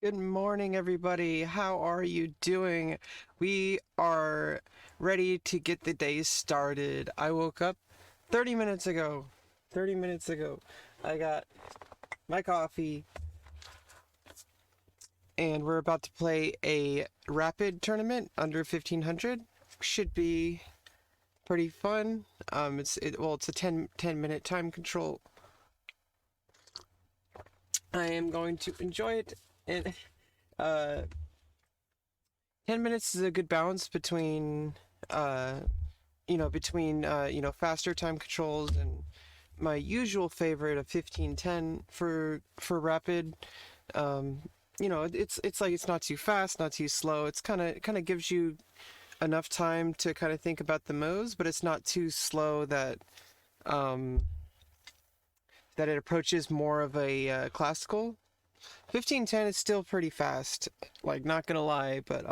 Good morning, everybody. How are you doing? We are ready to get the day started. I woke up 30 minutes ago. 30 minutes ago. I got my coffee, and we're about to play a rapid tournament under 1500. Should be pretty fun. It's a 10 minute time control. I am going to enjoy it, and uh 10 minutes is a good balance between uh faster time controls and my usual favorite of 1510 for rapid. um it's like it's not too fast, not too slow. It's kind of gives you enough time to kind of think about the moves, but it's not too slow um that it approaches more of a classical. 1510 is still pretty fast, like, not gonna lie, but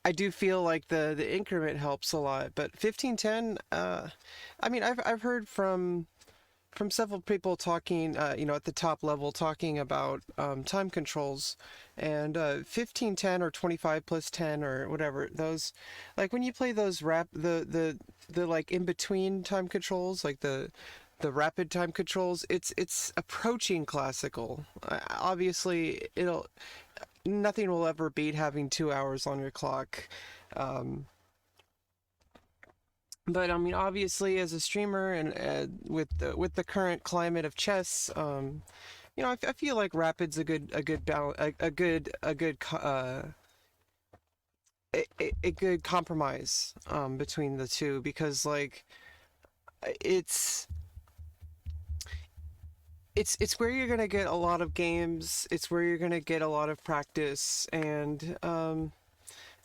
I do feel like the increment helps a lot. But 1510, I mean, I've heard from several people talking, at the top level, talking about time controls, and 1510 or 25 plus 10 or whatever, those, like when you play those the like in between time controls, like the rapid time controls, it's approaching classical. Obviously, it'll nothing will ever beat having 2 hours on your clock. Um, but I mean, obviously, as a streamer and with the current climate of chess, I feel like Rapid's a good balance, a good compromise between the two, because like it's it's where you're gonna get a lot of games. It's where you're gonna get a lot of practice, and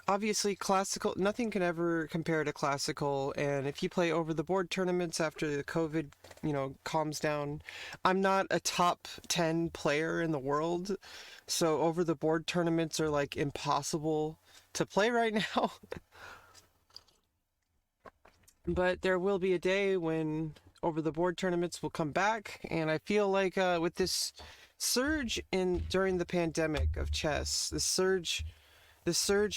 obviously classical, nothing can ever compare to classical. And if you play over the board tournaments after the COVID calms down, I'm not a top 10 player in the world, so over the board tournaments are like impossible to play right now. But there will be a day when over the board tournaments will come back, and I feel like with this surge in during the pandemic of chess, the surge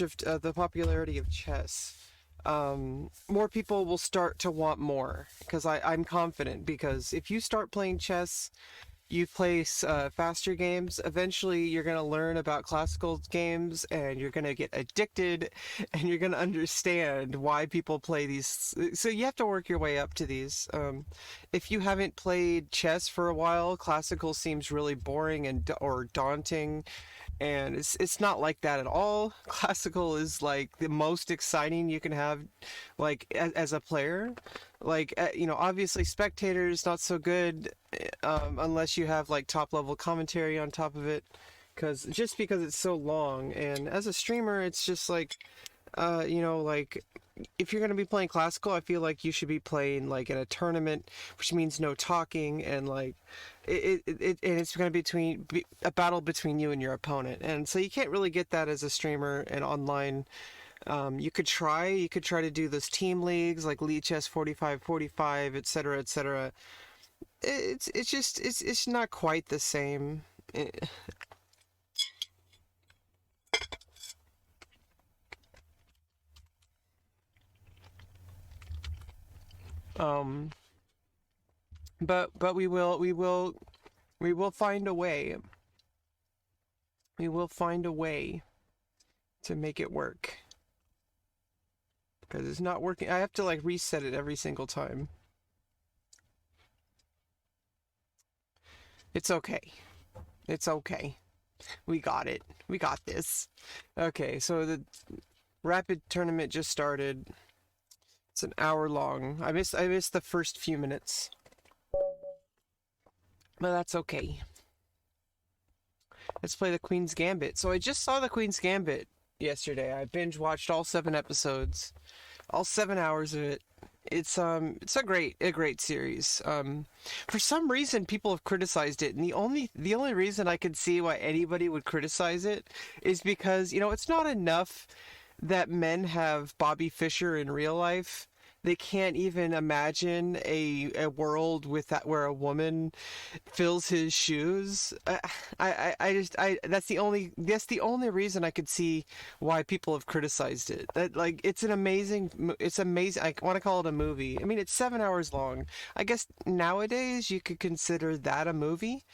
of the popularity of chess, more people will start to want more. Because I'm confident, because if you start playing chess, you play faster games, eventually you're going to learn about classical games, and you're going to get addicted, and you're going to understand why people play these. So you have to work your way up to these. If you haven't played chess for a while, classical seems really boring and or daunting, and it's not like that at all. Classical is like the most exciting you can have, like as a player. Like obviously spectators not so good, unless you have like top level commentary on top of it, because it's so long. And as a streamer, it's just like, like, if you're going to be playing classical, I feel like you should be playing like in a tournament, which means no talking, and like and it's going to be a battle between you and your opponent. And so you can't really get that as a streamer and online. You could try to do those team leagues like Lichess 45-45, etc., etc. It's not quite the same. Eh, Um, but we will find a way. We will find a way to make it work, because it's not working. I have to like reset it every single time. It's okay. It's okay. We got it. We got this. Okay, so the rapid tournament just started. It's an hour long. I missed the first few minutes, but that's okay. Let's play the Queen's Gambit. So I just saw the Queen's Gambit yesterday. I binge watched all 7 episodes, all 7 hours of it. It's a great series. For some reason people have criticized it, and the only reason I can see why anybody would criticize it is because, it's not enough that men have Bobby Fischer in real life. they can't even imagine a world with that where a woman fills his shoes. I just I that's the only reason I could see why people have criticized it. That like it's amazing. I want to call it a movie. I mean, it's 7 hours long. I guess nowadays you could consider that a movie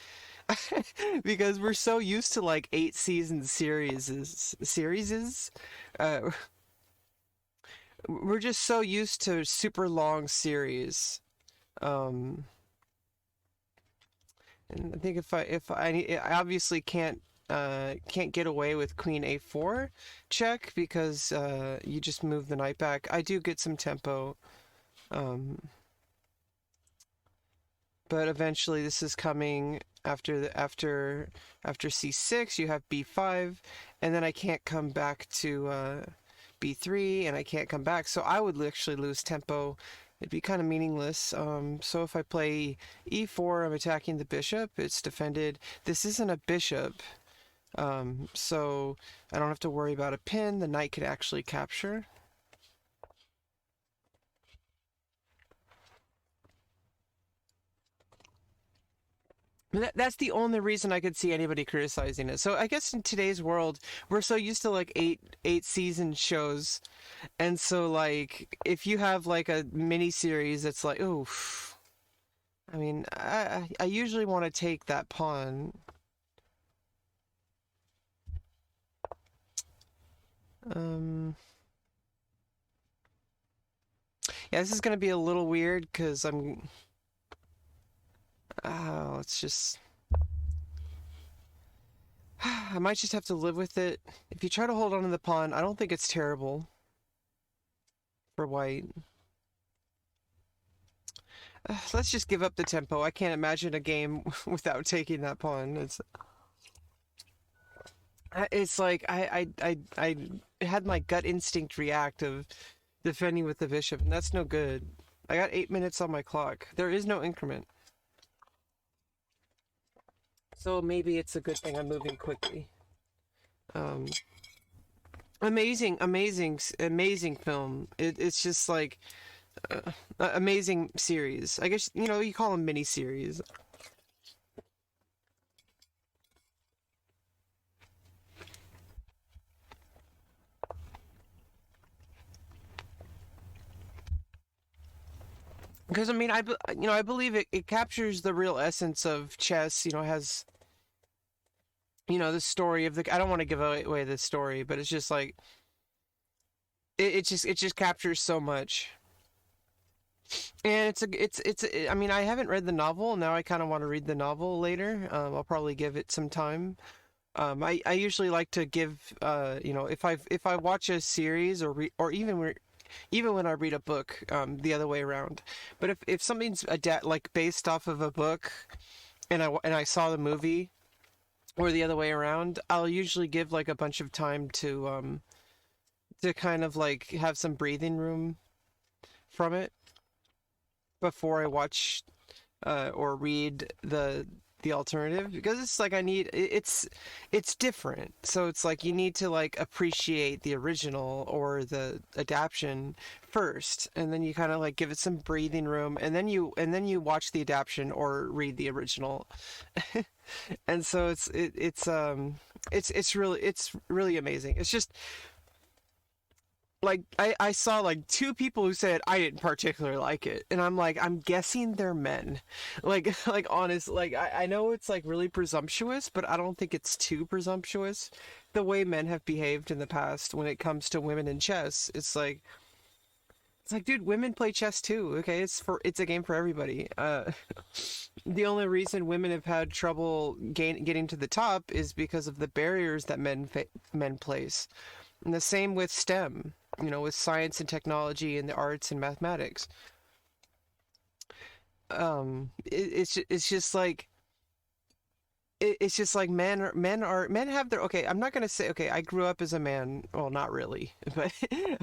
because we're so used to like 8 season series. Uh, we're just so used to super long series. Um, and I think I obviously can't get away with Queen A4 check because you just move the knight back. I do get some tempo, um, but eventually this is coming after C6. You have B5, and then I can't come back to B3, and I can't come back. So I would actually lose tempo. It'd be kind of meaningless. So if I play E4, I'm attacking the bishop. It's defended. This isn't a bishop, so I don't have to worry about a pin. The knight could actually capture. That's the only reason I could see anybody criticizing it. So I guess in today's world, we're so used to like eight season shows, and so like if you have like a mini series, it's like, oh, I mean, I usually want to take that pawn. Um, yeah, this is gonna be a little weird because it's just. I might just have to live with it. If you try to hold on to the pawn, I don't think it's terrible for white. Let's just give up the tempo. I can't imagine a game without taking that pawn. It's like I had my gut instinct react of defending with the bishop, and that's no good. I got 8 minutes on my clock. There is no increment. So maybe it's a good thing I'm moving quickly. Um, amazing film. It's just like amazing series. I guess you call them mini series. Because I mean, I believe it captures the real essence of chess. It has the story of the. I don't want to give away the story, but it's just like it just captures so much. And I mean, I haven't read the novel. Now I kind of want to read the novel later. I'll probably give it some time. I usually like to give if I watch a series or even when I read a book, the other way around. But if something's like based off of a book, and I saw the movie, or the other way around, I'll usually give like a bunch of time to kind of like have some breathing room from it before I watch or read the alternative, because it's like it's different, so it's like you need to like appreciate the original or the adaptation first, and then you kind of like give it some breathing room, and then you watch the adaptation or read the original. And so it's really amazing. It's just like I saw like two people who said I didn't particularly like it, and I'm like, I'm guessing they're men. Like honest, like I know it's like really presumptuous, but I don't think it's too presumptuous the way men have behaved in the past when it comes to women in chess. It's like, dude, women play chess too. Okay, it's a game for everybody. The only reason women have had trouble getting to the top is because of the barriers that men place. And the same with STEM, with science and technology and the arts and mathematics. It's just like men have their, okay, I'm not gonna say, okay, I grew up as a man, well, not really, but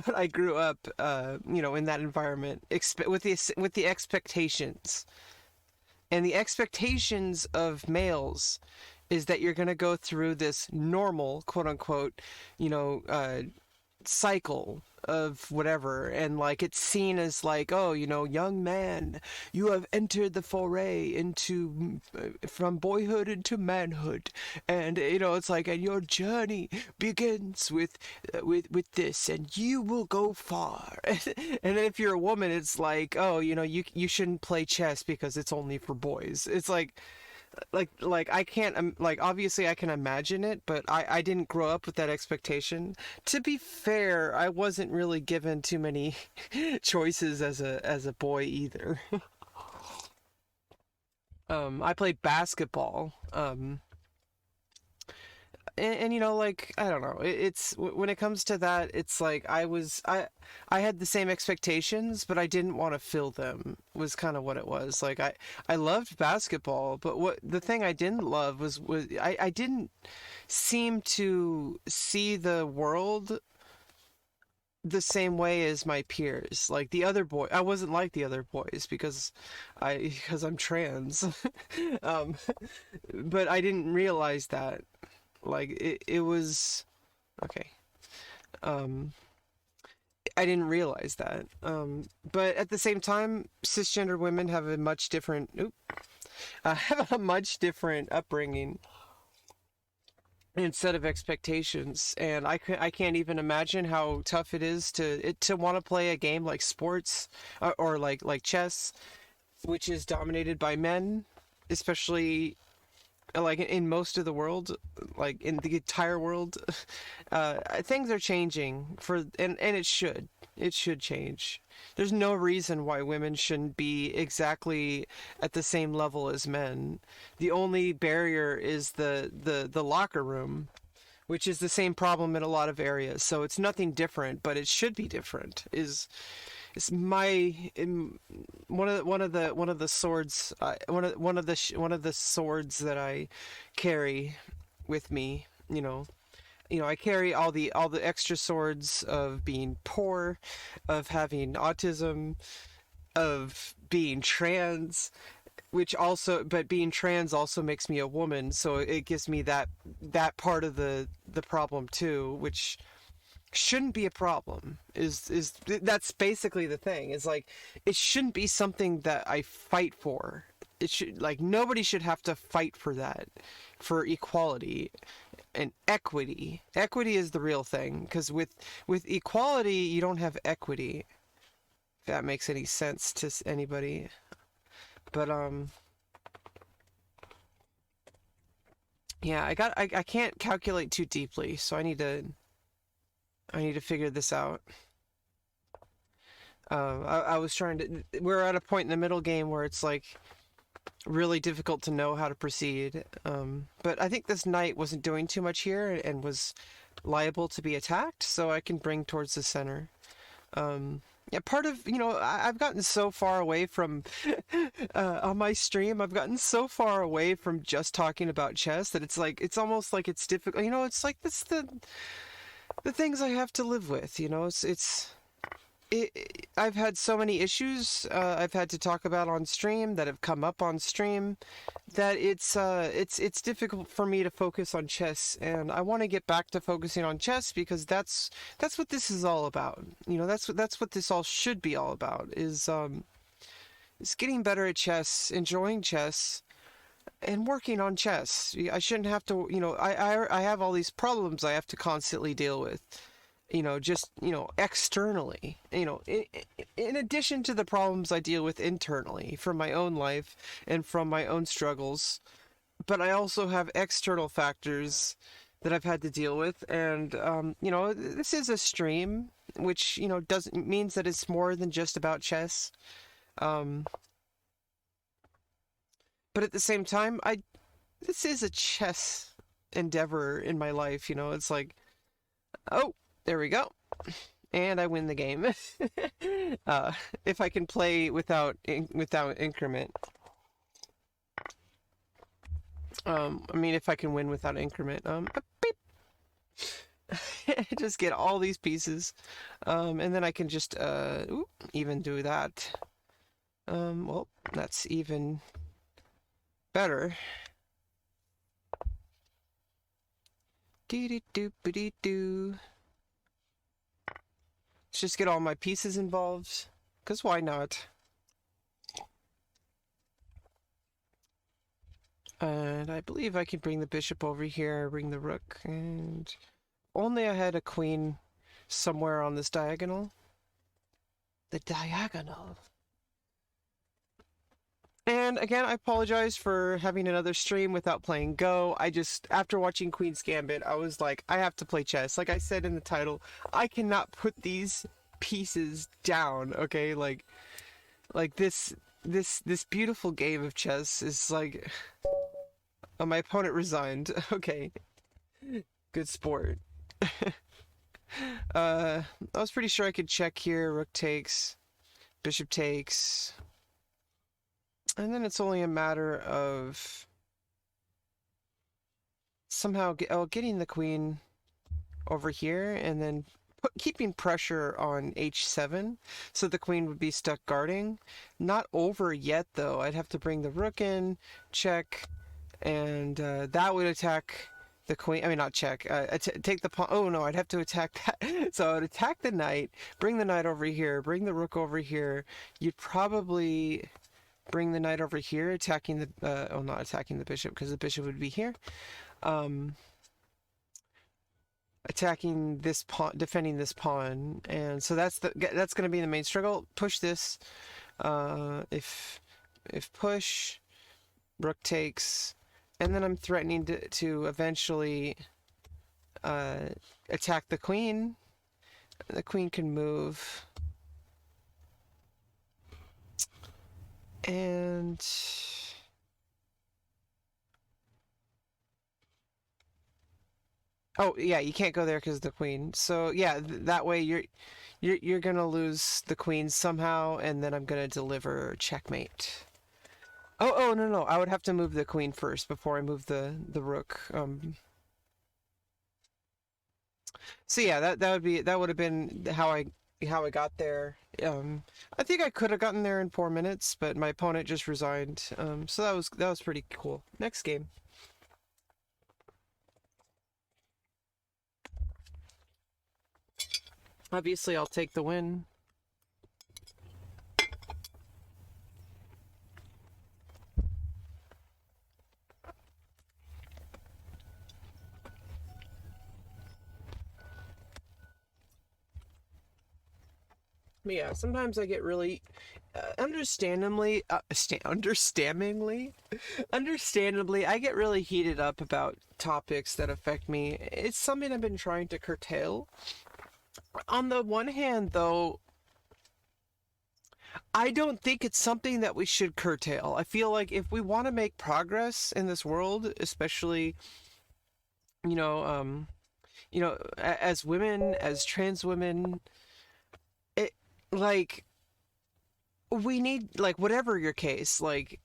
but I grew up in that environment, with the expectations, and the expectations of males is that you're gonna go through this normal, quote unquote, you know uh cycle of whatever, and like it's seen as like, oh, young man, you have entered the foray into from boyhood into manhood, and it's like, and your journey begins with this, and you will go far. And if you're a woman, it's like, oh, you shouldn't play chess because it's only for boys. It's like I can't like, obviously I can imagine it, but I didn't grow up with that expectation. To be fair, I wasn't really given too many choices as a boy either. I played basketball. And like, I don't know, it's when it comes to that, it's like I had the same expectations, but I didn't want to fill them, was kind of what it was. Like, I loved basketball, but what the thing I didn't love was I didn't seem to see the world the same way as my peers. Like the other boy, I wasn't like the other boys because I'm trans. um but I didn't realize that. Like, it was okay. Um, I didn't realize that. But at the same time, cisgender women have a much different, have a much different upbringing and set of expectations, and I can't even imagine how tough it is to want to play a game like sports, or like chess, which is dominated by men, especially like in most of the world, like in the entire world. Things are changing and it should change. There's no reason why women shouldn't be exactly at the same level as men. The only barrier is the locker room, which is the same problem in a lot of areas. So it's nothing different, but it should be different. Is my one of the swords, one of the swords that I carry with me. I carry all the extra swords of being poor, of having autism, of being trans, but being trans also makes me a woman, so it gives me that part of the problem too, which shouldn't be a problem. Is That's basically the thing. Is like, it shouldn't be something that I fight for. It should, like, nobody should have to fight for that, for equality and equity. Equity is the real thing, because with equality you don't have equity, if that makes any sense to anybody. But yeah, I can't calculate too deeply, so I need to figure this out. I was trying to. We're at a point in the middle game where it's like really difficult to know how to proceed. But I think this knight wasn't doing too much here and was liable to be attacked, so I can bring towards the center. Yeah, part of, I've gotten so far away from, on my stream, I've gotten so far away from just talking about chess that it's like, it's almost like it's difficult. It's like, this the things I have to live with. I've had so many issues I've had to talk about on stream that have come up on stream that it's difficult for me to focus on chess, and I want to get back to focusing on chess because that's what this is all about. That's what this all should be all about, is getting better at chess, enjoying chess, and working on chess. I shouldn't have to, I have all these problems I have to constantly deal with, just, externally, in addition to the problems I deal with internally from my own life and from my own struggles. But I also have external factors that I've had to deal with. And, this is a stream, which, doesn't means that it's more than just about chess. Um, but at the same time, this is a chess endeavor in my life. It's like, oh, there we go, and I win the game. If I can play without increment. If I can win without increment. Beep. Just get all these pieces, and then I can just even do that. Well, that's even better. Dee dee doo doo. Let's just get all my pieces involved, because why not? And I believe I can bring the bishop over here, bring the rook, and only I had a queen somewhere on this diagonal. The diagonal. And again, I apologize for having another stream without playing Go. I just, after watching Queen's Gambit, I was like, I have to play chess. Like I said in the title, I cannot put these pieces down, okay? Like this beautiful game of chess is like... Oh, my opponent resigned. Okay. Good sport. I was pretty sure I could check here. Rook takes. Bishop takes. And then it's only a matter of somehow getting the queen over here and then keeping pressure on h7 so the queen would be stuck guarding. Not over yet though. I'd have to bring the rook in, check, and that would attack the queen. I mean, not check. Take the pawn. Oh no, I'd have to attack that. So I would attack the knight, bring the knight over here, bring the rook over here. You'd probably bring the knight over here, attacking the... oh, not attacking the bishop, because the bishop would be here. Attacking this pawn, defending this pawn. And so that's going to be the main struggle. Push this. If push, rook takes... And then I'm threatening to eventually attack the queen. The queen can move. And... Oh, yeah, you can't go there because of the queen. So, yeah, that way you're going to lose the queen somehow, and then I'm going to deliver checkmate. Oh, no, I would have to move the queen first before I move the rook. So yeah, that would have been how I got there. I think I could have gotten there in 4 minutes, but my opponent just resigned. So that was pretty cool. Next game. Obviously, I'll take the win. Yeah, sometimes I get really, understandably, I get really heated up about topics that affect me. It's something I've been trying to curtail. On the one hand, though, I don't think it's something that we should curtail. I feel like if we want to make progress in this world, especially, as women, as trans women, like, we need, like, whatever your case, like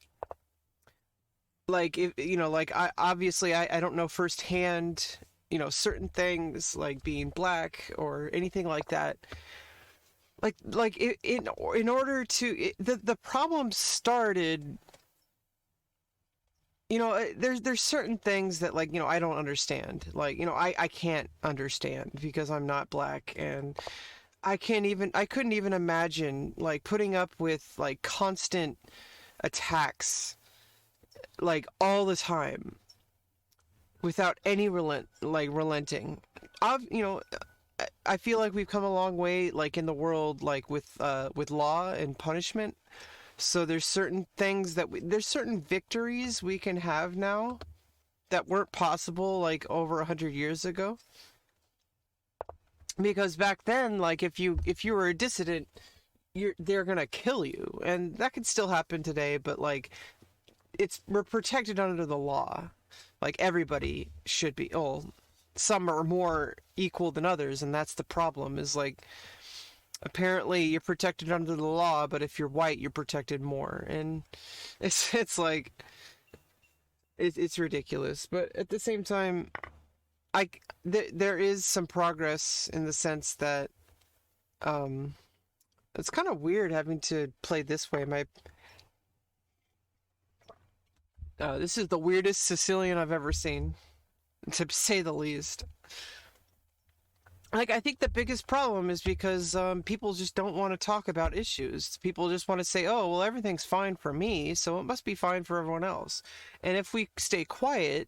if I obviously I don't know firsthand, certain things like being black or anything like that, in order to the problem started, there's certain things that, like, I don't understand, like, I can't understand because I'm not black, and I couldn't even imagine, like, putting up with, like, constant attacks, like, all the time without any relenting. I feel like we've come a long way, like, in the world, like, with law and punishment. So there's certain things there's certain victories we can have now that weren't possible, like, over 100 years ago. Because back then, like, if you were a dissident, they're gonna kill you, and that could still happen today. But, like, we're protected under the law. Like, everybody should be. Oh, some are more equal than others, and that's the problem. Is, like, apparently you're protected under the law, but if you're white, you're protected more, and it's like it's ridiculous. But at the same time, there is some progress in the sense that it's kind of weird having to play this way. This is the weirdest Sicilian I've ever seen, to say the least. like I think the biggest problem is because people just don't want to talk about issues. People just want to say, "Oh, well, everything's fine for me, so it must be fine for everyone else." And if we stay quiet,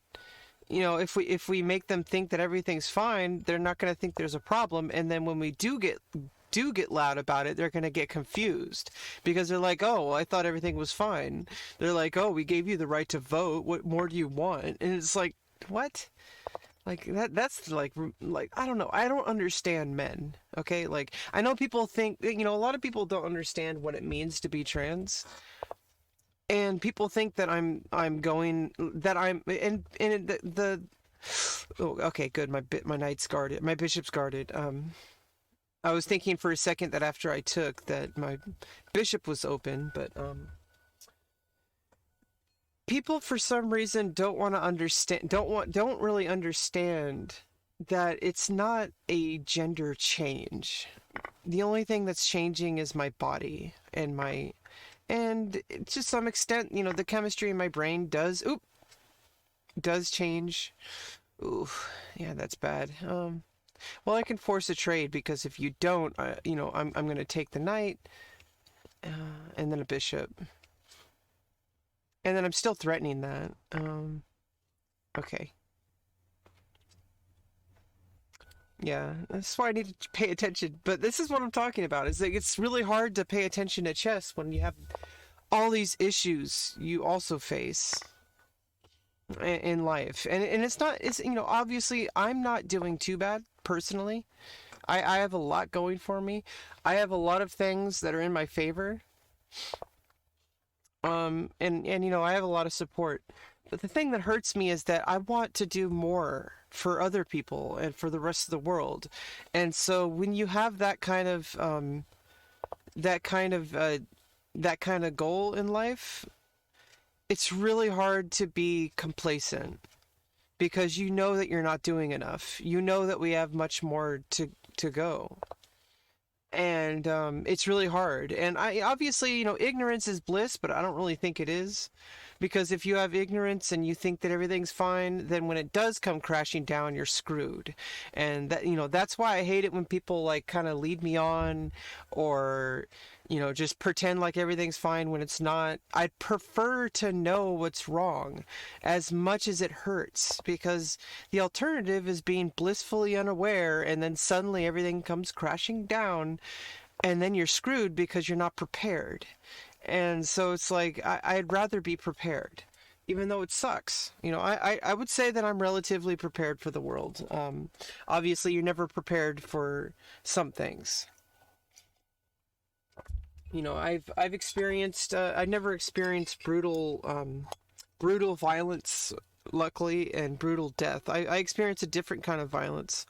if we make them think that everything's fine, they're not going to think there's a problem. And then when we do get loud about it, they're going to get confused because they're like, "Oh, well, I thought everything was fine." They're like, "Oh, we gave you the right to vote. What more do you want?" And it's like, what? Like that's like I don't know. I don't understand men. Okay? Like I know people think, a lot of people don't understand what it means to be trans. And people think that I'm going that I'm and the oh, okay, good. My knight's guarded. My bishop's guarded. I was thinking for a second that after I took that my bishop was open, but people for some reason don't want to understand, don't really understand that it's not a gender change. The only thing that's changing is my body and to some extent, the chemistry in my brain does change. Ooh, yeah, that's bad. Well, I can force a trade because if you don't, I'm gonna take the knight, and then a bishop, and then I'm still threatening that. Okay. Yeah, that's why I need to pay attention. But this is what I'm talking about. Is like it's really hard to pay attention to chess when you have all these issues you also face in life, and it's obviously I'm not doing too bad personally. I have a lot going for me. I have a lot of things that are in my favor. And I have a lot of support. But the thing that hurts me is that I want to do more for other people and for the rest of the world. And so when you have that kind of that kind of goal in life, it's really hard to be complacent because you know that you're not doing enough. You know that we have much more to go. And it's really hard. And I obviously, ignorance is bliss, but I don't really think it is. Because if you have ignorance and you think that everything's fine, then when it does come crashing down, you're screwed. And that's why I hate it when people like kind of lead me on or, just pretend like everything's fine when it's not. I'd prefer to know what's wrong as much as it hurts because the alternative is being blissfully unaware and then suddenly everything comes crashing down and then you're screwed because you're not prepared. And so it's like I'd rather be prepared, even though it sucks. I would say that I'm relatively prepared for the world. Obviously, you're never prepared for some things. I've experienced. I've never experienced brutal violence, luckily, and brutal death. I experienced a different kind of violence.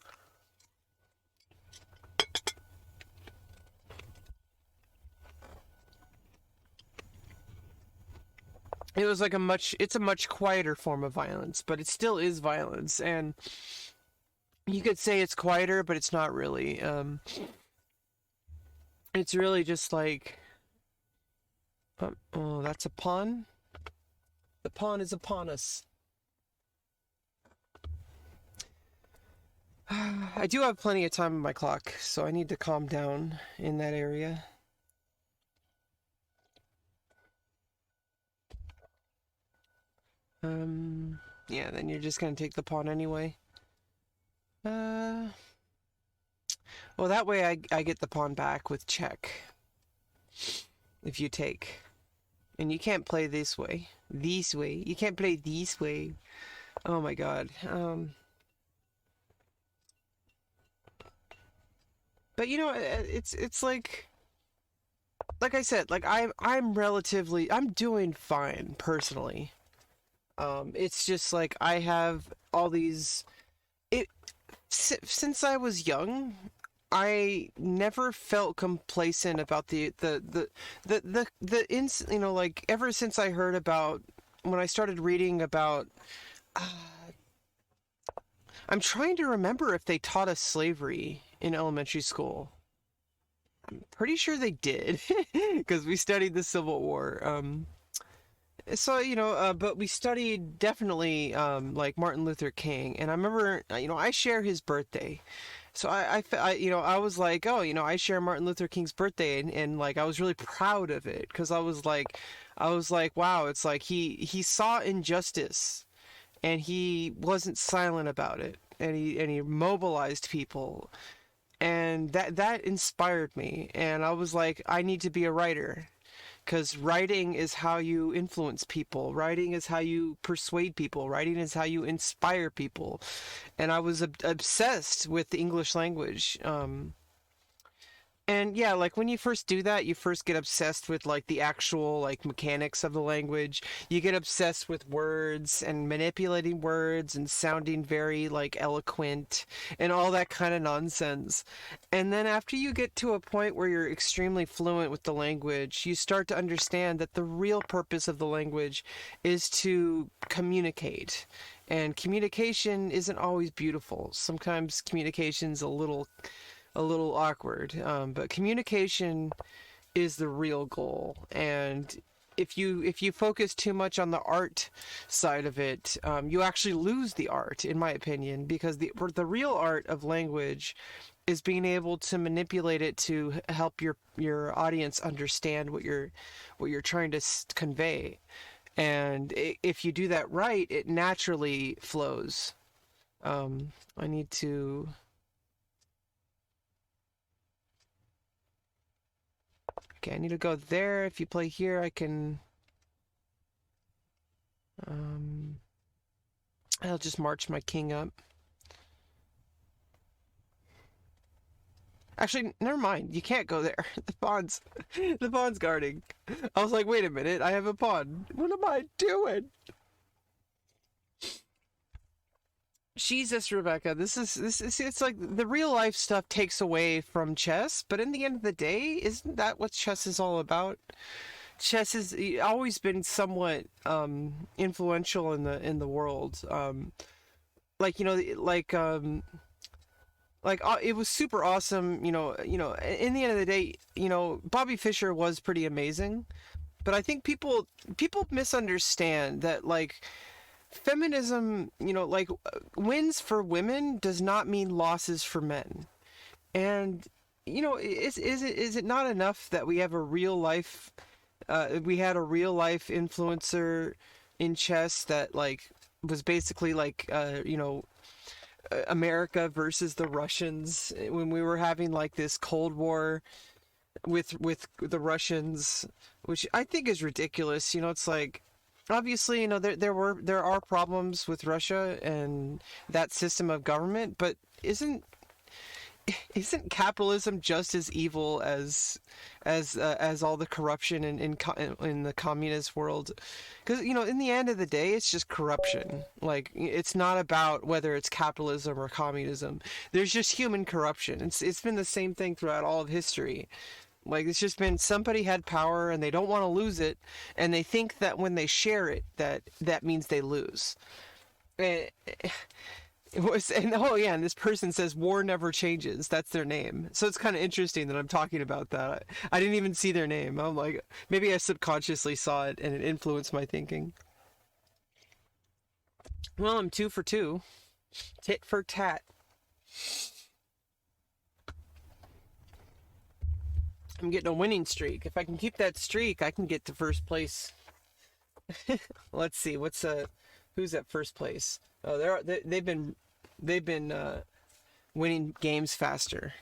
It's a much quieter form of violence, but it still is violence, and you could say it's quieter, but it's not really. It's really just like, oh, that's a pawn. The pawn is upon us. I do have plenty of time on my clock, so I need to calm down in that area. Yeah, then you're just gonna take the pawn anyway. Well, that way I get the pawn back with check. If you take. And you can't play this way. This way. You can't play this way. Oh my god. But it's like I said, like I'm doing fine personally. It's just like I have all these since I was young, I never felt complacent about like ever since I heard about when I started reading about I'm trying to remember if they taught us slavery in elementary school. I'm pretty sure they did because we studied the Civil War. So but we studied definitely like Martin Luther King, and I remember I share his birthday, So I was like, oh, I share Martin Luther King's birthday, and like I was really proud of it because I was like, wow, it's like he saw injustice and he wasn't silent about it, and he mobilized people, and that inspired me, and I was like, I need to be a writer. Because writing is how you influence people. Writing is how you persuade people. Writing is how you inspire people. And I was obsessed with the English language. And yeah, like when you first do that, you first get obsessed with like the actual like mechanics of the language. You get obsessed with words and manipulating words and sounding very like eloquent and all that kind of nonsense. And then after you get to a point where you're extremely fluent with the language, you start to understand that the real purpose of the language is to communicate. And communication isn't always beautiful. Sometimes communication's a little awkward. But communication is the real goal, and if you focus too much on the art side of it, you actually lose the art, in my opinion, because the real art of language is being able to manipulate it to help your audience understand what you're trying to convey. And if you do that right, it naturally flows. I need to. Okay, I need to go there. If you play here, I can... I'll just march my king up. Actually, never mind. You can't go there. The pawn's guarding. I was like, wait a minute. I have a pawn. What am I doing? Jesus, Rebecca, it's like the real life stuff takes away from chess, but in the end of the day, isn't that what chess is all about? Chess has always been somewhat influential in the world. Like it was super awesome. In the end of the day, Bobby Fischer was pretty amazing, but I think people misunderstand that like feminism, wins for women does not mean losses for men. And is it not enough that we have a real life we had a real life influencer in chess that like was basically like America versus the Russians when we were having like this Cold War with the Russians, which I think is ridiculous. It's like obviously, there are problems with Russia and that system of government, but isn't capitalism just as evil as all the corruption in the communist world? Because in the end of the day, it's just corruption. Like it's not about whether it's capitalism or communism. There's just human corruption. It's been the same thing throughout all of history. Like it's just been somebody had power and they don't want to lose it, and they think that when they share it, that means they lose. And oh yeah, and this person says war never changes. That's their name. So it's kind of interesting that I'm talking about that. I didn't even see their name. I'm like, maybe I subconsciously saw it and it influenced my thinking. Well, I'm 2 for 2. Tit for tat. I'm getting a winning streak. If I can keep that streak, I can get to first place. Let's see. Who's at first place? Oh, they've been winning games faster.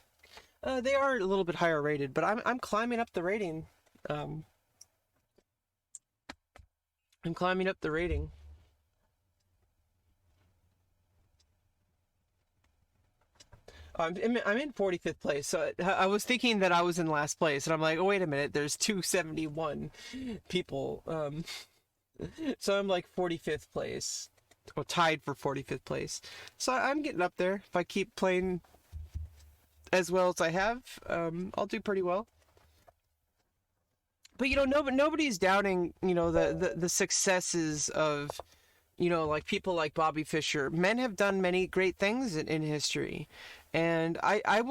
They are a little bit higher rated, but I'm climbing up the rating. I'm climbing up the rating. I'm in 45th place, so I was thinking that I was in last place, and I'm like, oh wait a minute, there's 271 people, so I'm like 45th place, or tied for 45th place. So I'm getting up there. If I keep playing as well as I have, I'll do pretty well. But nobody's doubting the successes of like people like Bobby Fischer. Men have done many great things in history, and I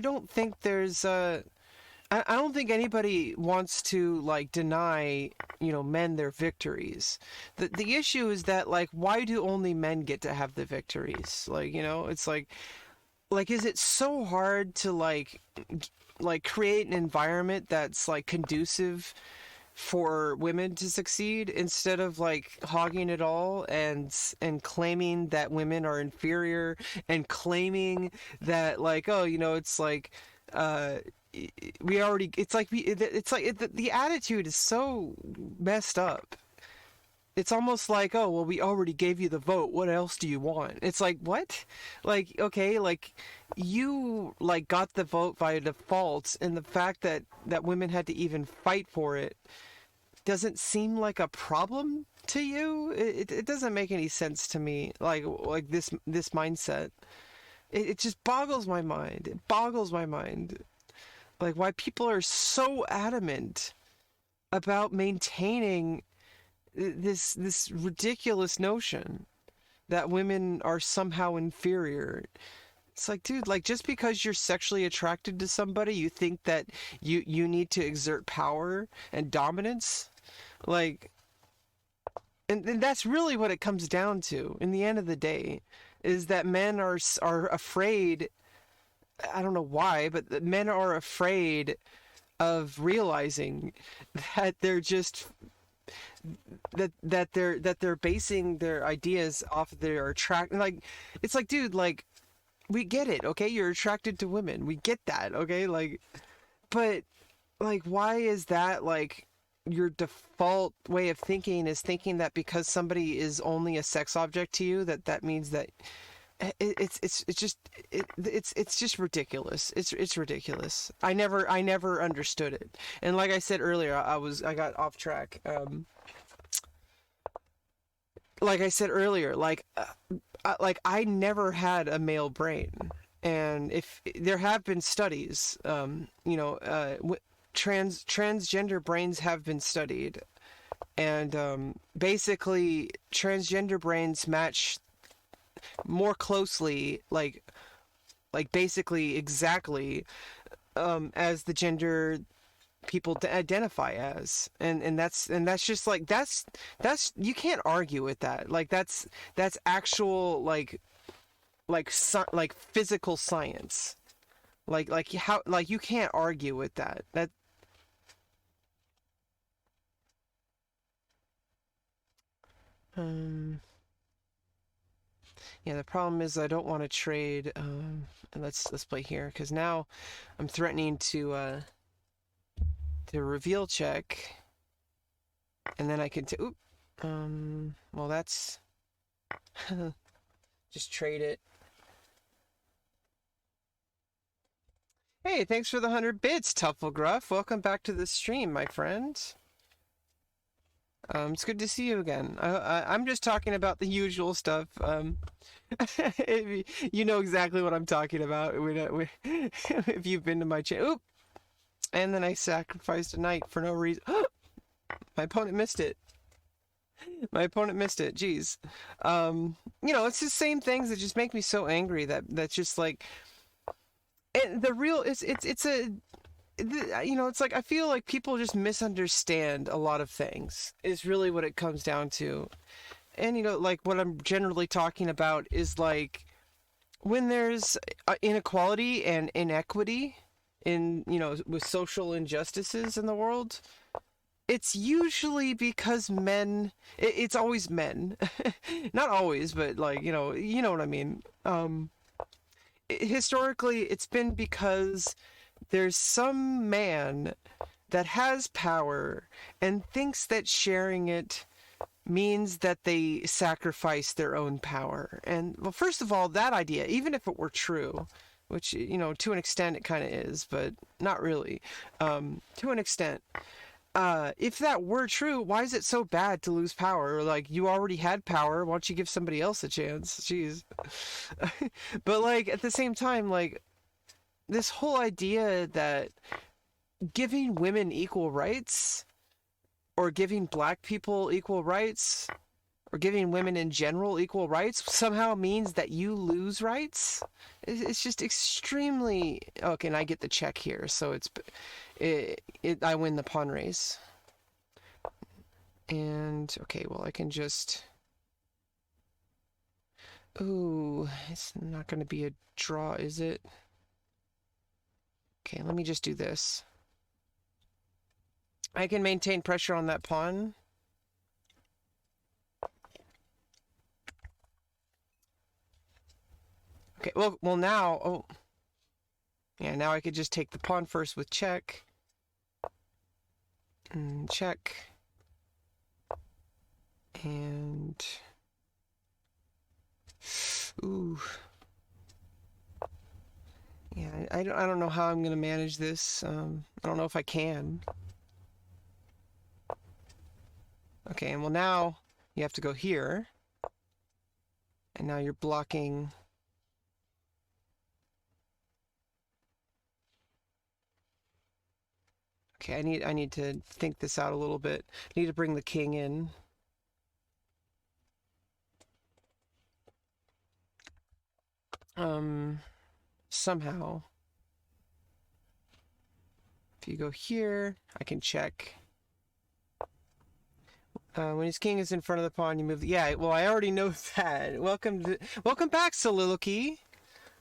don't think there's I don't think anybody wants to like deny men their victories. The issue is that like why do only men get to have the victories? Like it's like like, is it so hard to like create an environment that's like conducive for women to succeed instead of like hogging it all and claiming that women are inferior and claiming that like, oh, it's like uh we already, it's like it's like the attitude is so messed up. It's almost like, oh, well, we already gave you the vote, what else do you want? It's like, what? Like, okay, like, you like got the vote by default, and the fact that women had to even fight for it doesn't seem like a problem to you. It doesn't make any sense to me, like this mindset. It just boggles my mind. It boggles my mind, like, why people are so adamant about maintaining this ridiculous notion that women are somehow inferior. It's like, dude, like, just because you're sexually attracted to somebody, you think that you need to exert power and dominance? Like, and that's really what it comes down to in the end of the day, is that men are afraid. I don't know why, but men are afraid of realizing that they're just that they're basing their ideas off of their attract, like, it's like, dude, like, we get it, okay, you're attracted to women, we get that, okay, like, but like, why is that like your default way of thinking, is thinking that because somebody is only a sex object to you, that means that it's just it's just ridiculous. It's ridiculous. I never understood it. And like I said earlier, I got off track. Like I said earlier, like I never had a male brain, and if there have been studies, transgender brains have been studied, and basically transgender brains match more closely, like basically exactly, as the gender people identify as, and that's just like, that's you can't argue with that, like, that's actual, like physical science, like how, like, you can't argue with that. um yeah, the problem is I don't want to trade, and let's play here, because now I'm threatening to reveal check, and then I can oop, well, that's just trade it. Hey, thanks for the 100 bits, Tufflegruff. Welcome back to the stream, my friend. It's good to see you again. I'm just talking about the usual stuff. You know exactly what I'm talking about. If you've been to my channel. Oop! And then I sacrificed a knight for no reason. My opponent missed it. My opponent missed it. Jeez. It's the same things that just make me so angry. That's just like, and the real it's a, it's like, I feel like people just misunderstand a lot of things, is really what it comes down to. And like, what I'm generally talking about is like, when there's inequality and inequity in, with social injustices in the world, it's usually because men, it's always men. Not always, but like, you know what I mean. Historically, it's been because there's some man that has power and thinks that sharing it means that they sacrifice their own power. And, well, first of all, that idea, even if it were true, which, to an extent it kind of is, but not really, to an extent, if that were true, why is it so bad to lose power? Like, you already had power, why don't you give somebody else a chance? Jeez. But, like, at the same time, like, this whole idea that giving women equal rights, or giving black people equal rights, or giving women in general equal rights, somehow means that you lose rights. It's just extremely, okay. And I get the check here, so I win the pawn race. And okay, well, I can just, Ooh, it's not going to be a draw, is it? Okay, let me just do this. I can maintain pressure on that pawn. Okay, well now, oh. Yeah, now I could just take the pawn first with check. And check. And... Ooh. Yeah, I don't know how I'm going to manage this. I don't know if I can. Okay, and well now you have to go here. And now you're blocking... Okay, I need to think this out a little bit. I need to bring the king in. Somehow. If you go here, I can check. When his king is in front of the pawn, you move the... Yeah, well, I already know that. Welcome back, Soliloquy.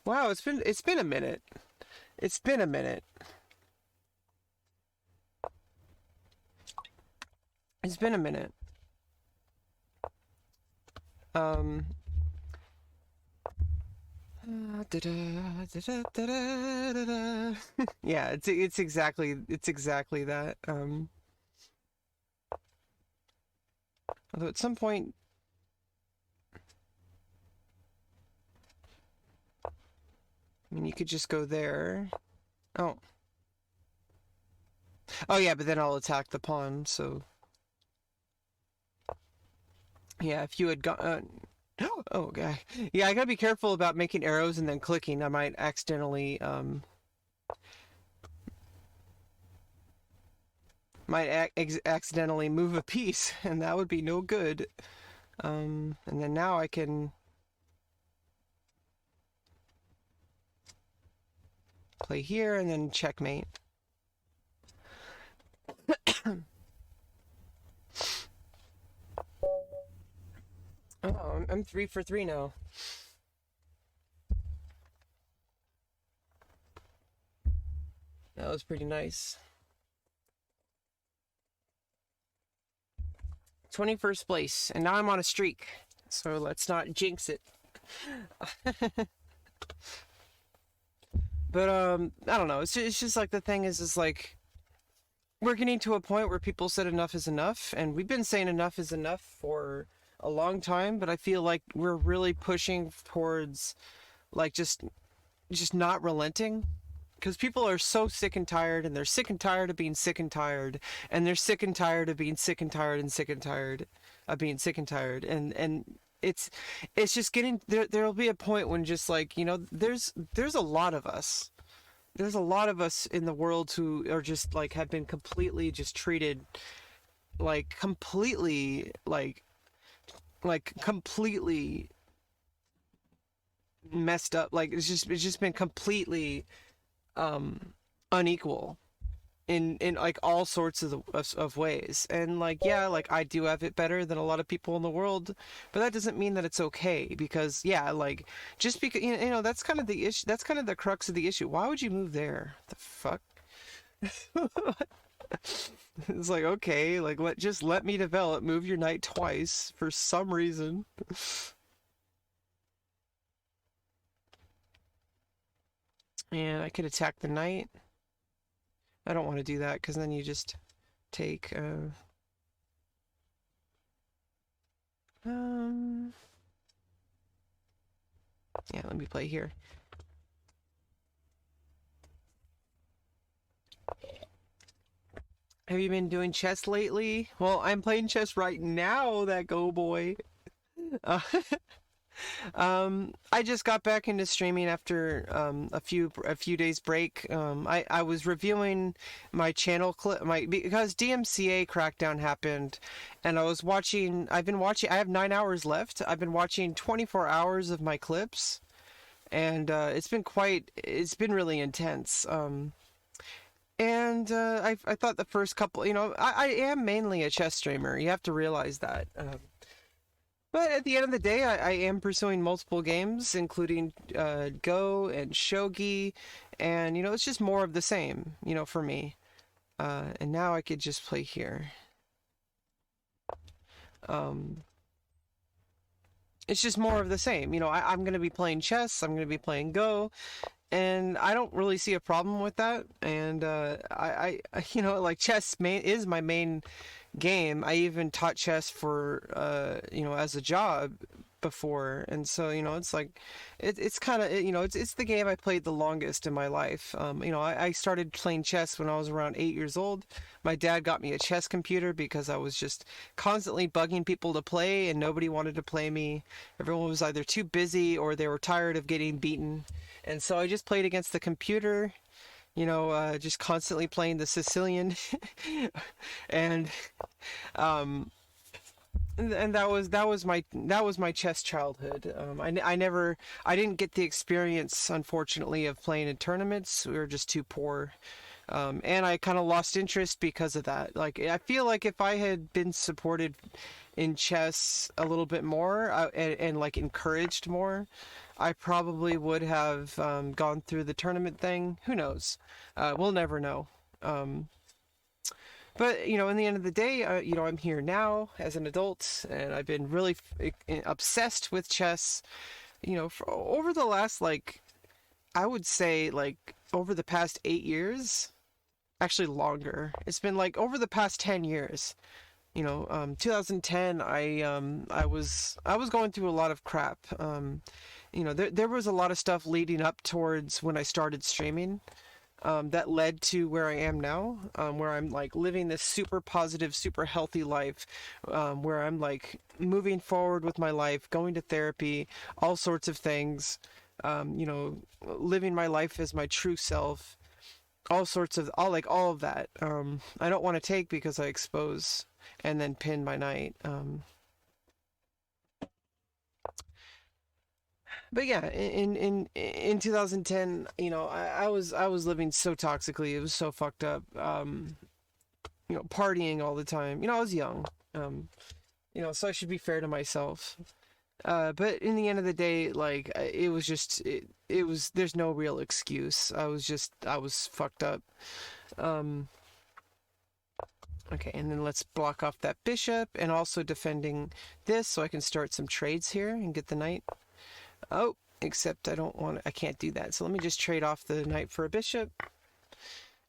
Wow, it's been a minute. It's been a minute. It's been a minute. Yeah, it's exactly that. Although at some point, I mean, you could just go there. Oh. Oh yeah, but then I'll attack the pawn, so... Yeah, if you had gone... Oh, okay. Yeah, I gotta be careful about making arrows and then clicking. I might accidentally, accidentally move a piece, and that would be no good. And then now I can... play here and then checkmate. Oh, I'm 3 for 3 now. That was pretty nice. 21st place, and now I'm on a streak. So let's not jinx it. But I don't know. It's just like the thing is like we're getting to a point where people said enough is enough, and we've been saying enough is enough for a long time, but I feel like we're really pushing towards like just not relenting, because people are so sick and tired, and they're sick and tired of being sick and tired, and they're sick and tired of being sick and tired and sick and tired of being sick and tired, and it's just getting there'll be a point when just like, you know, there's a lot of us. There's a lot of us in the world who are just like have been completely just treated like completely completely messed up. Like it's just been completely unequal in like all sorts of ways. And like, yeah, like I do have it better than a lot of people in the world, but that doesn't mean that it's okay, because yeah, like just because you know that's kind of the issue, that's kind of the crux of the issue. Why would you move there? The fuck. It's like, okay, like just let me develop. Move your knight twice for some reason. And I could attack the knight. I don't want to do that because then you just take yeah, let me play here. Have you been doing chess lately? Well, I'm playing chess right now, that go boy. Uh, I just got back into streaming after a few days break. I was reviewing my channel clip because DMCA crackdown happened, and I've been watching. I have 9 hours left. I've been watching 24 hours of my clips, and it's been really intense. And I thought the first couple, you know, I am mainly a chess streamer. You have to realize that. But at the end of the day, I am pursuing multiple games, including Go and Shogi, and it's just more of the same, for me. And now I could just play here. Um, it's just more of the same. I'm going to be playing chess, I'm going to be playing Go, and I don't really see a problem with that. And like is my main game. I even taught chess for as a job before, and so it's like it's kind of it's the game I played the longest in my life. I started playing chess when I was around 8 years old. My dad got me a chess computer because I was just constantly bugging people to play, and nobody wanted to play me. Everyone was either too busy or they were tired of getting beaten, and so I just played against the computer. Just constantly playing the Sicilian, and um, and that was my chess childhood. I didn't get the experience, unfortunately, of playing in tournaments. We were just too poor, and I kind of lost interest because of that. Like I feel like if I had been supported in chess a little bit more, and like encouraged more, I probably would have gone through the tournament thing. Who knows? We'll never know. Um, but in the end of the day, I'm here now as an adult, and I've been really obsessed with chess. For over the last I would say over the past 8 years, actually longer. It's been over the past 10 years. 2010, I was going through a lot of crap. There was a lot of stuff leading up towards when I started streaming, that led to where I am now, where I'm living this super positive, super healthy life, where I'm moving forward with my life, going to therapy, all sorts of things, living my life as my true self, all sorts of all of that. I don't want to take because I expose and then pin my knight. But yeah, in 2010, I was living so toxically. It was so fucked up. Partying all the time. I was young. So I should be fair to myself. But in the end of the day, it was just it was there's no real excuse. I was fucked up. Um, okay, and then let's block off that bishop and also defending this so I can start some trades here and get the knight. Oh, except I can't do that. So let me just trade off the knight for a bishop.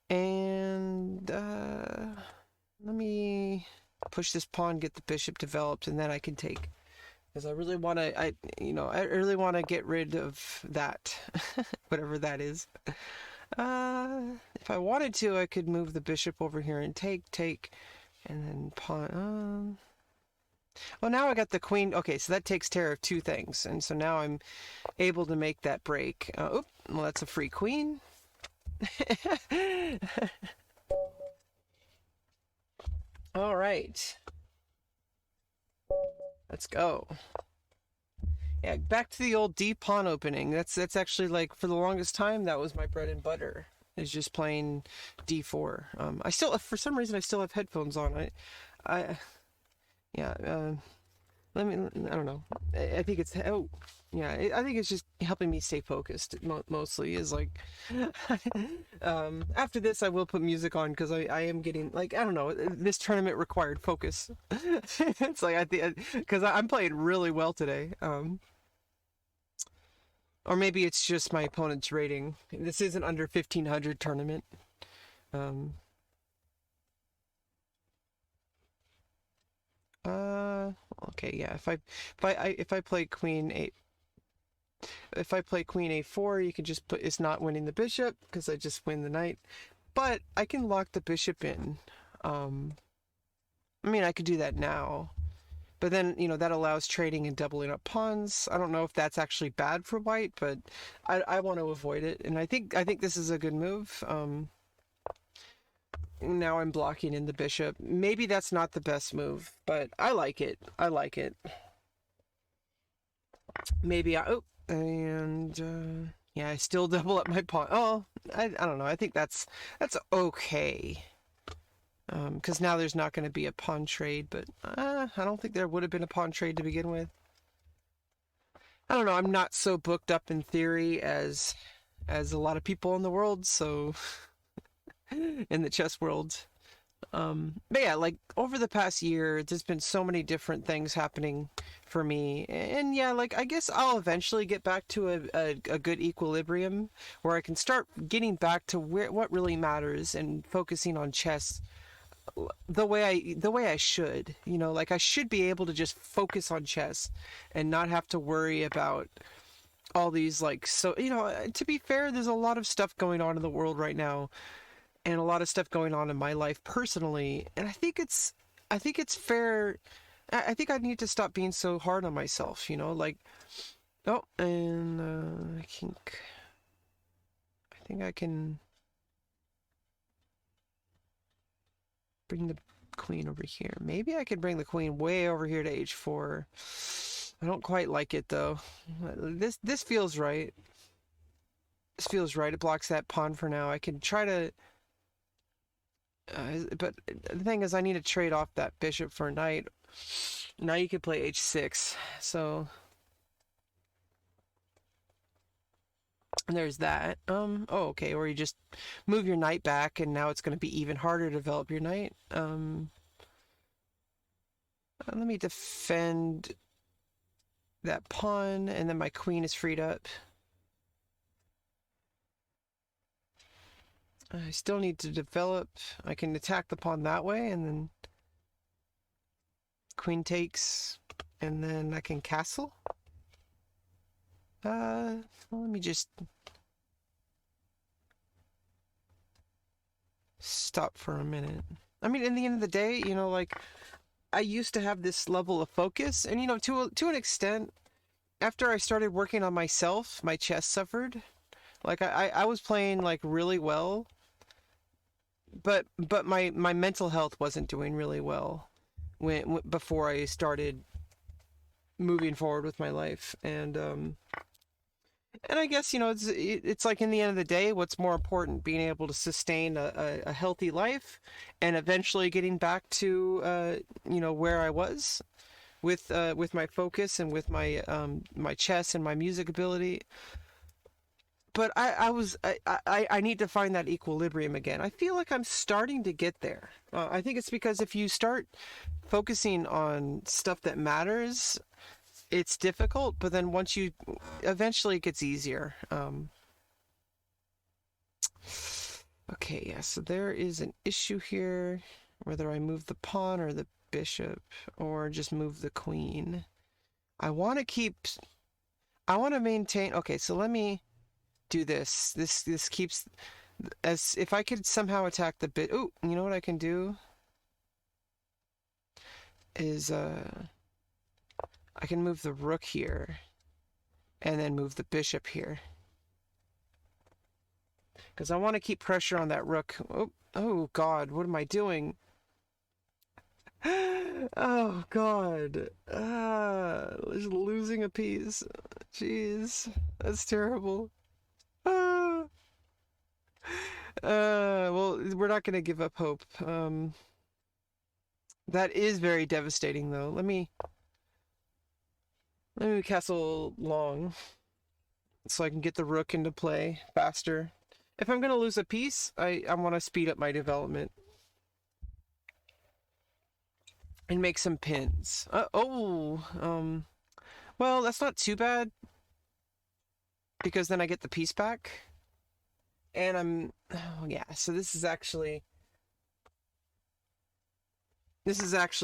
And let me push this pawn, get the bishop developed, and then I can take. Because I really want to, I really want to get rid of that, whatever that is. If I wanted to, I could move the bishop over here and take, and then pawn. Well, now I got the queen. Okay, so that takes care of two things, and so now I'm able to make that break. Well, that's a free queen. All right, let's go. Yeah, back to the old D pawn opening. That's actually for the longest time that was my bread and butter. Is just playing D4. I still, for some reason, I still have headphones on. Yeah. I don't know. I think it's yeah. I think it's just helping me stay focused. Mostly is after this I will put music on because I am getting I don't know. This tournament required focus. It's I think because I'm playing really well today. Or maybe it's just my opponent's rating. This is an under 1500 tournament. Um. Okay, yeah. If I play queen 8, if I play queen a4, you can just put it's not winning the bishop because I just win the knight. But I can lock the bishop in. I mean, I could do that now. But then, that allows trading and doubling up pawns. I don't know if that's actually bad for white, but I want to avoid it. And I think this is a good move. Now I'm blocking in the bishop. Maybe that's not the best move, but I like it. I like it. Maybe yeah, I still double up my pawn. Oh, I don't know. I think that's okay. Because now there's not going to be a pawn trade, but I don't think there would have been a pawn trade to begin with. I don't know. I'm not so booked up in theory as a lot of people in the world, so in the chess world. But yeah, like over the past year, there's been so many different things happening for me, and yeah, like I guess I'll eventually get back to a good equilibrium where I can start getting back to what really matters and focusing on chess the way I should. Like I should be able to just focus on chess and not have to worry about all these like so to be fair, there's a lot of stuff going on in the world right now and a lot of stuff going on in my life personally, and I think it's fair. I think I need to stop being so hard on myself, like oh, and I think I can bring the queen over here. Maybe I could bring the queen way over here to h4. I don't quite like it though. This feels right. This feels right. It blocks that pawn for now. I can try to but the thing is I need to trade off that bishop for a knight. Now you could play h6. So there's that. Oh, okay. Or you just move your knight back and now it's going to be even harder to develop your knight. Let me defend that pawn and then my queen is freed up. I still need to develop. I can attack the pawn that way and then queen takes and then I can castle. Well, let me just stop for a minute. I mean, in the end of the day, like I used to have this level of focus, and to an extent, after I started working on myself, my chess suffered. Like I was playing like really well, but my mental health wasn't doing really well before I started moving forward with my life, and I guess it's like in the end of the day, what's more important, being able to sustain a healthy life, and eventually getting back to where I was with my focus and with my chess and my music ability. But I need to find that equilibrium again. I feel like I'm starting to get there. I think it's because if you start focusing on stuff that matters, it's difficult, but then once you eventually it gets easier. Okay, yeah, so there is an issue here, whether I move the pawn or the bishop or just move the queen. I want to maintain. Okay, so let me do this. This keeps, as if I could somehow attack the bit. Oh, you know what I can do is I can move the rook here and then move the bishop here. Because I want to keep pressure on that rook. Oh God, what am I doing? Oh God. Just losing a piece. Jeez, that's terrible. Well, we're not going to give up hope. That is very devastating though. Let me castle long so I can get the rook into play faster. If I'm going to lose a piece, I want to speed up my development and make some pins. Well, that's not too bad because then I get the piece back. And yeah, so this is actually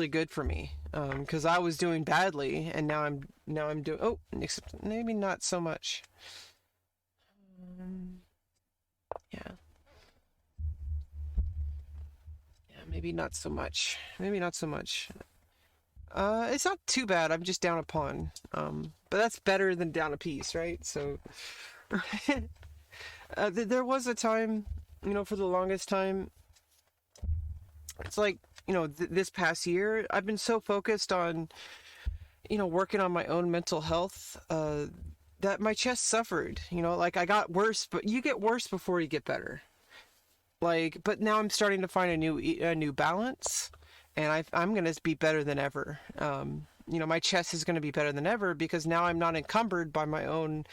good for me because I was doing badly and now I'm doing except maybe not so much. Yeah, maybe not so much. It's not too bad. I'm just down a pawn. But that's better than down a piece, right? So there was a time, for the longest time, it's like, this past year, I've been so focused on, working on my own mental health, that my chest suffered. Like I got worse, but you get worse before you get better. Like, but now I'm starting to find a new balance, and I'm gonna be better than ever. My chess is gonna be better than ever because now I'm not encumbered by my own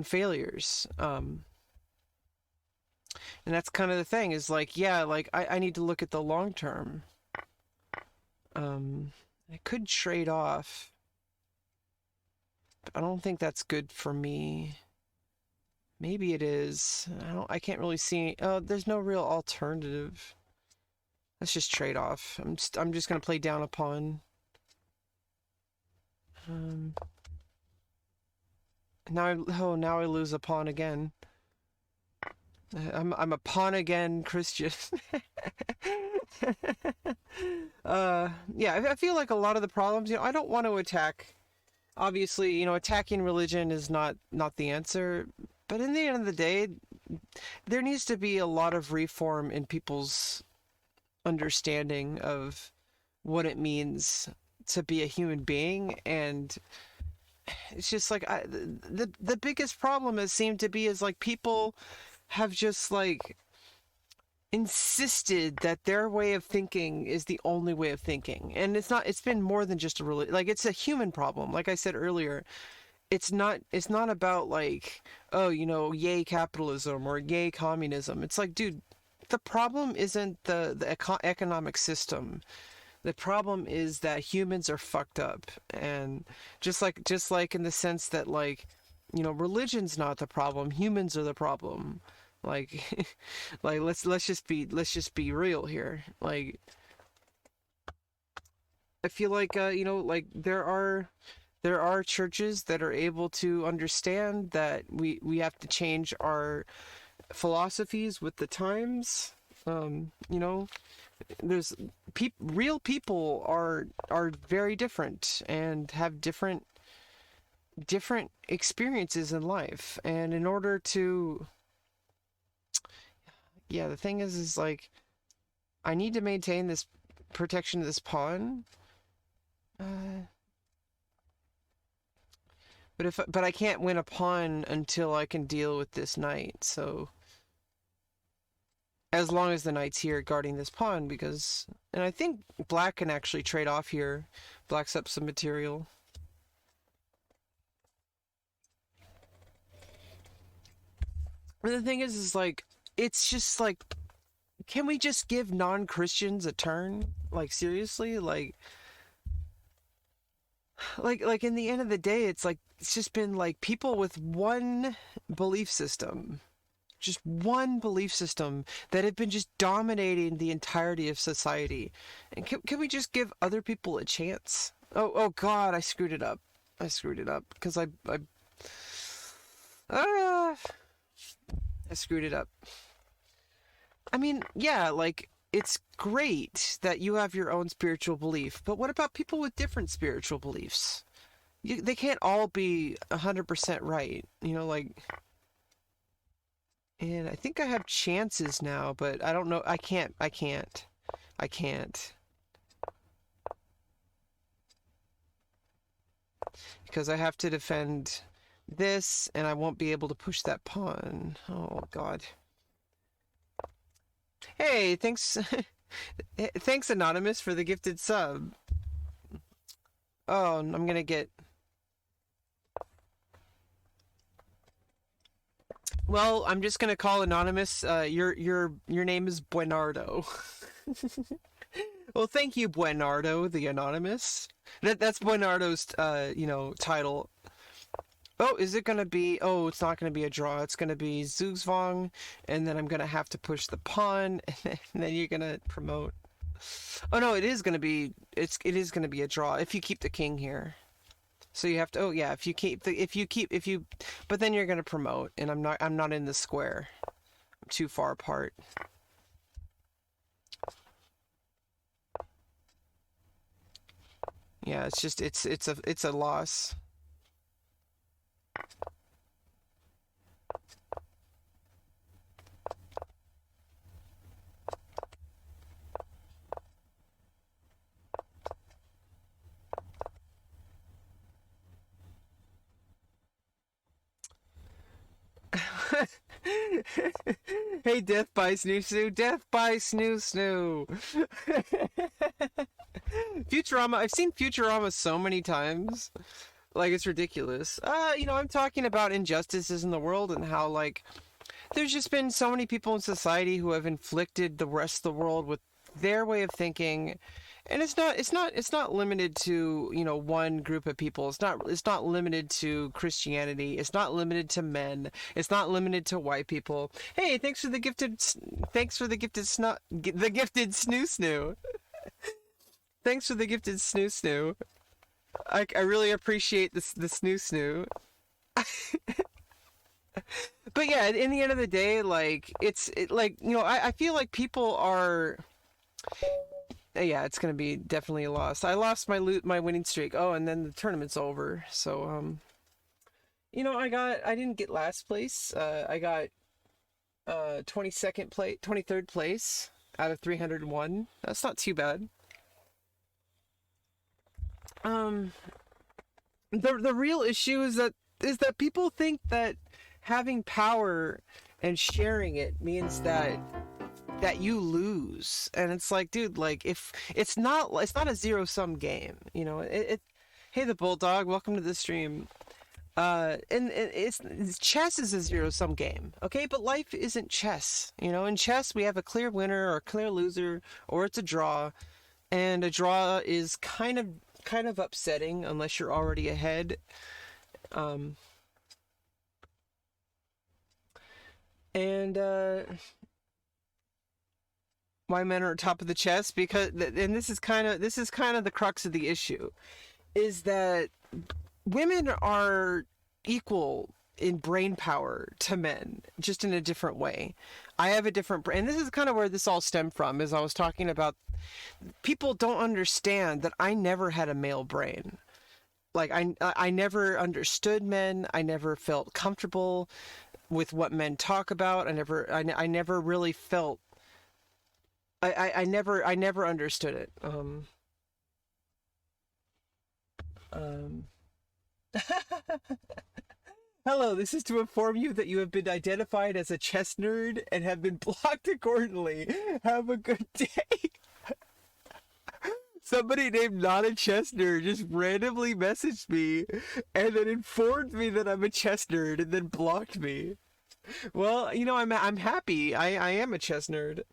failures. And that's kind of the thing is like, yeah, like I need to look at the long term. I could trade off, but I don't think that's good for me. Maybe it is. I can't really see. Oh, there's no real alternative. Let's just trade off. I'm just gonna play down a pawn. Um, now I lose a pawn again. I'm a pawn again Christian. Yeah, I feel like a lot of the problems, I don't want to attack. Obviously, attacking religion is not the answer, but in the end of the day, there needs to be a lot of reform in people's understanding of what it means to be a human being. And it's just like the biggest problem has seemed to be is like people have just like insisted that their way of thinking is the only way of thinking, and it's been more than just a really, like, it's a human problem. Like I said earlier, it's not about like, oh, yay capitalism or yay communism. It's like, dude, the problem isn't the economic system. The problem is that humans are fucked up. And just like in the sense that, like, religion's not the problem, humans are the problem. Like like let's just be real here. Like, I feel like like there are churches that are able to understand that we have to change our philosophies with the times. There's real people are very different and have different experiences in life, and in order to, yeah, the thing is like, I need to maintain this protection of this pawn. But I can't win a pawn until I can deal with this knight. So as long as the knight's here guarding this pawn, and I think black can actually trade off here. Black's up some material. But the thing is like, it's just like, can we just give non-Christians a turn? Like, seriously? Like in the end of the day, it's like, it's just been like people with one belief system, just one belief system, that have been just dominating the entirety of society. And can we just give other people a chance? Oh God, I screwed it up. Because uh, I screwed it up. I mean, yeah, like, it's great that you have your own spiritual belief, but what about people with different spiritual beliefs? They can't all be 100% right, like. And I think I have chances now, but I don't know. I can't. Because I have to defend this, and I won't be able to push that pawn. Oh, God. Hey, thanks. Thanks, Anonymous, for the gifted sub. Oh, I'm gonna get... Well, I'm just gonna call Anonymous. Your name is Buenardo. Well, thank you, Buenardo, the Anonymous. That's Buenardo's title. Oh, is it gonna be? Oh, it's not gonna be a draw. It's gonna be Zugzwang, and then I'm gonna have to push the pawn, and then you're gonna promote. Oh no, it is gonna be. It is gonna be a draw if you keep the king here. So you have to. Oh yeah, if you. But then you're gonna promote, and I'm not in the square. I'm too far apart. Yeah, it's just it's a loss. Hey, Death by Snoo Snoo. Death by Snoo Snoo. Futurama. I've seen Futurama so many times. Like, it's ridiculous. I'm talking about injustices in the world and how, like, there's just been so many people in society who have inflicted the rest of the world with their way of thinking. And it's not limited to, one group of people. It's not limited to Christianity. It's not limited to men. It's not limited to white people. Hey, the gifted snoo snoo. Thanks for the gifted snoo snoo. I really appreciate the snoo snoo. But yeah, in the end of the day, like I feel like people are. Yeah, it's gonna be definitely a loss. I lost my winning streak. Oh, and then the tournament's over. So I didn't get last place. I got 23rd place out of 301. That's not too bad. The real issue is that people think that having power and sharing it means that you lose, and it's like, dude, like, if it's not a zero-sum game, hey, the Bulldog, welcome to the stream. And it's chess is a zero-sum game, okay, but life isn't chess. In chess we have a clear winner or a clear loser, or it's a draw, and a draw is kind of upsetting unless you're already ahead. And why men are at top of the chess, because and this is kind of the crux of the issue, is that women are equal in brain power to men, just in a different way. I have a different brain, and this is kind of where this all stemmed from, is I was talking about people don't understand that I never had a male brain. Like, I never understood men. I never felt comfortable with what men talk about. I never really felt. I never understood it. Um. Hello, this is to inform you that you have been identified as a chess nerd and have been blocked accordingly. Have a good day. Somebody named Not a Chess Nerd just randomly messaged me and then informed me that I'm a chess nerd and then blocked me. Well, I'm happy. I am a chess nerd.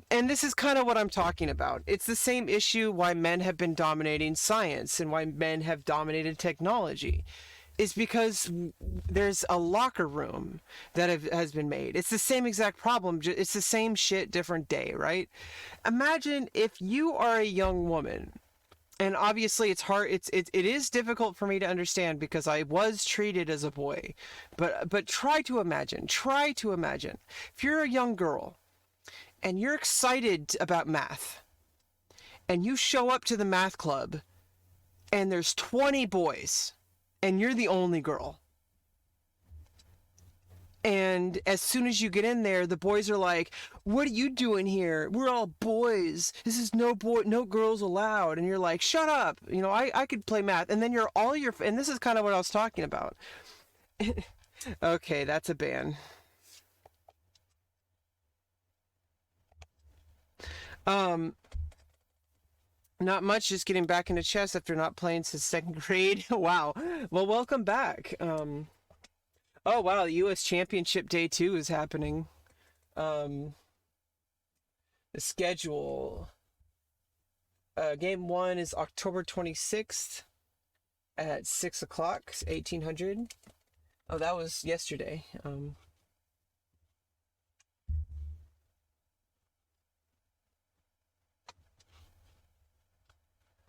And this is kind of what I'm talking about. It's the same issue why men have been dominating science and why men have dominated technology. Is because there's a locker room that has been made. It's the same exact problem. It's the same shit, different day, right? Imagine if you are a young woman, and obviously it's hard. It is difficult for me to understand because I was treated as a boy. But try to imagine. If you're a young girl and you're excited about math, and you show up to the math club, and there's 20 boys. And you're the only girl. And as soon as you get in there, the boys are like, "What are you doing here? We're all boys. This is no girls allowed." And you're like, "Shut up. I could play math." And then and this is kind of what I was talking about. Okay, that's a ban. Um, Not much, just getting back into chess after not playing since second grade. Wow. Well, welcome back. Oh wow, the US Championship Day 2 is happening. Um, the schedule. Game 1 is October 26th at 6 o'clock, 1800. Oh, that was yesterday.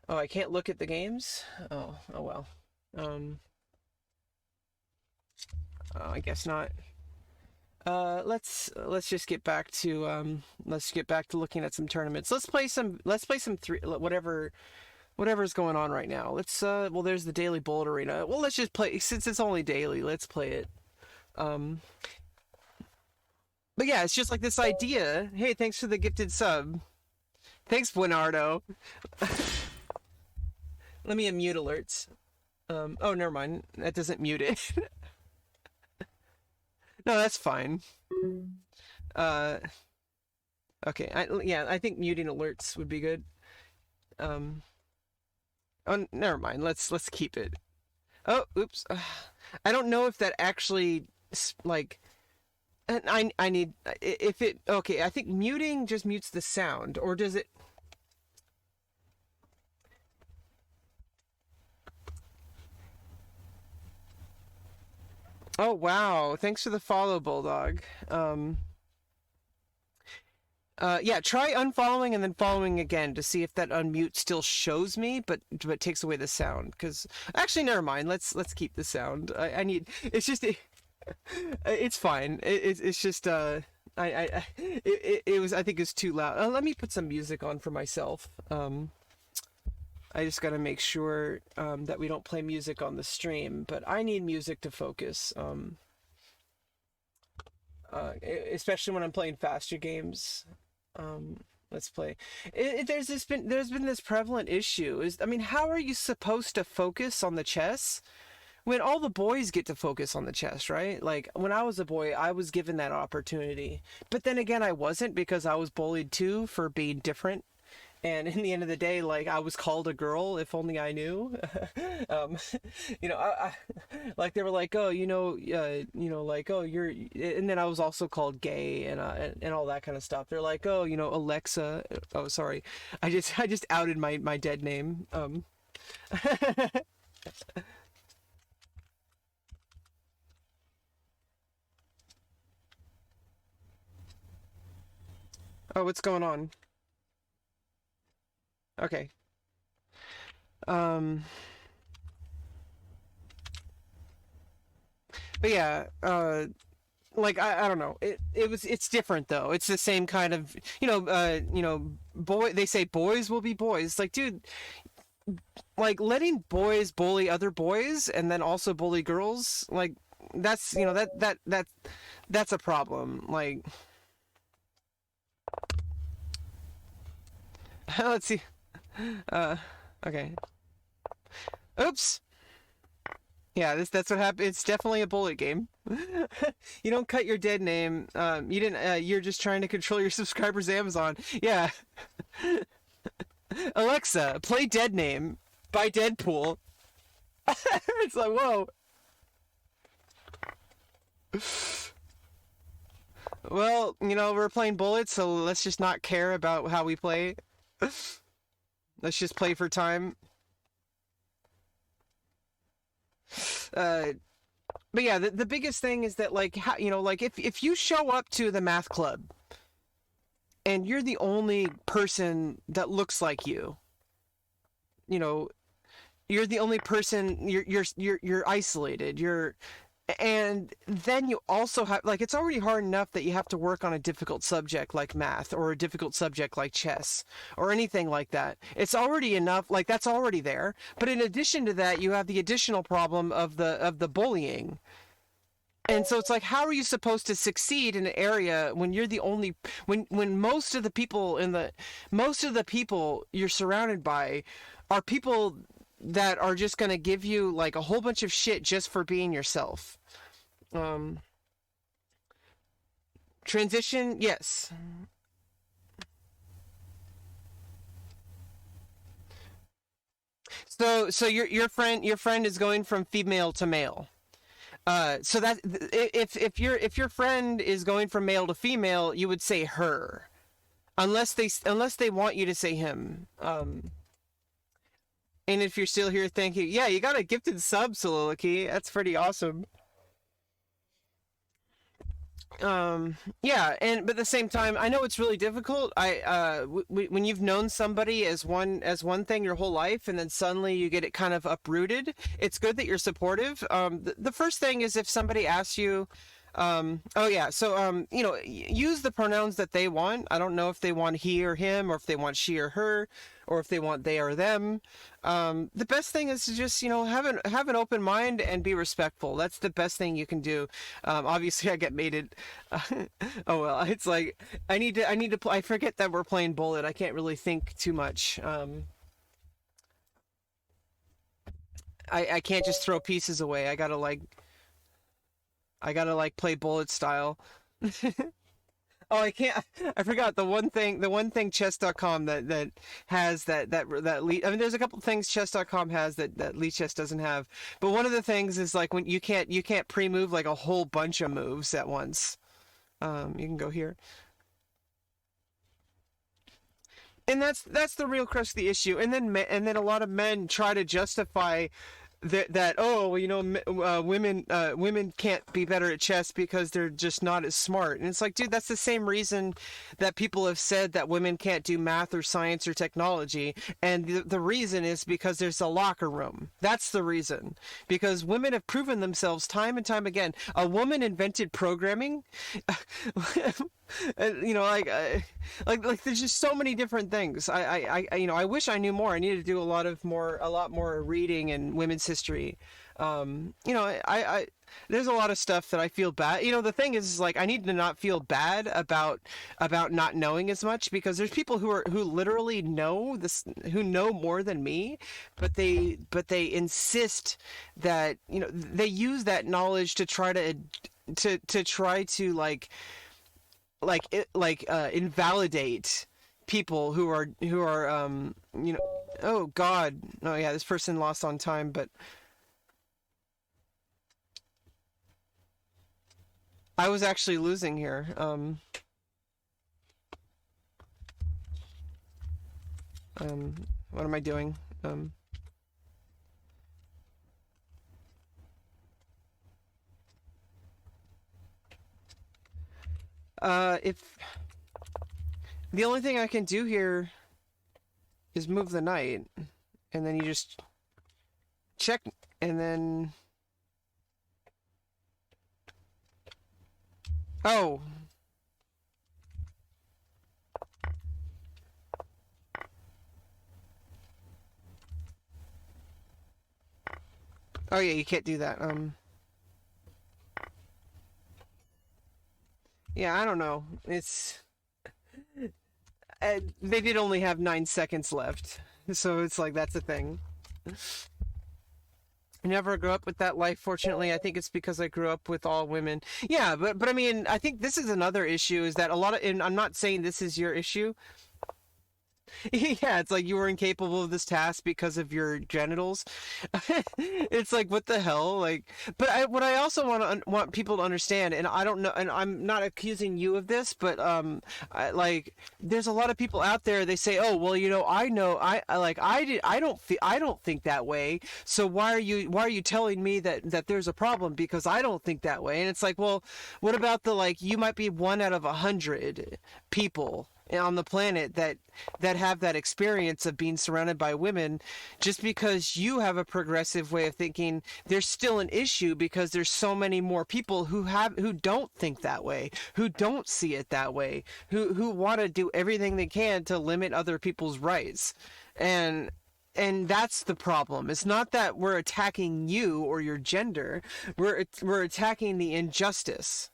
Oh, I can't look at the games? Oh well. Um, I guess not. Let's just get back to looking at some tournaments. Let's play some three whatever's going on right now. Well, there's the Daily Bold Arena. Well, let's just play, since it's only daily. Let's play it. Um, but yeah, it's just like this idea. Hey, thanks for the gifted sub. Thanks, Buenardo. Let me unmute alerts. Oh, never mind. That doesn't mute it. No, that's fine. Uh, okay. Yeah, I think muting alerts would be good. Um, oh, never mind. Let's keep it. Oh, oops. I don't know if that actually like. And I need if it okay. I think muting just mutes the sound, or does it? Oh wow! Thanks for the follow, Bulldog. Yeah, try unfollowing and then following again to see if that unmute still shows me, but takes away the sound. Because actually, never mind. Let's keep the sound. I need. It's just it's fine. It's just it was I think it's too loud. Let me put some music on for myself. I just gotta make sure that we don't play music on the stream, but I need music to focus. Especially when I'm playing faster games. Um, let's play. There's been this prevalent issue. Is I mean, how are you supposed to focus on the chess when all the boys get to focus on the chess, right? Like when I was a boy, I was given that opportunity, but then again, I wasn't because I was bullied too for being different. And in the end of the day, like I was called a girl, if only I knew. um, like they were like, oh, like, oh, you're, and then I was also called gay and all that kind of stuff. They're like, oh, Alexa. Oh, sorry, I just outed my dead name. Oh, what's going on? Okay. Um, but yeah, like I don't know. It's different though. It's the same kind of boy. They say boys will be boys. Like, dude, like letting boys bully other boys and then also bully girls, like that's that's a problem. Like, let's see. Uh, okay. Oops. Yeah, that's what happened. It's definitely a bullet game. You don't cut your dead name. You didn't. You're just trying to control your subscribers. Amazon. Yeah. Alexa, play Dead Name by Deadpool. It's like whoa. Well, we're playing bullets, so let's just not care about how we play. Let's just play for time. Uh, but yeah, the biggest thing is that like how like if you show up to the math club and you're the only person that looks like you know, you're the only person you're isolated. And then you also have like it's already hard enough that you have to work on a difficult subject like math or a difficult subject like chess or anything like that. It's already enough, like that's already there, but in addition to that you have the additional problem of the bullying. And so it's like how are you supposed to succeed in an area when you're the only when most of the people you're surrounded by are people that are just going to give you like a whole bunch of shit just for being yourself. Um, Transition, yes. So your friend is going from female to male. So that if your friend is going from male to female, you would say her, unless they want you to say him. And if you're still here, thank you. Yeah, you got a gifted sub, Soliloquy. That's pretty awesome. Yeah, but at the same time I know it's really difficult. When you've known somebody as one thing your whole life and then suddenly you get it kind of uprooted, it's good that you're supportive. The first thing is if somebody asks you, oh yeah, so use the pronouns that they want. I don't know if they want he or him, or if they want she or her, or if they want they or them. The best thing is to just have an open mind and be respectful. That's the best thing you can do. Obviously, I get mated. Oh well, it's like I forget that we're playing bullet. I can't really think too much. I can't just throw pieces away. I gotta like I gotta like play bullet style. Oh, I can't. I forgot the one thing chess.com that has that lead. I mean, there's a couple things chess.com has that Lead Chess doesn't have. But one of the things is like when you can't pre-move like a whole bunch of moves at once. You can go here. And that's the real crux of the issue. And then a lot of men try to justify that oh well, women can't be better at chess because they're just not as smart. And it's like, dude, that's the same reason that people have said that women can't do math or science or technology. And the reason is because there's a locker room. That's the reason. Because women have proven themselves time and time again. A woman invented programming. And, like there's just so many different things. I wish I knew more. I need to do a lot more reading in women's history. I there's a lot of stuff that I feel bad. The thing is like I need to not feel bad about not knowing as much, because there's people who literally know this, who know more than me, but they insist that they use that knowledge to try to invalidate people who are oh god, oh yeah, this person lost on time, but I was actually losing here. What am I doing? If the only thing I can do here is move the knight, and then you just check, and then oh. Oh yeah, you can't do that. Yeah, I don't know. They did only have 9 seconds left, so it's like that's the thing. I never grew up with that life, fortunately. I think it's because I grew up with all women. Yeah, but I mean, I think this is another issue, is that a lot of, and I'm not saying this is your issue. Yeah, it's like you were incapable of this task because of your genitals. It's like, what the hell? Like, but what I also want people to understand, and I don't know, and I'm not accusing you of this, but there's a lot of people out there. They say, oh well, I know, I don't think that way. So why are you telling me that there's a problem because I don't think that way? And it's like, well, what about the, like, you might be one out of 100 people on the planet that have that experience of being surrounded by women. Just because you have a progressive way of thinking, there's still an issue because there's so many more people who don't think that way, who don't see it that way, who want to do everything they can to limit other people's rights. And that's the problem. It's not that we're attacking you or your gender. We're attacking the injustice.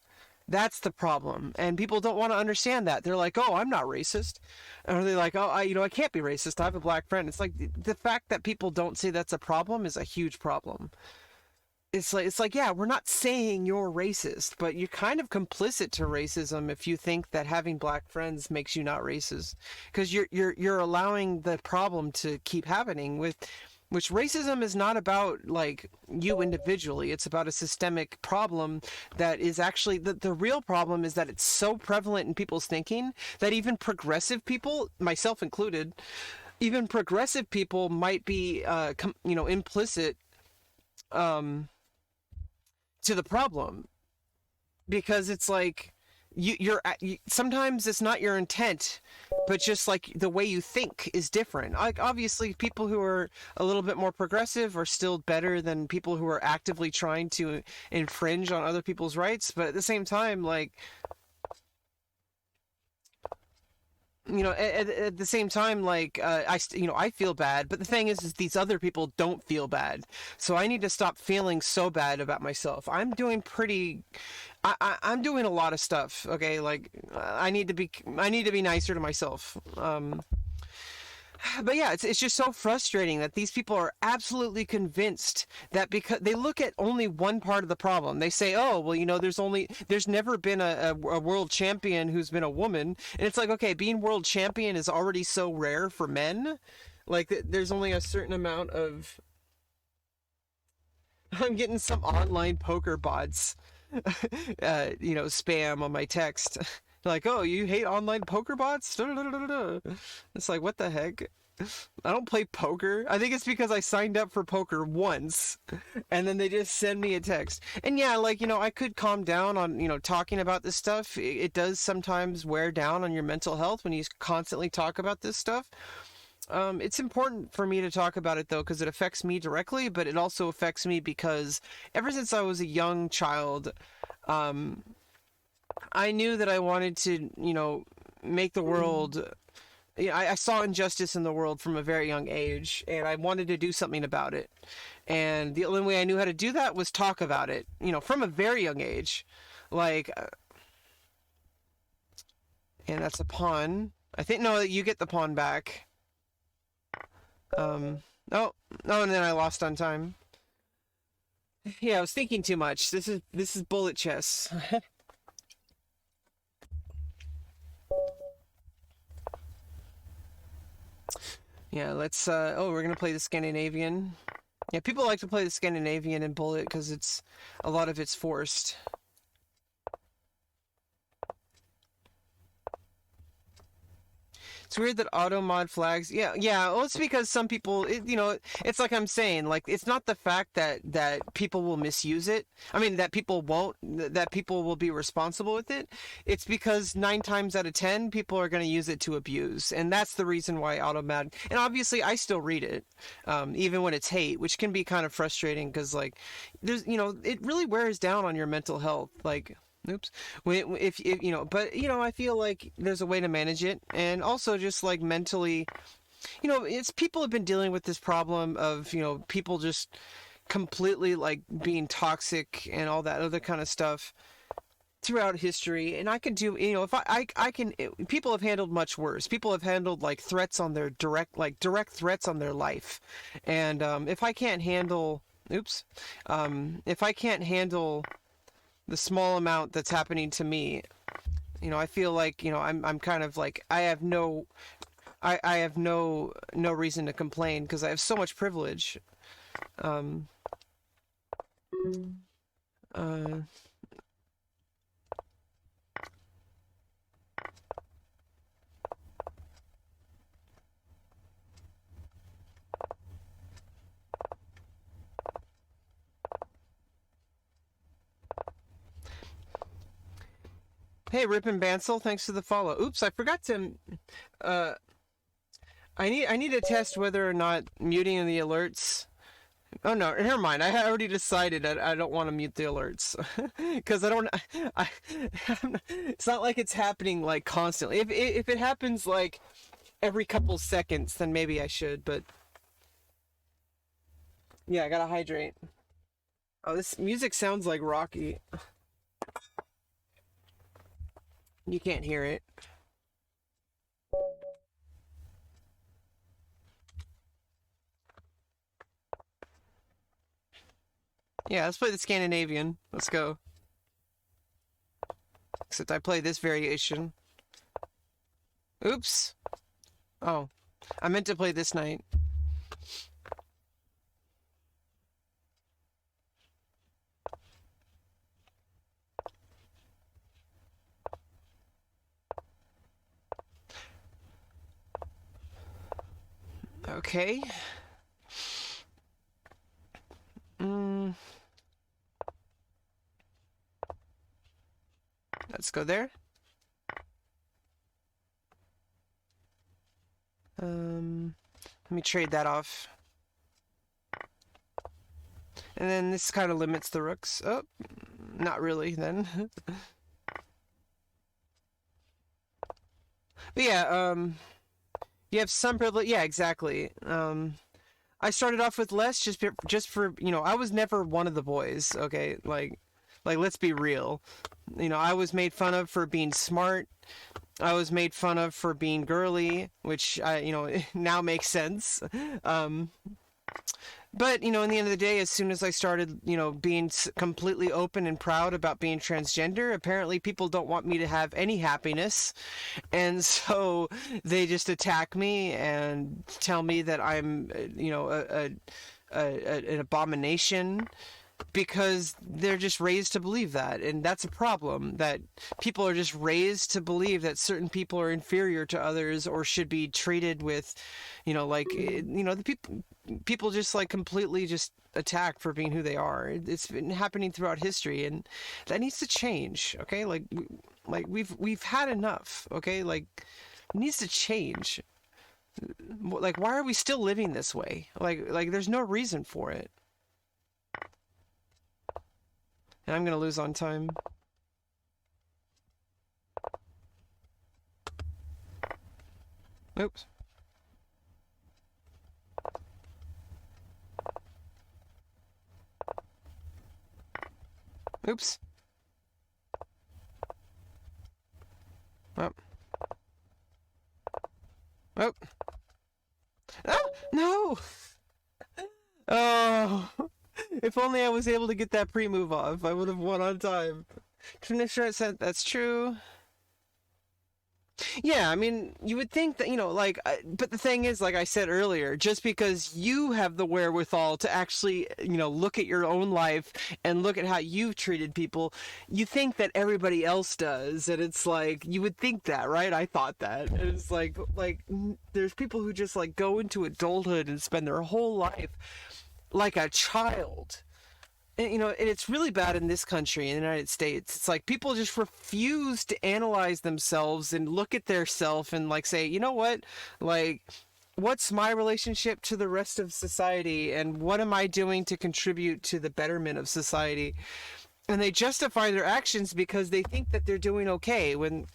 That's the problem, and people don't want to understand that. They're like, "Oh, I'm not racist," or they're like, "Oh, I can't be racist. I have a black friend." It's like the fact that people don't see that's a problem is a huge problem. It's like, yeah, we're not saying you're racist, but you're kind of complicit to racism if you think that having black friends makes you not racist, because you're allowing the problem to keep happening with. Which racism is not about like you individually. It's about a systemic problem that is actually the real problem is that it's so prevalent in people's thinking that even progressive people, myself included, even progressive people might be, implicit to the problem, because it's like sometimes it's not your intent, but just like the way you think is different. Like obviously people who are a little bit more progressive are still better than people who are actively trying to infringe on other people's rights, but at the same time, like, at the same time, like, I feel bad, but the thing is these other people don't feel bad. So I need to stop feeling so bad about myself. I'm doing pretty, I'm doing a lot of stuff. Okay. Like I need to be nicer to myself. But yeah, it's just so frustrating that these people are absolutely convinced that because they look at only one part of the problem. They say, "Oh, well, there's never been a world champion who's been a woman." And it's like, okay, being world champion is already so rare for men. Like there's only a certain amount of I'm getting some online poker bots spam on my text. Like, oh, you hate online poker bots? It's like, what the heck? I don't play poker. I think it's because I signed up for poker once and then they just send me a text. And yeah, like, I could calm down on, talking about this stuff. It does sometimes wear down on your mental health when you constantly talk about this stuff. It's important for me to talk about it though, because it affects me directly, but it also affects me because ever since I was a young child, I knew that I wanted to, make the world. I saw injustice in the world from a very young age, and I wanted to do something about it. And the only way I knew how to do that was talk about it, from a very young age. Like, and that's a pawn. I think, no, you get the pawn back. Oh, and then I lost on time. Yeah, I was thinking too much. This is bullet chess. Yeah, let's we're gonna play the Scandinavian. Yeah, people like to play the Scandinavian in bullet because a lot of it's forced. It's weird that auto mod flags. Yeah. Well, it's because some people, it's like I'm saying, like it's not the fact that people will misuse it. I mean, that people won't, that people will be responsible with it. It's because 9 times out of 10, people are going to use it to abuse, and that's the reason why auto mod. And obviously, I still read it, even when it's hate, which can be kind of frustrating because like there's, it really wears down on your mental health, like. Oops. If but I feel like there's a way to manage it, and also just like mentally, it's people have been dealing with this problem of people just completely like being toxic and all that other kind of stuff throughout history. And I can do, if I can, people have handled much worse. People have handled like threats on their direct threats on their life, and if I can't handle, if I can't handle the small amount that's happening to me, I feel like, I'm kind of like, I have no reason to complain because I have so much privilege. Um, uh, hey, Rip and Bansel, thanks for the follow. Oops, I forgot to, uh, I need to test whether or not muting the alerts. Oh no, never mind. I already decided I don't want to mute the alerts because I don't. It's not like it's happening like constantly. If it happens like every couple seconds, then maybe I should. But yeah, I gotta hydrate. Oh, this music sounds like Rocky. You can't hear it. Yeah, let's play the Scandinavian. Let's go. Except I play this variation. Oops. Oh, I meant to play this night. Okay. Let's go there. Let me trade that off. And then this kind of limits the rooks. Oh, not really then. But yeah, you have some privilege. Yeah, exactly. I started off with less just for I was never one of the boys. Okay, like let's be real. I was made fun of for being smart, I was made fun of for being girly, which I, now makes sense. Um, but in the end of the day, as soon as I started, being completely open and proud about being transgender, apparently people don't want me to have any happiness, and so they just attack me and tell me that I'm, an abomination, because they're just raised to believe that, and that's a problem. That people are just raised to believe that certain people are inferior to others or should be treated with, the people just like completely just attacked for being who they are. It's been happening throughout history, and that needs to change. Okay, like we've had enough. Okay, like it needs to change. Like, why are we still living this way? Like there's no reason for it. And I'm gonna lose on time. Oops. Oops. Oh. Oh. Ah! No! Oh. If only I was able to get that pre-move off, I would have won on time. Trinishra said that's true. Yeah, I mean, you would think that, but the thing is, like I said earlier, just because you have the wherewithal to actually, look at your own life and look at how you've treated people, you think that everybody else does. And it's like, you would think that, right? I thought that. And it's there's people who just, like, go into adulthood and spend their whole life like a child. And it's really bad in this country, in the United States. It's like people just refuse to analyze themselves and look at their self and like say, you know what, like, what's my relationship to the rest of society, and what am I doing to contribute to the betterment of society? And they justify their actions because they think that they're doing okay, and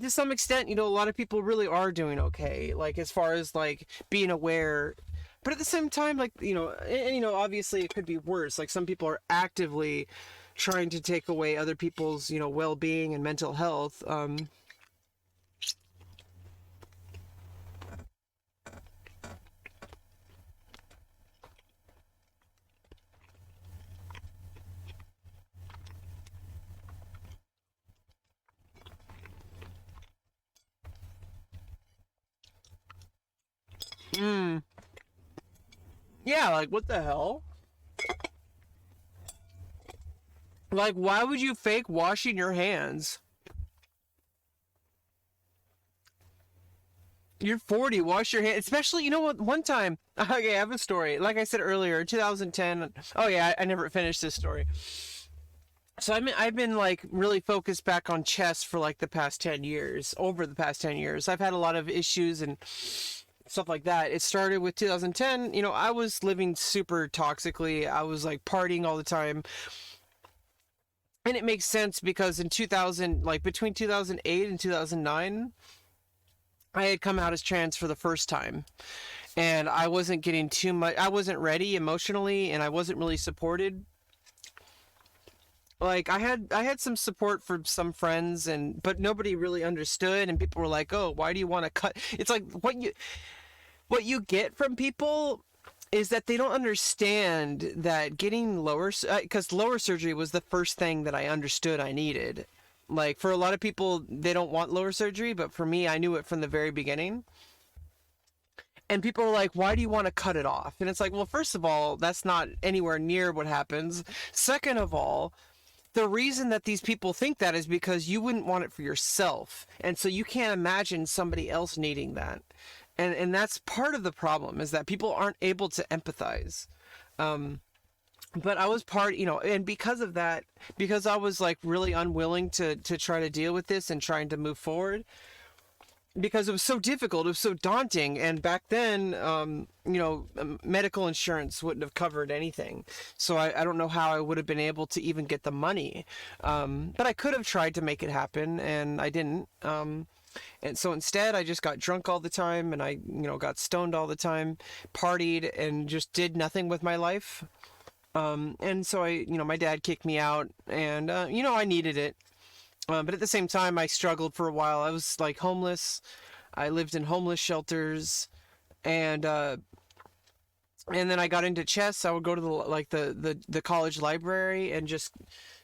to some extent, a lot of people really are doing okay, like as far as like being aware. But at the same time, like, obviously it could be worse. Like, some people are actively trying to take away other people's, well-being and mental health. Mm, yeah, like, what the hell? Like, why would you fake washing your hands? You're 40, wash your hands. Especially, you know what, one time, okay, I have a story. Like I said earlier, 2010. Oh, yeah, I never finished this story. So I've been like really focused back on chess for like the past 10 years. Over the past 10 years, I've had a lot of issues and stuff like that. It started with 2010. I was living super toxically. I was like partying all the time. And it makes sense because in 2000, like between 2008 and 2009, I had come out as trans for the first time. And I wasn't getting too much, I wasn't ready emotionally, and I wasn't really supported. Like I had some support from some friends, and but nobody really understood, and people were like, "Oh, why do you want to cut?" It's like what you get from people is that they don't understand that getting lower, because lower surgery was the first thing that I understood I needed. Like, for a lot of people, they don't want lower surgery, but for me, I knew it from the very beginning. And people are like, why do you want to cut it off? And it's like, well, first of all, that's not anywhere near what happens. Second of all, the reason that these people think that is because you wouldn't want it for yourself. And so you can't imagine somebody else needing that. And that's part of the problem, is that people aren't able to empathize. But I was and because of that, because I was like really unwilling to try to deal with this and trying to move forward, because it was so difficult, it was so daunting. And back then, medical insurance wouldn't have covered anything. So I don't know how I would have been able to even get the money. But I could have tried to make it happen, and I didn't. And so instead, I just got drunk all the time, and I, got stoned all the time, partied, and just did nothing with my life. And so my dad kicked me out, and, I needed it. But at the same time, I struggled for a while. I was like homeless. I lived in homeless shelters, and and then I got into chess. I would go to the college library and just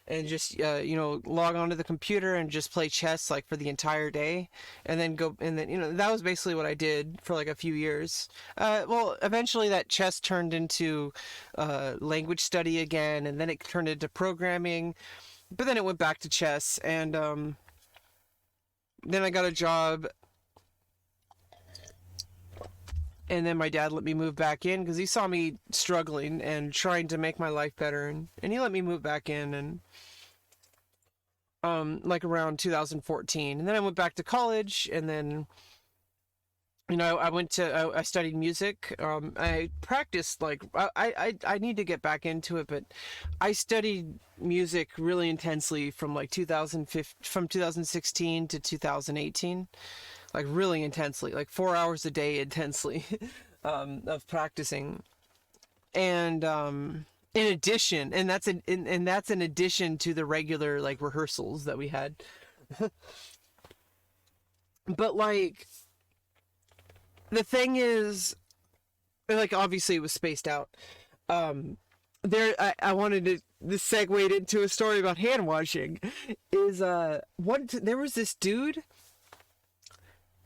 log onto the computer and just play chess like for the entire day, and then go and then that was basically what I did for like a few years. Well, eventually that chess turned into language study again, and then it turned into programming, but then it went back to chess, and then I got a job, and then my dad let me move back in because he saw me struggling and trying to make my life better, and he let me move back in, and like around 2014, and then I went back to college, and then I studied music. I practiced like I need to get back into it, but I studied music really intensely from like 2015, from 2016 to 2018, like really intensely, like 4 hours a day intensely, of practicing. And in addition, and that's in addition to the regular like rehearsals that we had. But like the thing is, like obviously it was spaced out. I wanted to this segued into a story about hand washing. Is there was this dude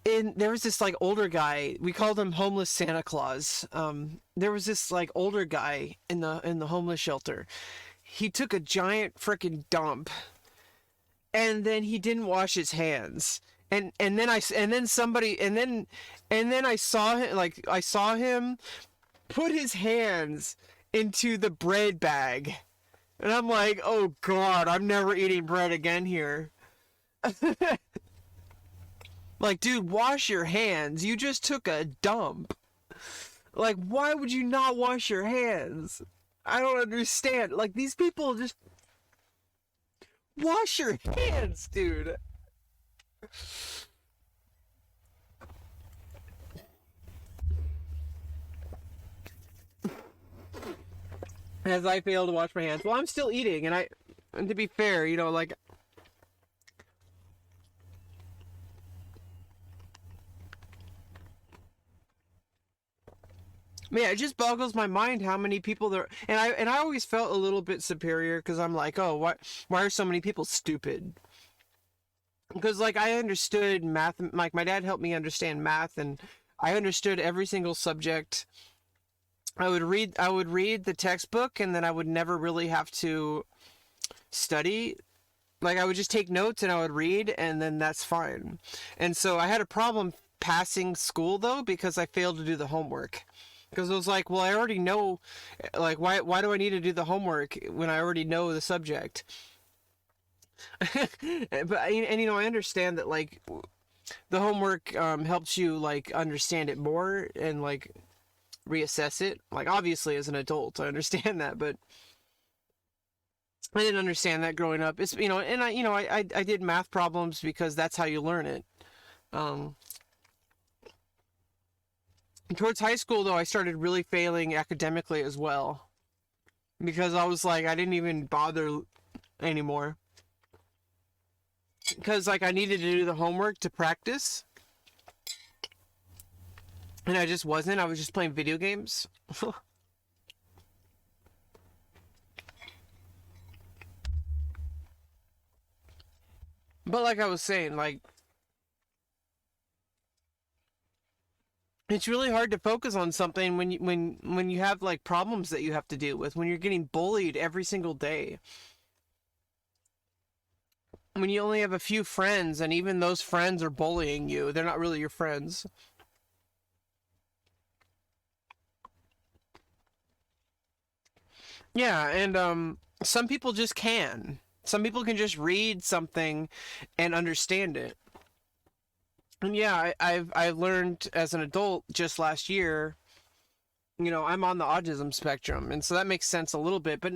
there was this like older guy, we called him homeless Santa Claus. There was this like older guy in the homeless shelter. He took a giant freaking dump, and then he didn't wash his hands. And then I saw him, like I saw him put his hands into the bread bag. And I'm like, "Oh god, I'm never eating bread again here." Like, dude, wash your hands. You just took a dump. Like, why would you not wash your hands? I don't understand. Like, these people just wash your hands, dude. As I fail to wash my hands. Well, I'm still eating, and to be fair, like, man, it just boggles my mind how many people there. And I always felt a little bit superior because I'm like, oh, why are so many people stupid? Because like I understood math, like my dad helped me understand math, and I understood every single subject. I would read the textbook, and then I would never really have to study. Like I would just take notes and I would read, and then that's fine. And so I had a problem passing school though because I failed to do the homework. Because I was like, well, I already know, like, why do I need to do the homework when I already know the subject? But I understand that like the homework helps you like understand it more and like reassess it. Like obviously as an adult, I understand that, but I didn't understand that growing up. It's and I did math problems because that's how you learn it. Um, Towards high school though, I started really failing academically as well because I was like I didn't even bother anymore because like I needed to do the homework to practice, and I just wasn't. I was just playing video games. But like I was saying, like it's really hard to focus on something when you have like problems that you have to deal with, when you're getting bullied every single day, when you only have a few friends, and even those friends are bullying you. They're not really your friends. Yeah, and some people just can. Some people can just read something and understand it. And yeah, I've learned as an adult just last year. I'm on the autism spectrum, and so that makes sense a little bit. But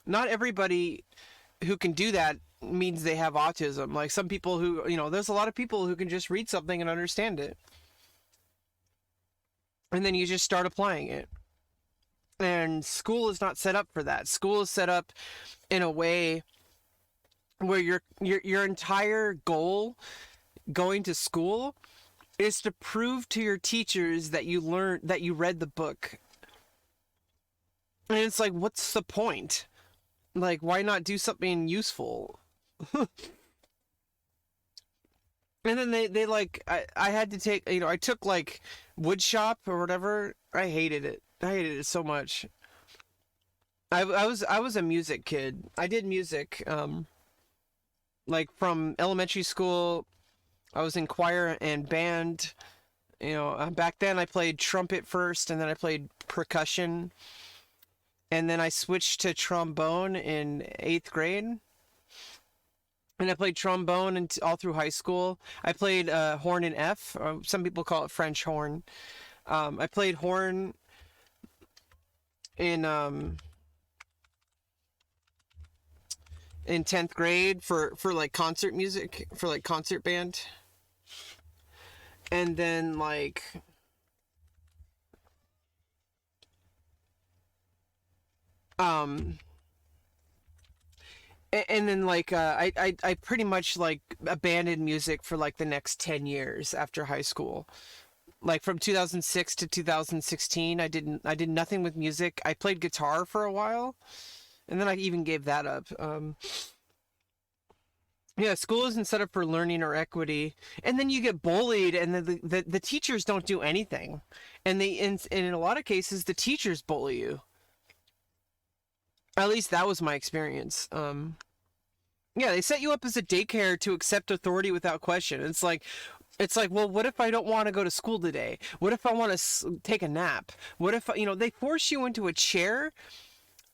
not everybody who can do that means they have autism. Like some people who, there's a lot of people who can just read something and understand it, and then you just start applying it. And school is not set up for that. School is set up in a way where your entire goal going to school is to prove to your teachers that you read the book. And it's like, what's the point? Like, why not do something useful? And then they like I had to take, I took like wood shop or whatever. I hated it. I hated it so much. I was a music kid. I did music like from elementary school. I was in choir and band. Back then I played trumpet first, and then I played percussion, and then I switched to trombone in 8th grade. And I played trombone all through high school. I played horn in F. Or some people call it French horn. I played horn in 10th grade for like concert music, for like concert band. And then like um and then like I pretty much like abandoned music for like the next 10 years after high school. Like from 2006 to 2016, I did nothing with music. I played guitar for a while, and then I even gave that up. Yeah, school isn't set up for learning or equity, and then you get bullied, and the teachers don't do anything, and in a lot of cases the teachers bully you. At least that was my experience. Yeah, they set you up as a daycare to accept authority without question. It's like, well, what if I don't want to go to school today? What if I want to take a nap? What if, they force you into a chair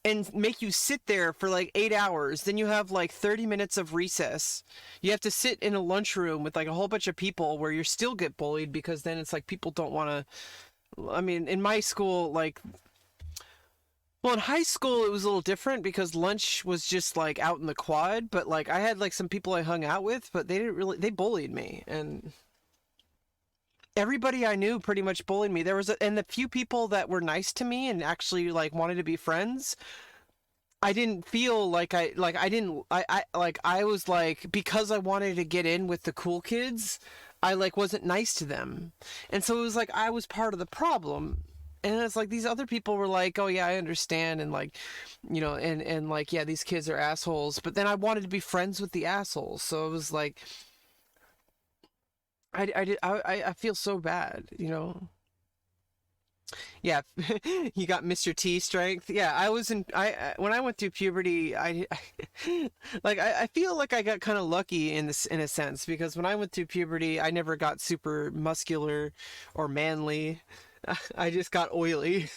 and make you sit there for like 8 hours. Then you have like 30 minutes of recess. You have to sit in a lunchroom with like a whole bunch of people where you still get bullied, because then it's like people don't want to. I mean, in my school, like, well, in high school, it was a little different because lunch was just like out in the quad. But like, I had like some people I hung out with, but they bullied me. And everybody I knew pretty much bullied me. And the few people that were nice to me and actually like wanted to be friends, I didn't feel like I was like, because I wanted to get in with the cool kids, I like wasn't nice to them. And so it was like I was part of the problem. And it's like these other people were like, "Oh yeah, I understand," and like, and like, yeah, these kids are assholes. But then I wanted to be friends with the assholes, so it was like, I feel so bad. Yeah, you got Mr. T strength. Yeah, when I went through puberty, like I feel like I got kind of lucky in a sense, because when I went through puberty, I never got super muscular or manly. I just got oily.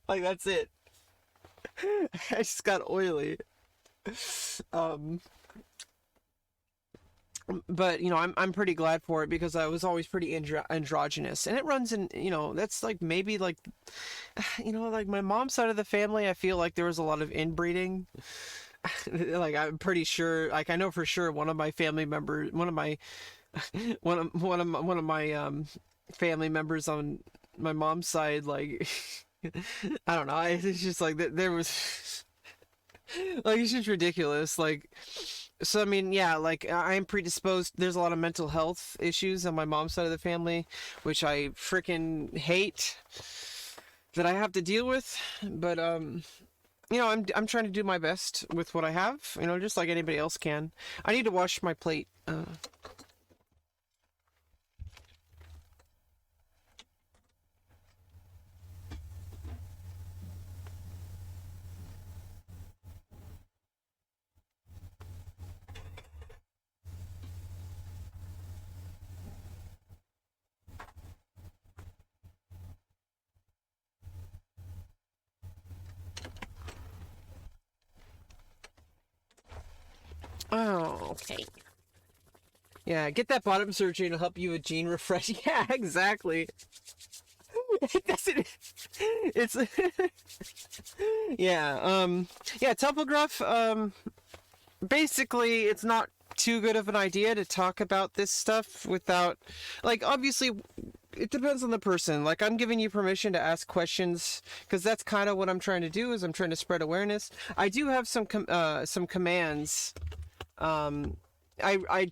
Like that's it. I just got oily. Um, but I'm pretty glad for it, because I was always pretty androgynous, and it runs in, that's like maybe like, like my mom's side of the family. I feel like there was a lot of inbreeding. Like I'm pretty sure, like I know for sure one of my family members, one of my family members on my mom's side, like I don't know. It's just like there was like, it's just ridiculous. Like, so I mean, yeah, like I'm predisposed. There's a lot of mental health issues on my mom's side of the family, which I freaking hate that I have to deal with. But I'm trying to do my best with what I have. Just like anybody else can. I need to wash my plate. Oh, okay. Yeah, get that bottom surgery and it'll help you with gene refresh. Yeah, exactly. It doesn't. It's yeah. Yeah. Topograph. Basically, it's not too good of an idea to talk about this stuff without, like, obviously, it depends on the person. Like, I'm giving you permission to ask questions because that's kind of what I'm trying to do. Is I'm trying to spread awareness. I do have some commands. Um, I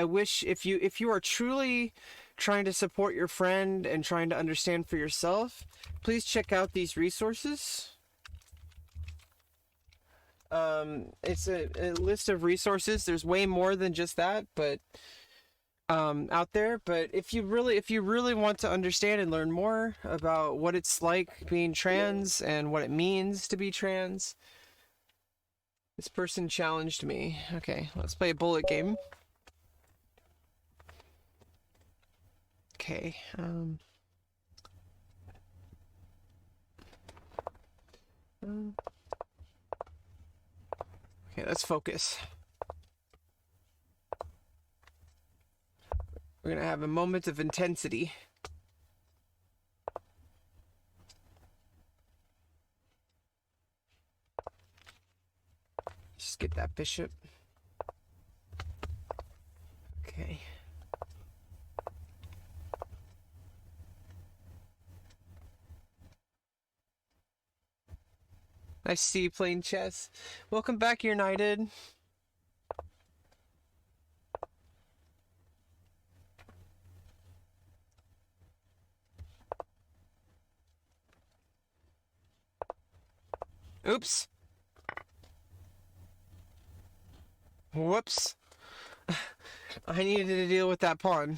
wish if you are truly trying to support your friend and trying to understand for yourself, please check out these resources. It's a list of resources. There's way more than just that, but out there. But if you really want to understand and learn more about what it's like being trans and what it means to be trans, this person challenged me. Okay, let's play a bullet game. Okay. Okay, let's focus. We're gonna have a moment of intensity. Just get that bishop. Okay. Nice to see you playing chess. Welcome back, United. Oops. Whoops. I needed to deal with that pawn.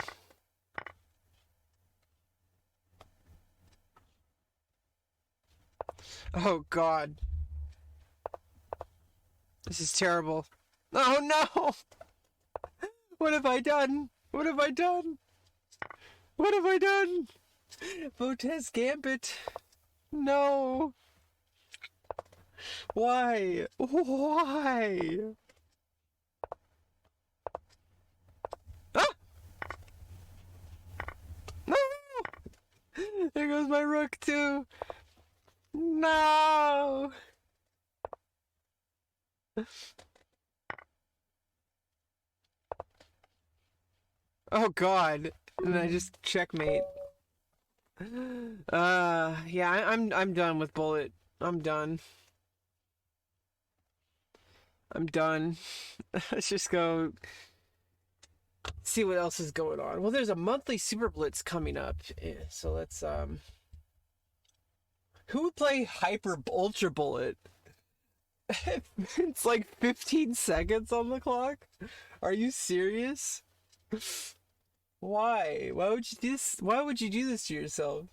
Oh God. This is terrible. Oh no! What have I done? What have I done? What have I done? Votez Gambit. No. Why? Why? Ah! No! There goes my rook too. No! Oh God! And I just checkmate. Yeah, I'm done with bullet. I'm done. I'm done. Let's just go see what else is going on. Well, there's a monthly Super Blitz coming up, so let's who would play Hyper Ultra Bullet? It's like 15 seconds on the clock. Are you serious? Why? Why would you do this? Why would you do this to yourself?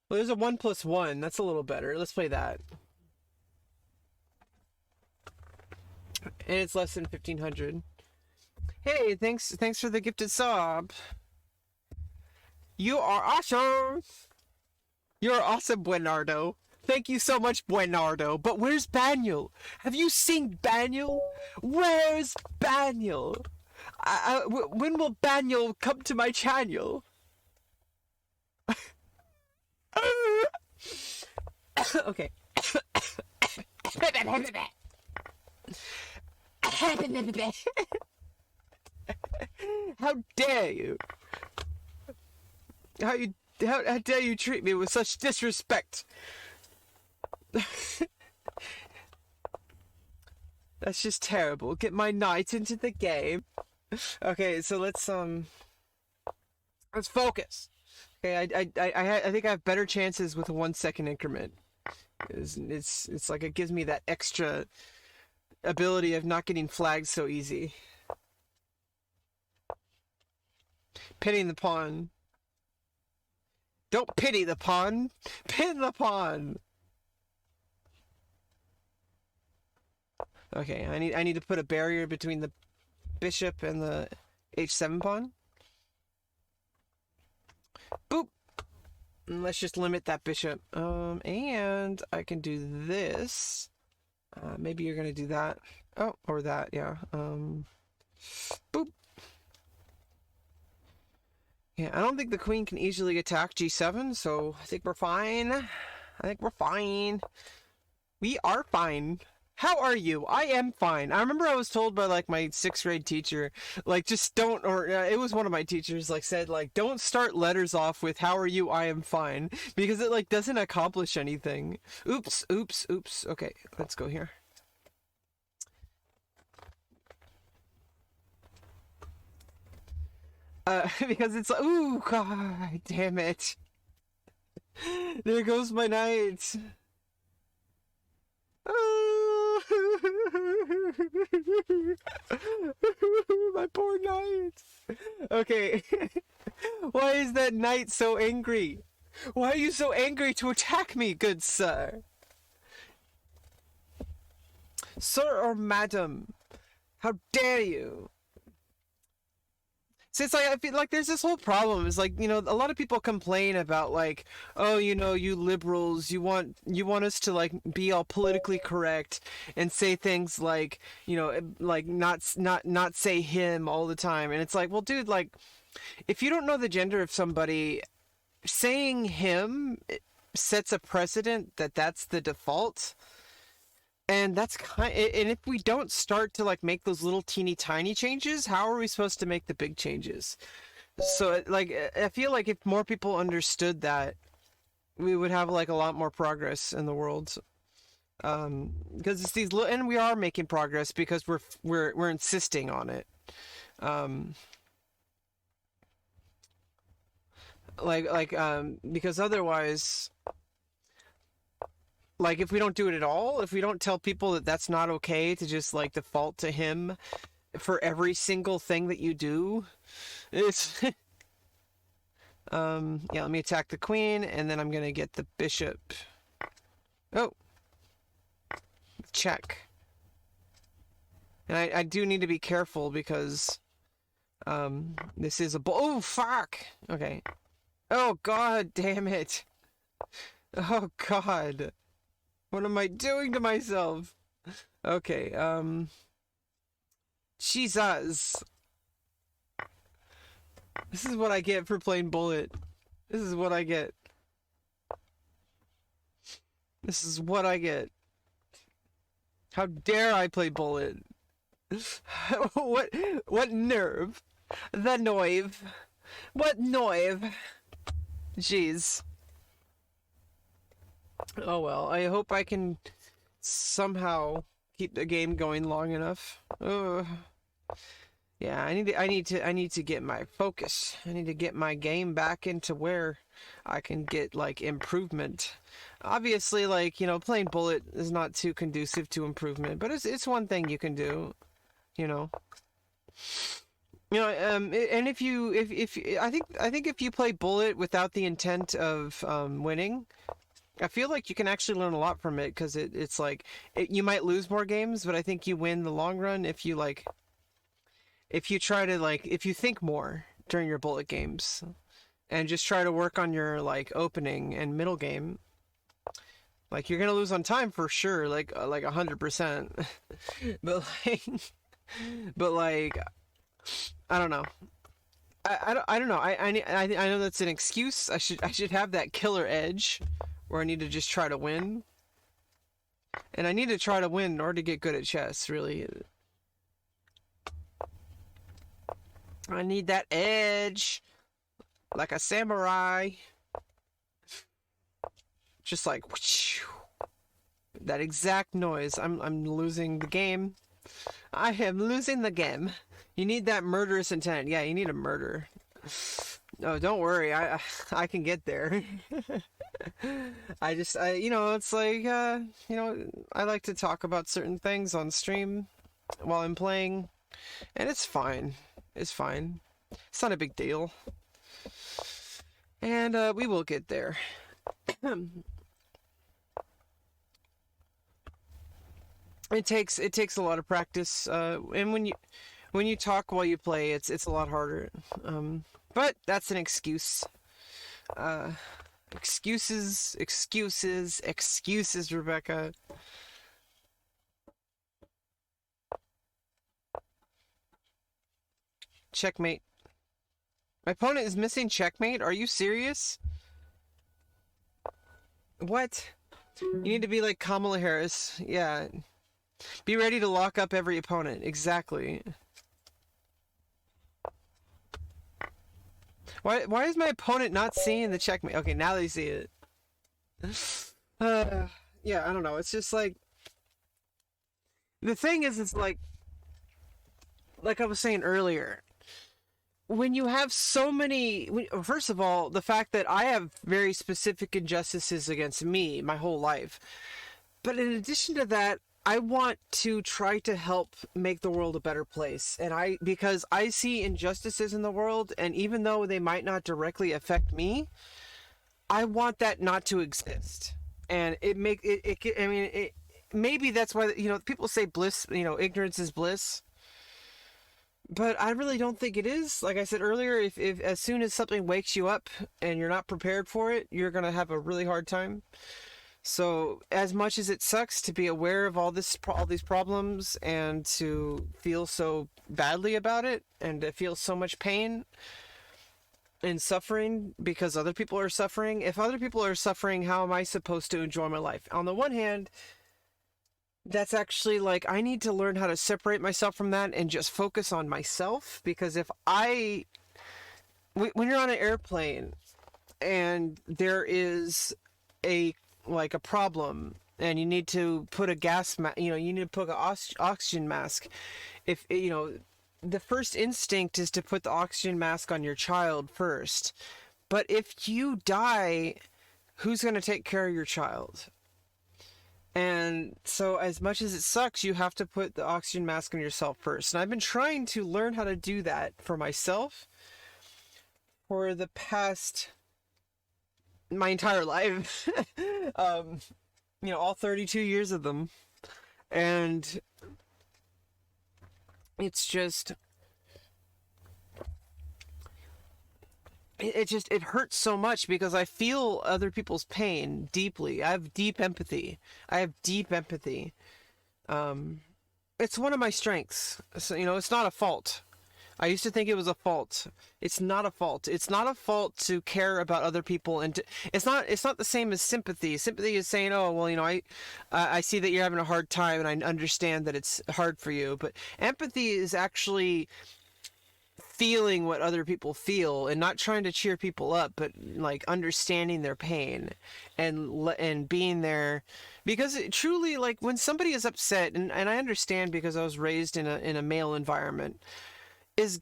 Well, there's a 1+1. That's a little better. Let's play that. And it's less than 1500. Hey, thanks for the gifted sub. You are awesome. You're awesome, Buenardo. Thank you so much, Buenardo. But where's Baniel? Have you seen Baniel? Where's Baniel? When will Baniel come to my channel? Okay. How dare you? How dare you treat me with such disrespect? That's just terrible. Get my knight into the game. Okay, so let's focus. Okay, I think I have better chances with a 1 second increment. It's like it gives me that extra ability of not getting flagged so easy. Pinning the pawn. Don't pity the pawn. Pin the pawn. Okay, I need to put a barrier between the bishop and the h7 pawn. Boop. And let's just limit that bishop. And I can do this. Maybe you're gonna do that. Oh, or that, yeah. Boop. Yeah, I don't think the queen can easily attack g7, so I think we're fine. I think we're fine. We are fine. How are you? I am fine. I remember I was told by like my sixth grade teacher, like just don't, or it was one of my teachers, like said like don't start letters off with "How are you? I am fine," because it like doesn't accomplish anything. Oops, oops, oops. Okay, let's go here. Because it's like, ooh, god damn it. There goes my night. My poor knight. Okay. Why is that knight so angry? Why are you so angry to attack me, good sir? Sir or madam? How dare you? So it's like I feel like there's this whole problem. It's like, a lot of people complain about like, oh, you liberals, you want us to like be all politically correct and say things like, like not say him all the time. And it's like, well, dude, like if you don't know the gender of somebody, saying him sets a precedent that that's the default. And that's and if we don't start to like make those little teeny tiny changes, how are we supposed to make the big changes? So like I feel like if more people understood that, we would have like a lot more progress in the world. Because it's these little, and we are making progress because we're insisting on it. Because otherwise, like if we don't do it at all, if we don't tell people that that's not okay to just like default to him for every single thing that you do, it's yeah, let me attack the queen and then I'm gonna get the bishop. Oh, check. And I do need to be careful because this is a oh fuck. Okay. Oh god damn it. Oh god. What am I doing to myself? Okay, Jesus. This is what I get for playing Bullet. This is what I get. This is what I get. How dare I play Bullet? What nerve? The noive. What noive? Jeez. Oh well, I hope I can somehow keep the game going long enough. Ugh. Yeah, I need to get my focus. I need to get my game back into where I can get like improvement. Obviously, like, playing Bullet is not too conducive to improvement, but it's one thing you can do, you know. And if I think if you play Bullet without the intent of winning, I feel like you can actually learn a lot from it because it's like you might lose more games, but I think you win the long run if you try to if you think more during your Bullet games and just try to work on your like opening and middle game. Like you're gonna lose on time for sure, like 100%, but like I don't know. I don't know. I know that's an excuse. I should have that killer edge where I need to just try to win. And I need to try to win in order to get good at chess, really. I need that edge. Like a samurai. Just like whoosh, that exact noise. I'm losing the game. I am losing the game. You need that murderous intent. Yeah, you need a murder. Oh, don't worry. I can get there. it's like I like to talk about certain things on stream while I'm playing, and it's fine. It's fine. It's not a big deal. And we will get there. It takes a lot of practice, and when you talk while you play, it's a lot harder. But that's an excuse. Excuses, Rebecca. Checkmate. My opponent is missing checkmate? Are you serious? What? You need to be like Kamala Harris. Yeah. Be ready to lock up every opponent. Exactly. Why is my opponent not seeing the checkmate? Okay, now they see it. Uh, yeah, I don't know. It's just like the thing is, it's like I was saying earlier, when you have so many, first of all, the fact that I have very specific injustices against me my whole life, but in addition to that, I want to try to help make the world a better place. And because I see injustices in the world, and even though they might not directly affect me, I want that not to exist. And I mean, maybe that's why, people say bliss, ignorance is bliss. But I really don't think it is. Like I said earlier, if as soon as something wakes you up and you're not prepared for it, you're going to have a really hard time. So, as much as it sucks to be aware of all these problems and to feel so badly about it and to feel so much pain and suffering because other people are suffering, if other people are suffering, how am I supposed to enjoy my life? On the one hand, that's actually like I need to learn how to separate myself from that and just focus on myself, because when you're on an airplane and there is a a problem and you need to put a you need to put an oxygen mask, if the first instinct is to put the oxygen mask on your child first, but if you die, who's going to take care of your child? And so as much as it sucks, you have to put the oxygen mask on yourself first. And I've been trying to learn how to do that for myself for the past my entire life. All 32 years of them. And it's just it hurts so much because I feel other people's pain deeply. I have deep empathy. It's one of my strengths. So, it's not a fault. I used to think it was a fault. It's not a fault. It's not a fault to care about other people, and it's not the same as sympathy. Sympathy is saying, "Oh, well, I see that you're having a hard time, and I understand that it's hard for you." But empathy is actually feeling what other people feel and not trying to cheer people up, but like understanding their pain and being there, because truly, like, when somebody is upset, and I understand because I was raised in a male environment, is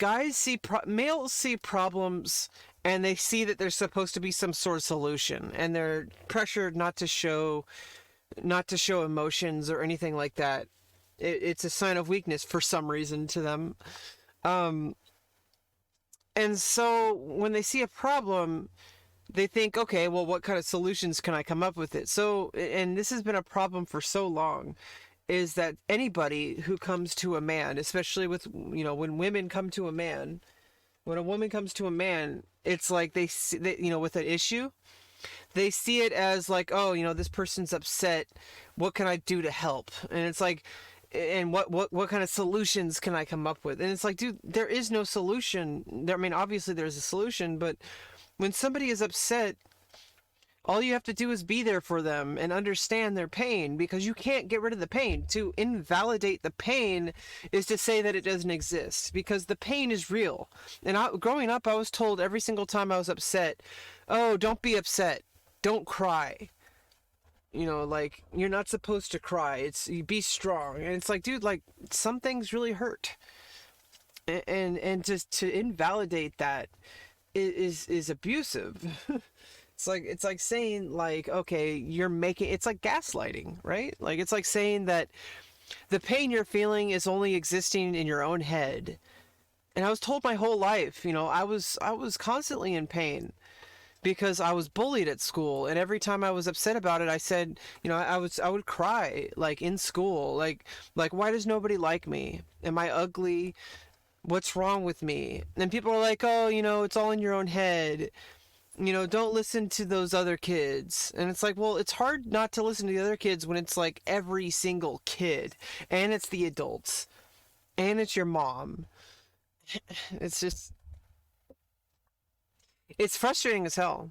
males see problems and they see that there's supposed to be some sort of solution, and they're pressured not to show emotions or anything like that. It's a sign of weakness for some reason to them. And so when they see a problem, they think, okay, well, what kind of solutions can I come up with it? So, and this has been a problem for so long, is that anybody who comes to a man, especially with, when women come to a man, when a woman comes to a man, it's like they see, with an issue, they see it as like, oh, this person's upset. What can I do to help? And it's like, and what kind of solutions can I come up with? And it's like, dude, there is no solution. I mean, obviously there's a solution, but when somebody is upset, all you have to do is be there for them and understand their pain, because you can't get rid of the pain. To invalidate the pain is to say that it doesn't exist, because the pain is real. And growing up, I was told every single time I was upset, oh, don't be upset. Don't cry. Like, you're not supposed to cry. You be strong. And it's like, dude, like, some things really hurt. And just to invalidate that is abusive. It's like saying, like, okay, it's like gaslighting, right? Like, it's like saying that the pain you're feeling is only existing in your own head. And I was told my whole life, I was constantly in pain, because I was bullied at school, and every time I was upset about it, I said, I would cry, like, in school, like why does nobody like me? Am I ugly? What's wrong with me? And people are like, oh, it's all in your own head. Don't listen to those other kids. And it's like, well, it's hard not to listen to the other kids when it's like every single kid, and it's the adults, and it's your mom. It's just, it's frustrating as hell.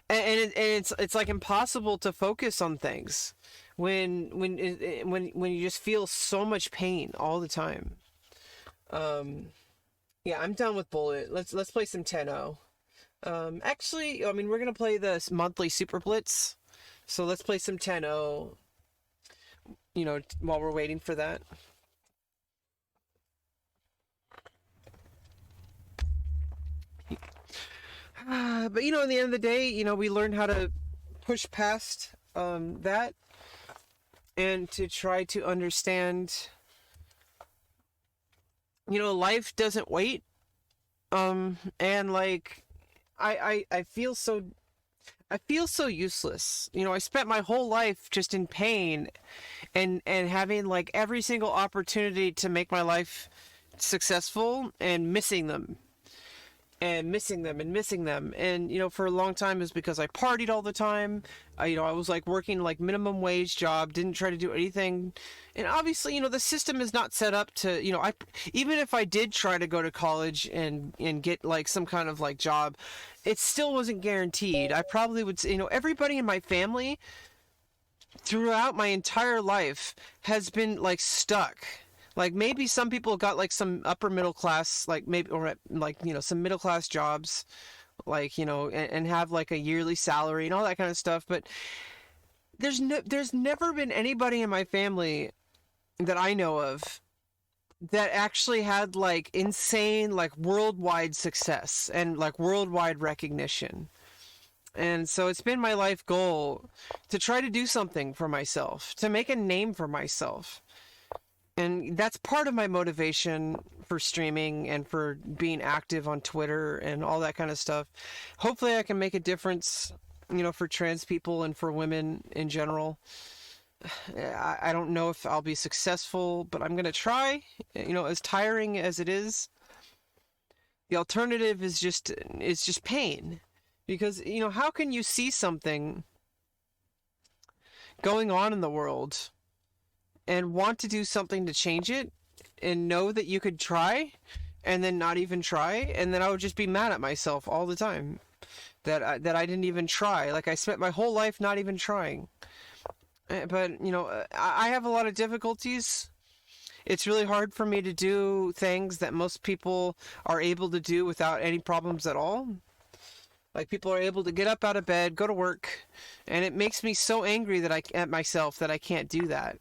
And it's like impossible to focus on things when you just feel so much pain all the time. Um, yeah, I'm done with Bullet. Let's play some Tenno. Actually, I mean, we're gonna play the monthly Super Blitz, so let's play some Tenno. While we're waiting for that. But in the end of the day, we learned how to push past that and to try to understand. Life doesn't wait. And like, I feel so useless. I spent my whole life just in pain and having like every single opportunity to make my life successful and missing them and missing them and missing them. And for a long time is because I partied all the time. I was like working like minimum wage job, didn't try to do anything. And obviously, the system is not set up to, I even if I did try to go to college and get like some kind of like job, it still wasn't guaranteed. I probably would say, everybody in my family throughout my entire life has been like stuck. Like maybe some people got like some upper middle class, like maybe, or like, some middle class jobs, like, and have like a yearly salary and all that kind of stuff. But there's never been anybody in my family that I know of that actually had like insane, like worldwide success and like worldwide recognition. And so it's been my life goal to try to do something for myself, to make a name for myself. And that's part of my motivation for streaming and for being active on Twitter and all that kind of stuff. Hopefully I can make a difference, for trans people and for women in general. I don't know if I'll be successful, but I'm going to try. As tiring as it is, the alternative is just pain. Because, how can you see something going on in the world and want to do something to change it and know that you could try and then not even try, and then I would just be mad at myself all the time that I didn't even try. Like I spent my whole life not even trying. But I have a lot of difficulties. It's really hard for me to do things that most people are able to do without any problems at all. Like people are able to get up out of bed, go to work, and it makes me so angry at myself that I can't do that.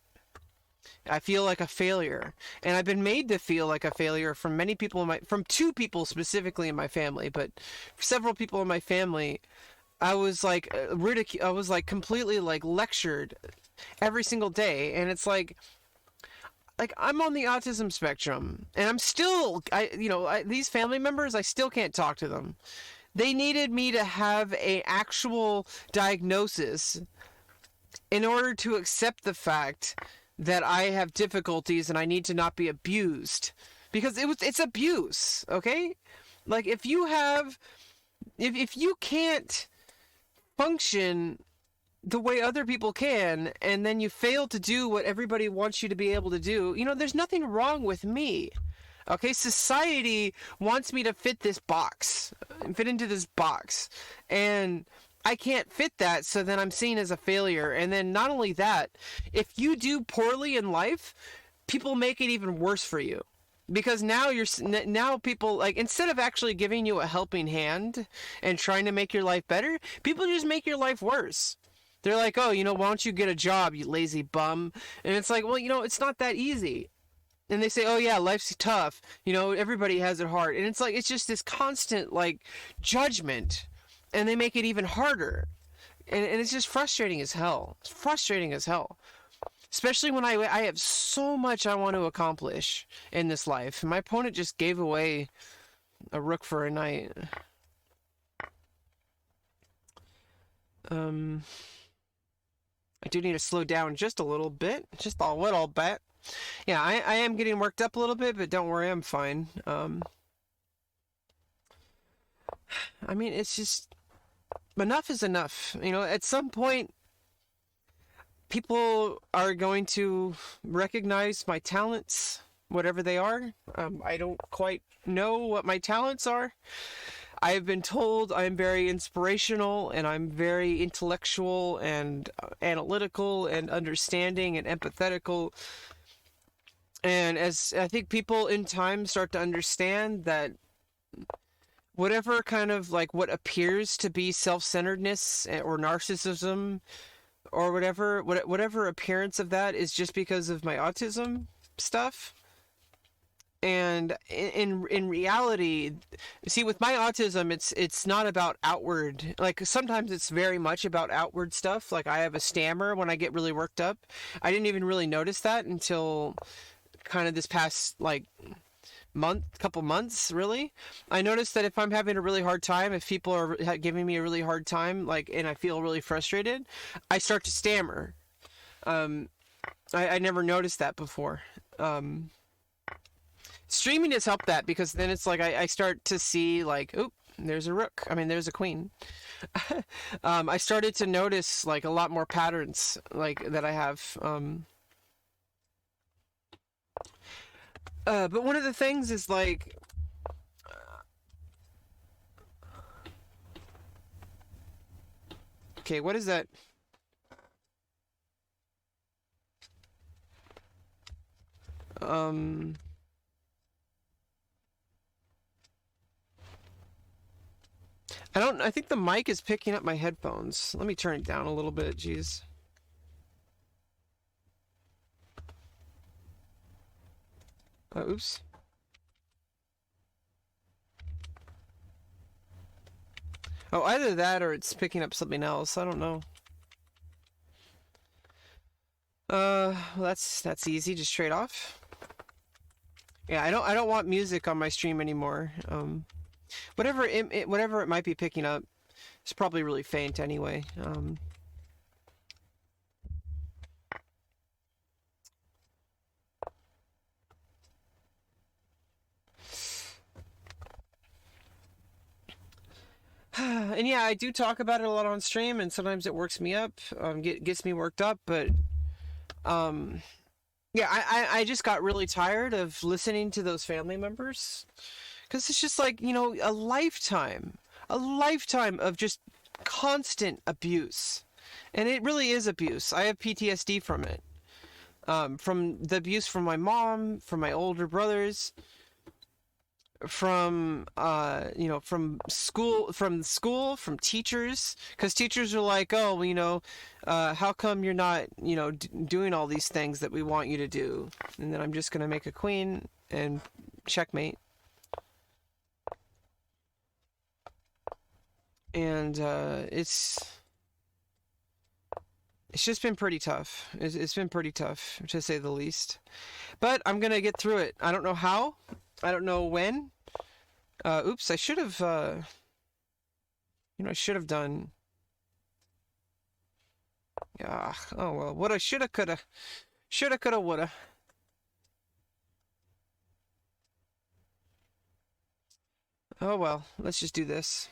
I feel like a failure, and I've been made to feel like a failure from many people from two people specifically in my family, but several people in my family. I was like I was like completely like lectured every single day, and it's like I'm on the autism spectrum, and I'm still these family members, I still can't talk to them. They needed me to have a actual diagnosis in order to accept the fact that I have difficulties and I need to not be abused, because it's abuse. Okay, like if you can't function the way other people can, and then you fail to do what everybody wants you to be able to do, there's nothing wrong with me. Okay, society wants me to fit into this box, and I can't fit that, so then I'm seen as a failure. And then not only that, if you do poorly in life, people make it even worse for you. Because now people, like, instead of actually giving you a helping hand and trying to make your life better, people just make your life worse. They're like, oh, why don't you get a job, you lazy bum? And it's like, well, it's not that easy. And they say, oh yeah, life's tough. Everybody has it hard. And it's like, it's just this constant, like, judgment. And they make it even harder. And it's just frustrating as hell. It's frustrating as hell. Especially when I have so much I want to accomplish in this life. And my opponent just gave away a rook for a knight. I do need to slow down just a little bit. Just a little bit. Yeah, I am getting worked up a little bit, but don't worry, I'm fine. I mean, it's just... enough is enough. At some point, people are going to recognize my talents, whatever they are. I don't quite know what my talents are. I've been told I'm very inspirational and I'm very intellectual and analytical and understanding and empathetical. And as I think people in time start to understand that whatever kind of like what appears to be self-centeredness or narcissism or whatever appearance of that is just because of my autism stuff. And in reality, see, with my autism, it's not about outward. Like sometimes it's very much about outward stuff. Like I have a stammer when I get really worked up. I didn't even really notice that until kind of this past like couple months, really. I noticed that if I'm having a really hard time, if people are giving me a really hard time, like, and I feel really frustrated, I start to stammer. I never noticed that before. Streaming has helped that because then it's like I start to see like, oop, there's a rook. I mean, there's a queen. I started to notice like a lot more patterns like that I have. But one of the things is like, okay, what is that? Um, I think the mic is picking up my headphones. Let me turn it down a little bit, jeez. Oops. Oh, either that or it's picking up something else. I don't know. Well, that's easy. Just trade off. Yeah, I don't want music on my stream anymore. Whatever it might be picking up, it's probably really faint anyway. And yeah, I do talk about it a lot on stream, and sometimes it works me up, gets me worked up. But yeah, I just got really tired of listening to those family members because it's just like a lifetime of just constant abuse, and it really is abuse. I have PTSD from it, from the abuse from my mom, from my older brothers, from from school, from teachers, because teachers are like, oh, well, how come you're not doing all these things that we want you to do? And then I'm just gonna make a queen and checkmate. And it's just been pretty tough. It's been pretty tough, to say the least, but I'm gonna get through it. I don't know how, I don't know when. Oops, I should have, I should have done, yeah, oh well, woulda, shoulda, coulda, woulda. Oh well, let's just do this.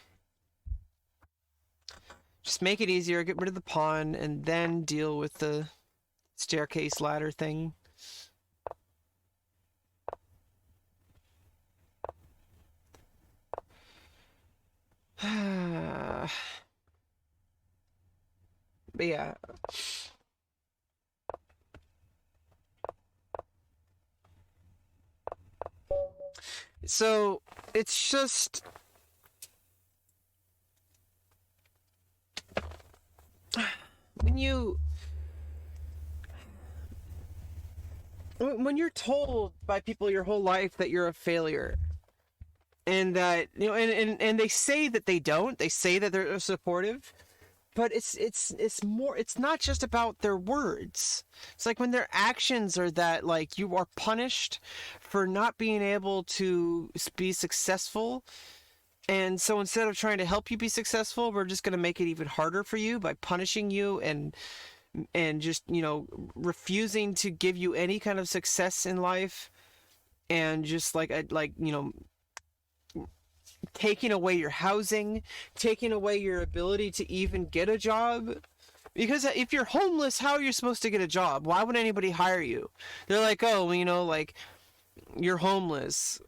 Just make it easier, get rid of the pawn, and then deal with the staircase ladder thing. But yeah. So it's just when you're told by people your whole life that you're a failure, and that and they say that they say that they're supportive, but it's not just about their words. It's like when their actions are that, like, you are punished for not being able to be successful, and so instead of trying to help you be successful, we're just going to make it even harder for you by punishing you and just refusing to give you any kind of success in life, and just taking away your housing, taking away your ability to even get a job. Because if you're homeless, how are you supposed to get a job? Why would anybody hire you? They're like, oh, like, you're homeless.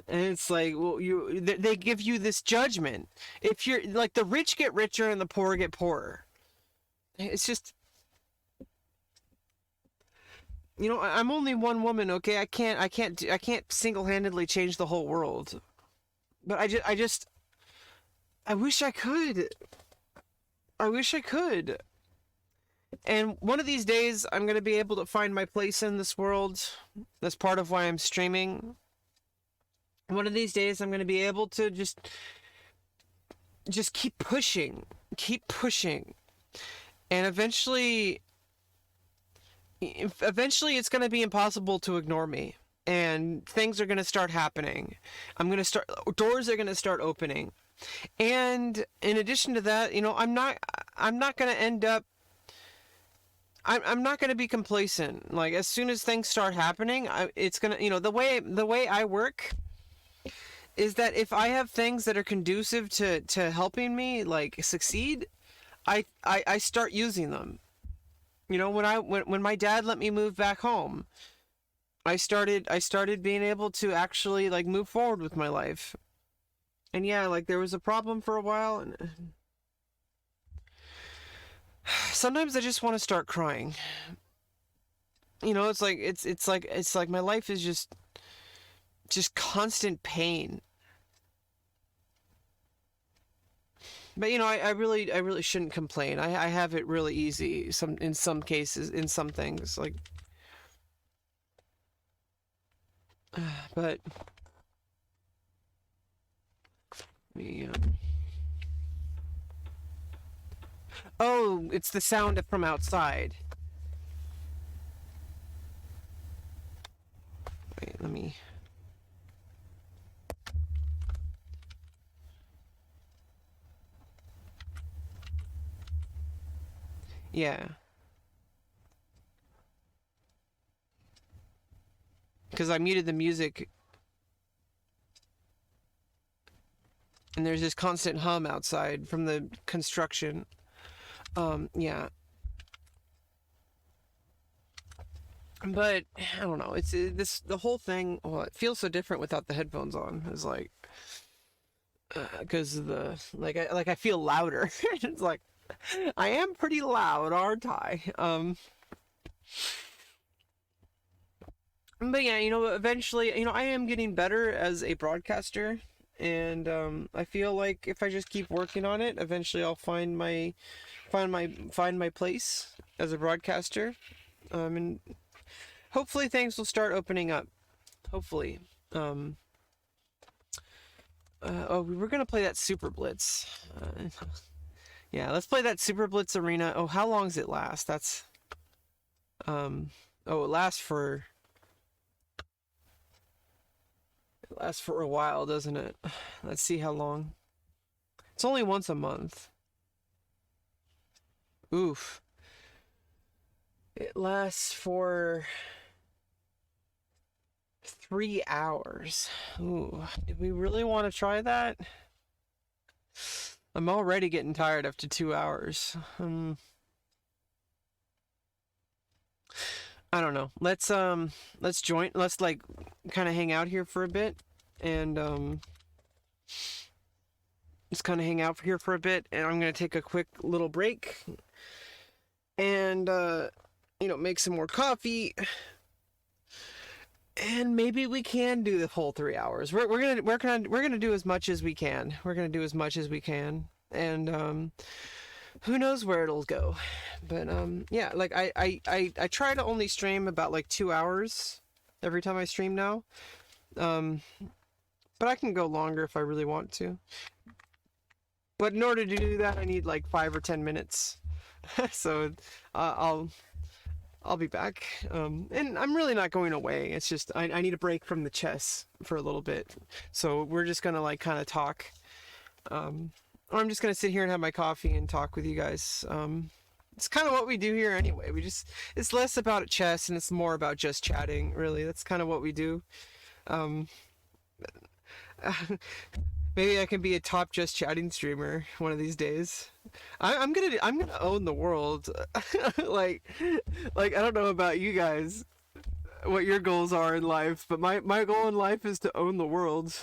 And it's like, well, they give you this judgment. If you're like, the rich get richer and the poor get poorer. It's just, I'm only one woman, okay? I can't single-handedly change the whole world. But I wish I could. I wish I could. And one of these days, I'm gonna be able to find my place in this world. That's part of why I'm streaming. One of these days, I'm gonna be able to just keep pushing, and eventually, it's gonna be impossible to ignore me, and things are gonna start happening. Doors are gonna start opening, and in addition to that, I'm not gonna end up I'm not going to be complacent. Like, as soon as things start happening, it's going to, the way I work is that if I have things that are conducive to helping me like succeed, I start using them. When my dad let me move back home, I started being able to actually like move forward with my life. And yeah, like there was a problem for a while, and sometimes I just want to start crying. It's like my life is just constant pain. But I really shouldn't complain. I have it really easy in some cases, in some things, like, but me oh, it's the sound from outside. Wait, let me. Yeah. Because I muted the music, and there's this constant hum outside from the construction. Yeah. But I don't know. It's the whole thing. Well, it feels so different without the headphones on. It's like, because the I feel louder. It's like I am pretty loud, aren't I? But yeah, eventually, I am getting better as a broadcaster, and I feel like if I just keep working on it, eventually I'll find my place as a broadcaster. And hopefully things will start opening up. Hopefully. Oh, we were gonna play that Super Blitz. Yeah, let's play that Super Blitz Arena. Oh, how long does it last? Oh, it lasts for a while, doesn't it? Let's see how long. It's only once a month. Oof. It lasts for 3 hours. Ooh, do we really want to try that? I'm already getting tired after 2 hours. I don't know. Let's join. Let's like kind of hang out here for a bit, and just kind of hang out here for a bit. And I'm gonna take a quick little break, and make some more coffee, and maybe we can do the whole 3 hours. We're gonna do as much as we can. We're gonna do as much as we can, and who knows where it'll go. But yeah, like I try to only stream about like 2 hours every time I stream now. But I can go longer if I really want to. But in order to do that, I need like 5 or 10 minutes. So I'll be back. And I'm really not going away. It's just I need a break from the chess for a little bit. So we're just gonna like kind of talk. Or I'm just gonna sit here and have my coffee and talk with you guys. It's kind of what we do here anyway. It's less about chess and it's more about just chatting, really. That's kind of what we do. Um, Maybe I can be a top just chatting streamer one of these days. I'm gonna own the world. like I don't know about you guys, what your goals are in life, but my goal in life is to own the world.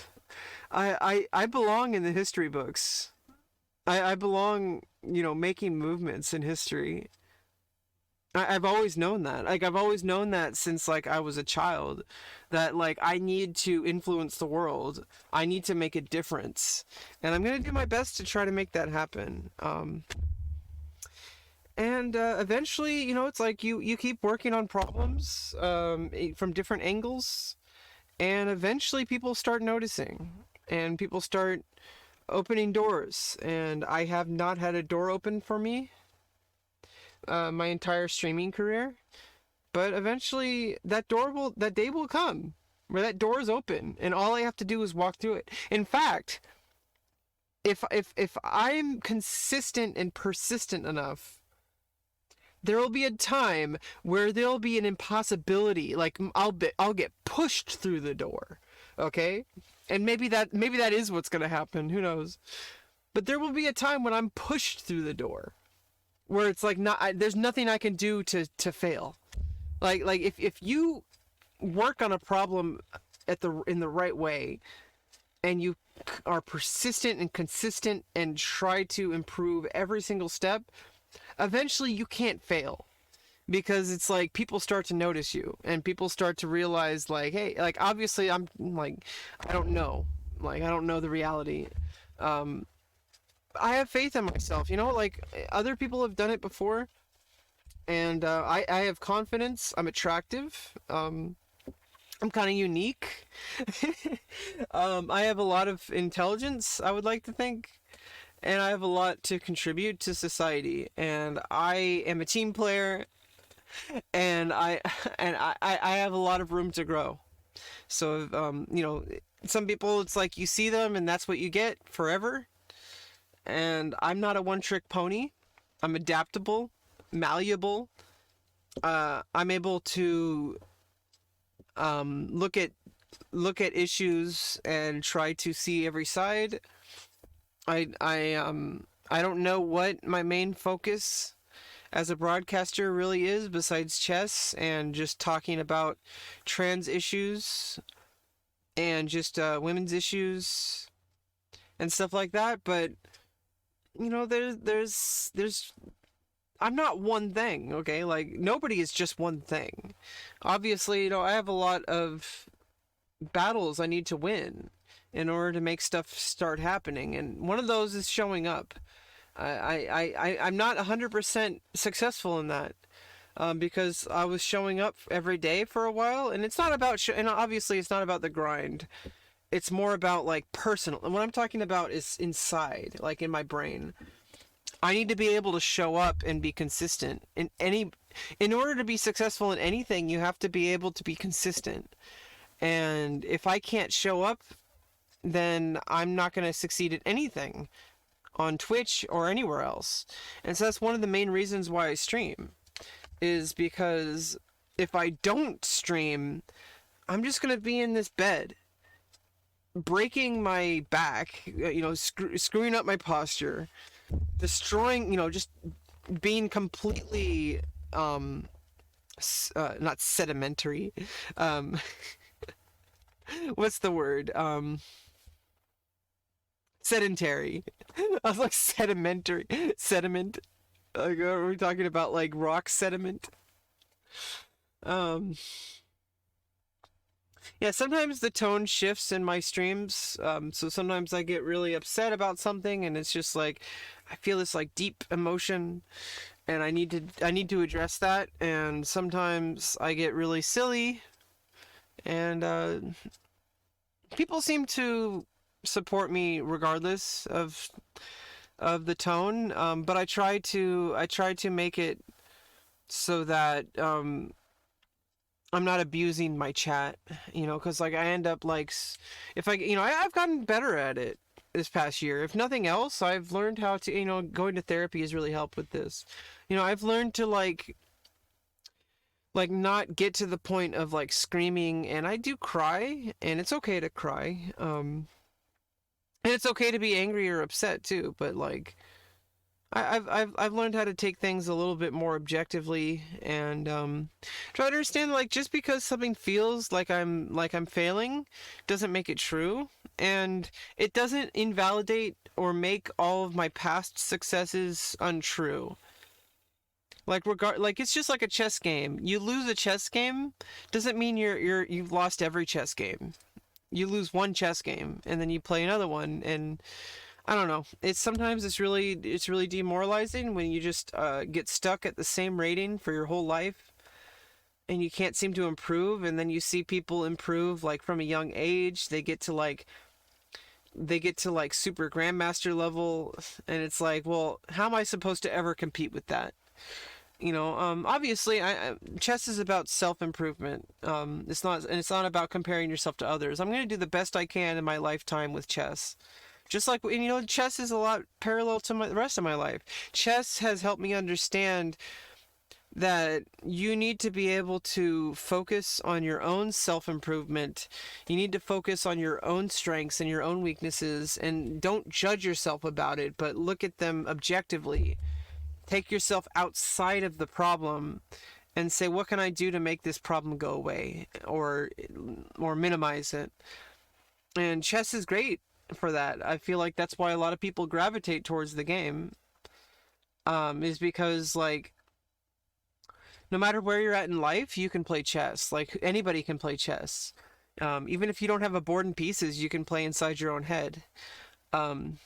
I belong in the history books. I belong, making movements in history. I've always known that. Like, I've always known that since, like, I was a child. That, like, I need to influence the world. I need to make a difference. And I'm going to do my best to try to make that happen. And eventually, it's like you keep working on problems from different angles. And eventually people start noticing. And people start opening doors. And I have not had a door open for me my entire streaming career, but eventually that day will come where that door is open and all I have to do is walk through it. In fact, if I'm consistent and persistent enough, there will be a time where there'll be an impossibility, like I'll get pushed through the door, okay? And maybe that is what's going to happen, who knows. But there will be a time when I'm pushed through the door, where it's like there's nothing I can do to fail. Like if you work on a problem in the right way, and you are persistent and consistent and try to improve every single step, eventually you can't fail. Because it's like people start to notice you and people start to realize, like, hey, like, obviously I'm like, I don't know the reality. I have faith in myself, like other people have done it before, and I have confidence. I'm attractive. I'm kind of unique. I have a lot of intelligence, I would like to think, and I have a lot to contribute to society. And I am a team player, and I have a lot of room to grow. So some people, it's like you see them and that's what you get forever. And I'm not a one-trick pony. I'm adaptable, malleable. I'm able to look at issues and try to see every side. I don't know what my main focus as a broadcaster really is besides chess and just talking about trans issues and just women's issues and stuff like that. But there's I'm not one thing, okay? Like, nobody is just one thing. Obviously, I have a lot of battles I need to win in order to make stuff start happening, and one of those is showing up. I'm not 100% successful in that, because I was showing up every day for a while, and it's not about and obviously it's not about the grind. It's more about, like, personal. And what I'm talking about is inside, like in my brain. I need to be able to show up and be consistent. In order to be successful in anything, you have to be able to be consistent. And if I can't show up, then I'm not going to succeed at anything on Twitch or anywhere else. And so that's one of the main reasons why I stream, is because if I don't stream, I'm just going to be in this bed, breaking my back, screwing up my posture, destroying, just being completely, not sedimentary, what's the word, sedentary. I was like sedimentary, sediment, like, are we talking about, like, rock sediment? Yeah, sometimes the tone shifts in my streams. So sometimes I get really upset about something, and it's just like I feel this, like, deep emotion, and I need to address that. And sometimes I get really silly, and people seem to support me regardless of the tone. But I try to make it so that I'm not abusing my chat, because, like, I end up, like, if I've gotten better at it this past year. If nothing else, I've learned how to, going to therapy has really helped with this. I've learned to, like not get to the point of, like, screaming, and I do cry, and it's okay to cry. And it's okay to be angry or upset too, but, like, I've learned how to take things a little bit more objectively and try to understand like just because something feels like I'm failing doesn't make it true, and it doesn't invalidate or make all of my past successes untrue. Like it's just like a chess game. You lose a chess game doesn't mean you've lost every chess game. You lose one chess game and then you play another one, and I don't know. It's really demoralizing when you just get stuck at the same rating for your whole life and you can't seem to improve, and then you see people improve like from a young age. They get to like super grandmaster level, and it's like, well, how am I supposed to ever compete with that? Obviously, chess is about self-improvement. It's not about comparing yourself to others. I'm going to do the best I can in my lifetime with chess. Just like, and chess is a lot parallel to the rest of my life. Chess has helped me understand that you need to be able to focus on your own self-improvement. You need to focus on your own strengths and your own weaknesses, and don't judge yourself about it, but look at them objectively. Take yourself outside of the problem and say, what can I do to make this problem go away or minimize it? And chess is great for that. I feel like that's why a lot of people gravitate towards the game. Is because like no matter where you're at in life, you can play chess. Like anybody can play chess. Even if you don't have a board and pieces, you can play inside your own head. Um,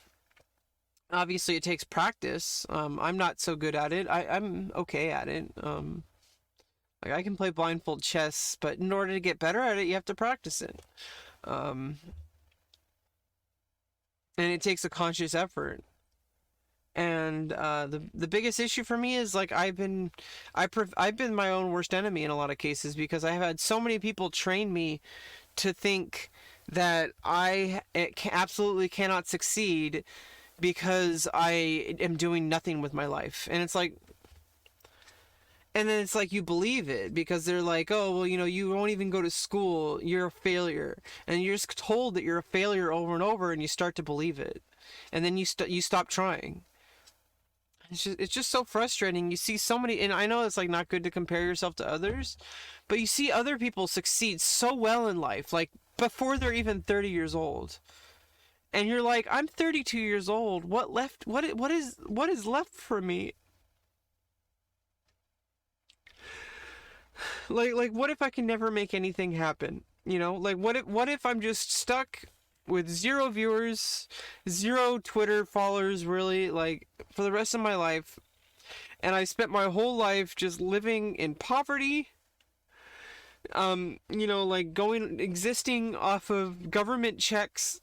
Obviously, it takes practice. I'm not so good at it. I'm okay at it. Like I can play blindfold chess, but in order to get better at it, you have to practice it. Um, and it takes a conscious effort. And the biggest issue for me is like I've been my own worst enemy in a lot of cases because I have had so many people train me to think that absolutely cannot succeed because I am doing nothing with my life. And then it's like you believe it because they're like, oh, well, you won't even go to school, you're a failure. And you're just told that you're a failure over and over, and you start to believe it. And then you stop trying. It's just so frustrating. You see so many, and I know it's like not good to compare yourself to others, but you see other people succeed so well in life, like before they're even 30 years old. And you're like, I'm 32 years old. What is left for me? Like what if I can never make anything happen? Like what if I'm just stuck with zero viewers, zero Twitter followers really like for the rest of my life, and I spent my whole life just living in poverty, like existing off of government checks.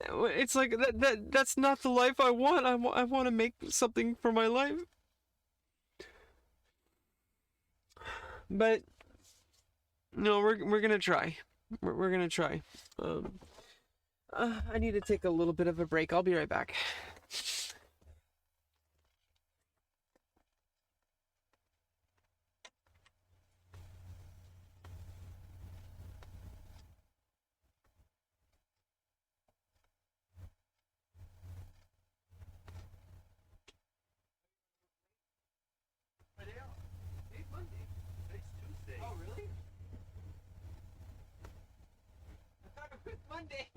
It's like that's not the life I want. I want to make something for my life. But no, we're gonna try. We're gonna try. Um, I need to take a little bit of a break. I'll be right back. Oh, really? I thought it was Monday.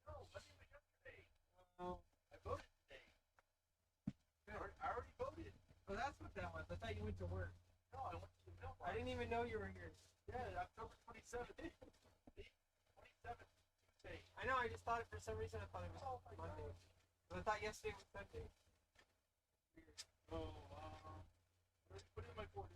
No, Monday was yesterday. Oh, I voted today. I already voted. Oh, that's what that was. I thought you went to work. No, I went to the mailbox. I didn't even know you were here. Yeah, October 27th. 27th, Tuesday. I know, I just thought it for some reason. I thought it was Monday. But I thought yesterday was Sunday. Weird. Oh, put it in my board.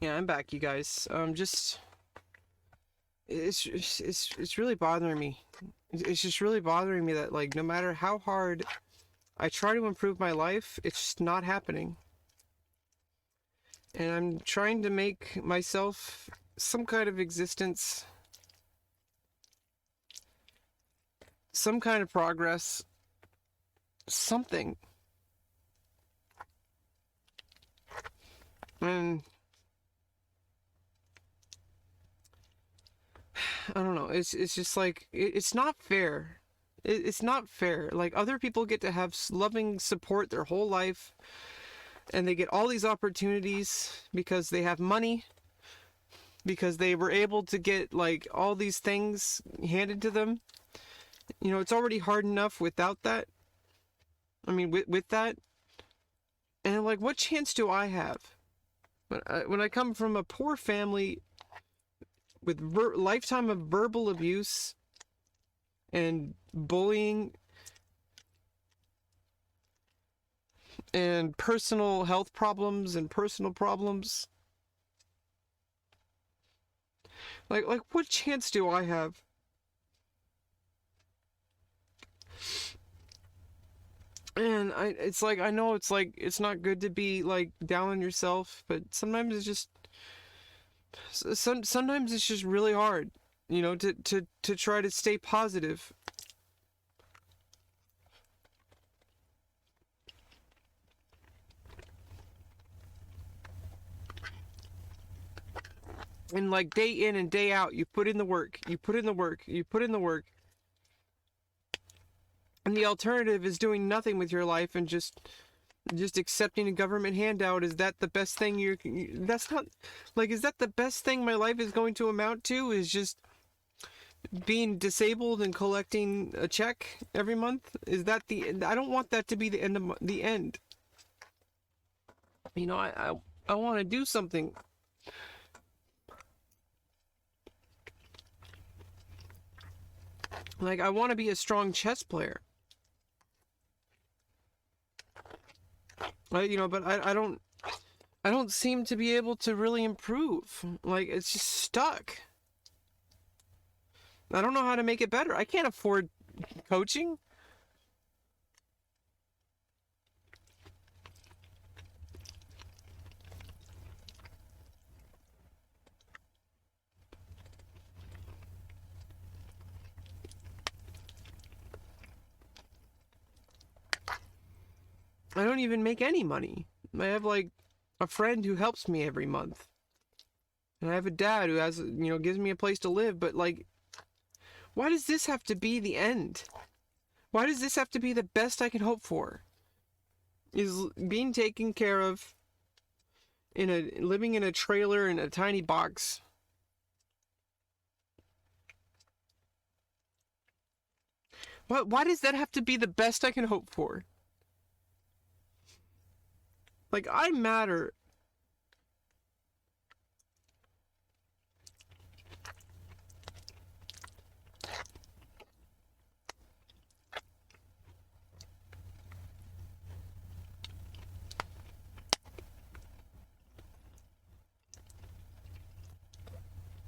Yeah, I'm back, you guys. Just it's really bothering me. It's just really bothering me that, like, no matter how hard I try to improve my life, it's just not happening. And I'm trying to make myself some kind of existence, some kind of progress, something. And I don't know. It's just like it's not fair. It's not fair. Like, other people get to have loving support their whole life, and they get all these opportunities because they have money, because they were able to get like all these things handed to them. You know, it's already hard enough without that. I mean, with that, and like, what chance do I have when I come from a poor family with lifetime of verbal abuse and bullying and personal health problems and personal problems? Like, what chance do I have? And it's like, I know it's like, it's not good to be like down on yourself, but sometimes it's just, sometimes it's just really hard, you know, to try to stay positive. And like, day in and day out, you put in the work, you put in the work, you put in the work. And the alternative is doing nothing with your life and just accepting a government handout. Is that the best thing that's not, like, is that the best thing my life is going to amount to, is just being disabled and collecting a check every month? Is that I don't want that to be the end of the end. You know, I want to do something. Like, I want to be a strong chess player. You know, but I don't seem to be able to really improve. Like, it's just stuck. I don't know how to make it better. I can't afford coaching. I don't even make any money. I have like a friend who helps me every month. And I have a dad who has, you know, gives me a place to live, but like, why does this have to be the end? Why does this have to be the best I can hope for? Is being taken care of living in a trailer in a tiny box. Why does that have to be the best I can hope for? Like, I matter.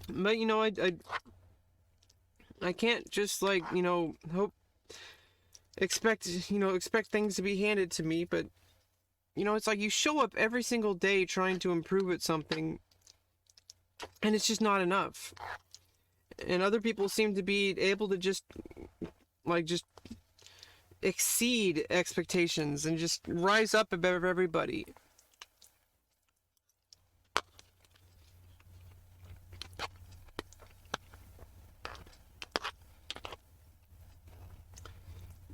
But, you know, I can't just, like, you know, expect things to be handed to me. But, you know, it's like, you show up every single day trying to improve at something, and it's just not enough. And other people seem to be able to just exceed expectations and just rise up above everybody.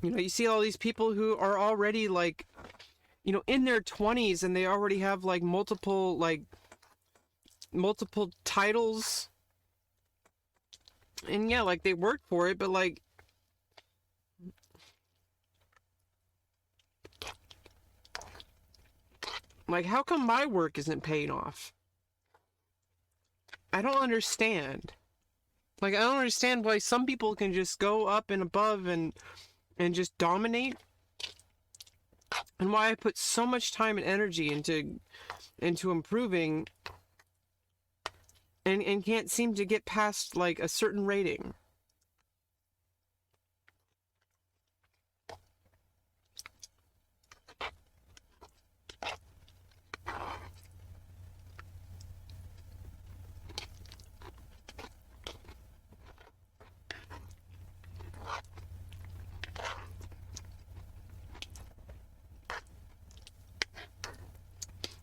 You know, you see all these people who are already, like, you know, in their 20s, and they already have like multiple titles. And yeah, like, they work for it, but like, how come my work isn't paying off? I don't understand. Like, I don't understand why some people can just go up and above and just dominate, and why I put so much time and energy into improving, and can't seem to get past like a certain rating.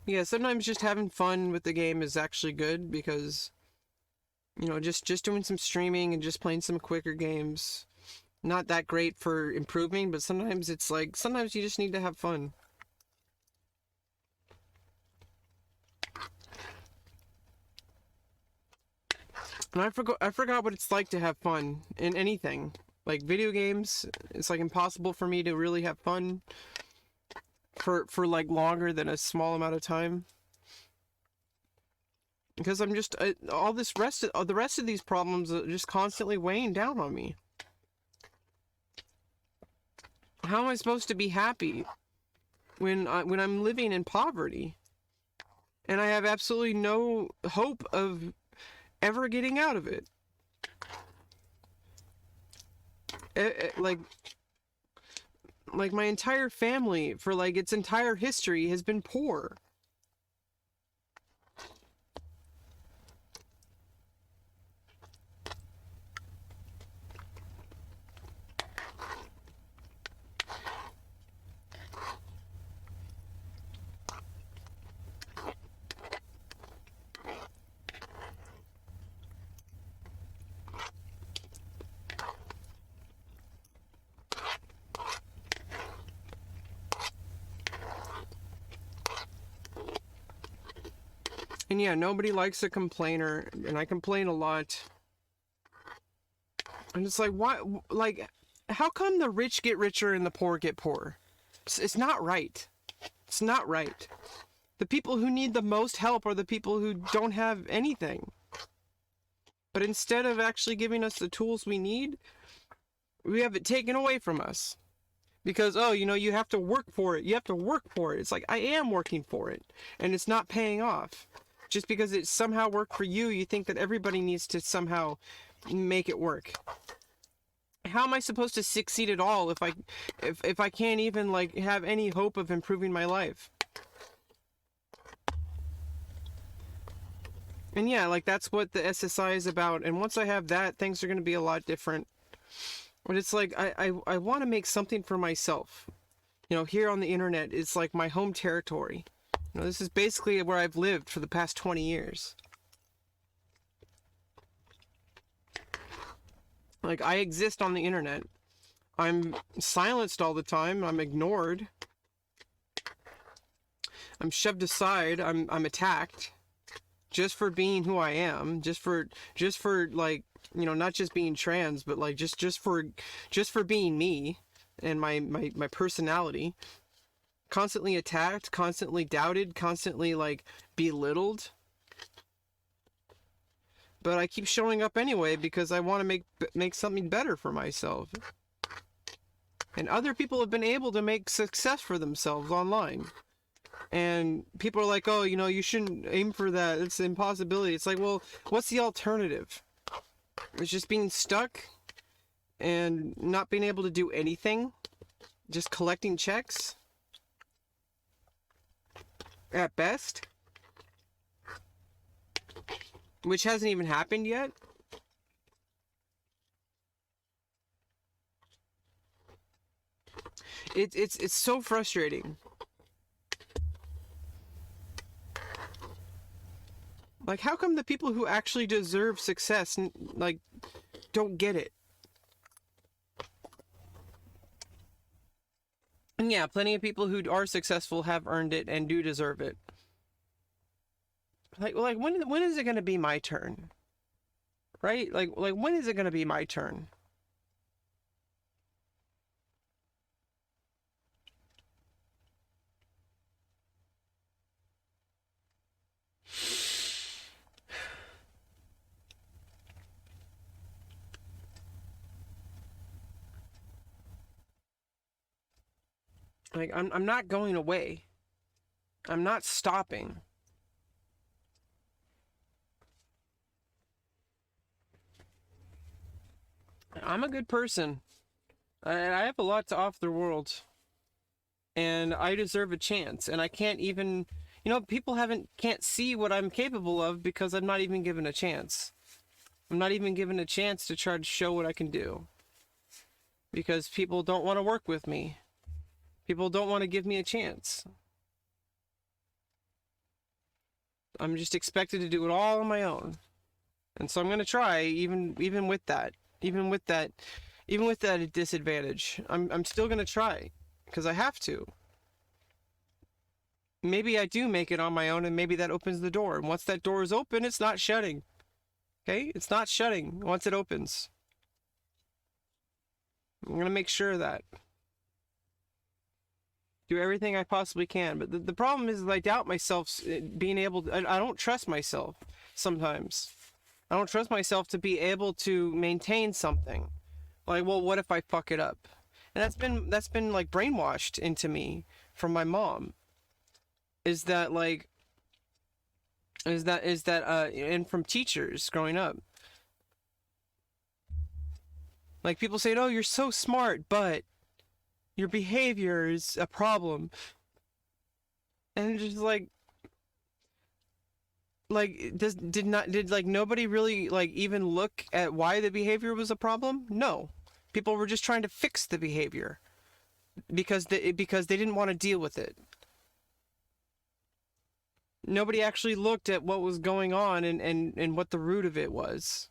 Yeah, sometimes just having fun with the game is actually good because, you know, just doing some streaming and just playing some quicker games, not that great for improving, but sometimes it's like, sometimes you just need to have fun. And I forgot what it's like to have fun in anything. Like video games, it's like impossible for me to really have fun for like longer than a small amount of time. Because I'm just all this the rest of these problems are just constantly weighing down on me. How am I supposed to be happy when I'm living in poverty and I have absolutely no hope of ever getting out of it? Like my entire family for like its entire history has been poor. And yeah, nobody likes a complainer, and I complain a lot. And it's like, why? Like, how come the rich get richer and the poor get poorer? It's not right. It's not right. The people who need the most help are the people who don't have anything. But instead of actually giving us the tools we need, we have it taken away from us. Because, oh, you know, you have to work for it. You have to work for it. It's like, I am working for it. And it's not paying off. Just because it somehow worked for you, you think that everybody needs to somehow make it work. How am I supposed to succeed at all if I can't even like have any hope of improving my life? And yeah, like that's what the SSI is about. And once I have that, things are going to be a lot different. But it's like I want to make something for myself. You know, here on the internet, it's like my home territory. You know, this is basically where I've lived for the past 20 years. Like, I exist on the internet. I'm silenced all the time. I'm ignored. I'm shoved aside. I'm attacked. Just for being who I am. Just for like, you know, not just being trans, but like just for being me and my personality. Constantly attacked, constantly doubted, constantly like belittled. But I keep showing up anyway because I want to make something better for myself. And other people have been able to make success for themselves online. And people are like, oh, you know, you shouldn't aim for that. It's an impossibility. It's like, well, what's the alternative? It's just being stuck and not being able to do anything. Just collecting checks. At best. Which hasn't even happened yet. It's so frustrating. Like, how come the people who actually deserve success, like, don't get it? And yeah, plenty of people who are successful have earned it and do deserve it. Like when is it gonna be my turn? Right? Like when is it gonna be my turn? Like I'm not going away. I'm not stopping. I'm a good person. I have a lot to offer the world. And I deserve a chance. And I can't even, people can't see what I'm capable of because I'm not even given a chance. I'm not even given a chance to try to show what I can do. Because people don't want to work with me. People don't want to give me a chance. I'm just expected to do it all on my own. And so I'm going to try even with that. Even with that disadvantage. I'm still going to try because I have to. Maybe I do make it on my own and maybe that opens the door. And once that door is open, it's not shutting. Okay? It's not shutting once it opens. I'm going to make sure of that. Do everything I possibly can. But the problem is that I doubt myself being able to, I don't trust myself sometimes. I don't trust myself to be able to maintain something. Like, well, what if I fuck it up? And that's been like brainwashed into me from my mom. And from teachers growing up. Like people say, "Oh, you're so smart, but your behavior is a problem." And just did nobody really even look at why the behavior was a problem? No. People were just trying to fix the behavior because they didn't want to deal with it. Nobody actually looked at what was going on and what the root of it was.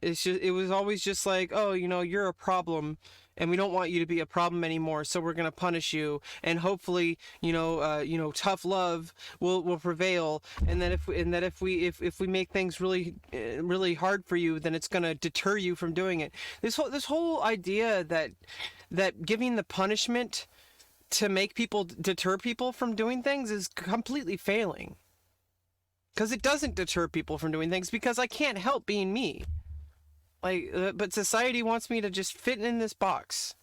It was always just like, oh, you're a problem and we don't want you to be a problem anymore, so we're going to punish you, and hopefully, tough love will prevail, and that if we make things really really hard for you, then it's going to deter you from doing it. This whole idea that giving the punishment to make people deter people from doing things is completely failing. Because it doesn't deter people from doing things, because I can't help being me. But society wants me to just fit in this box.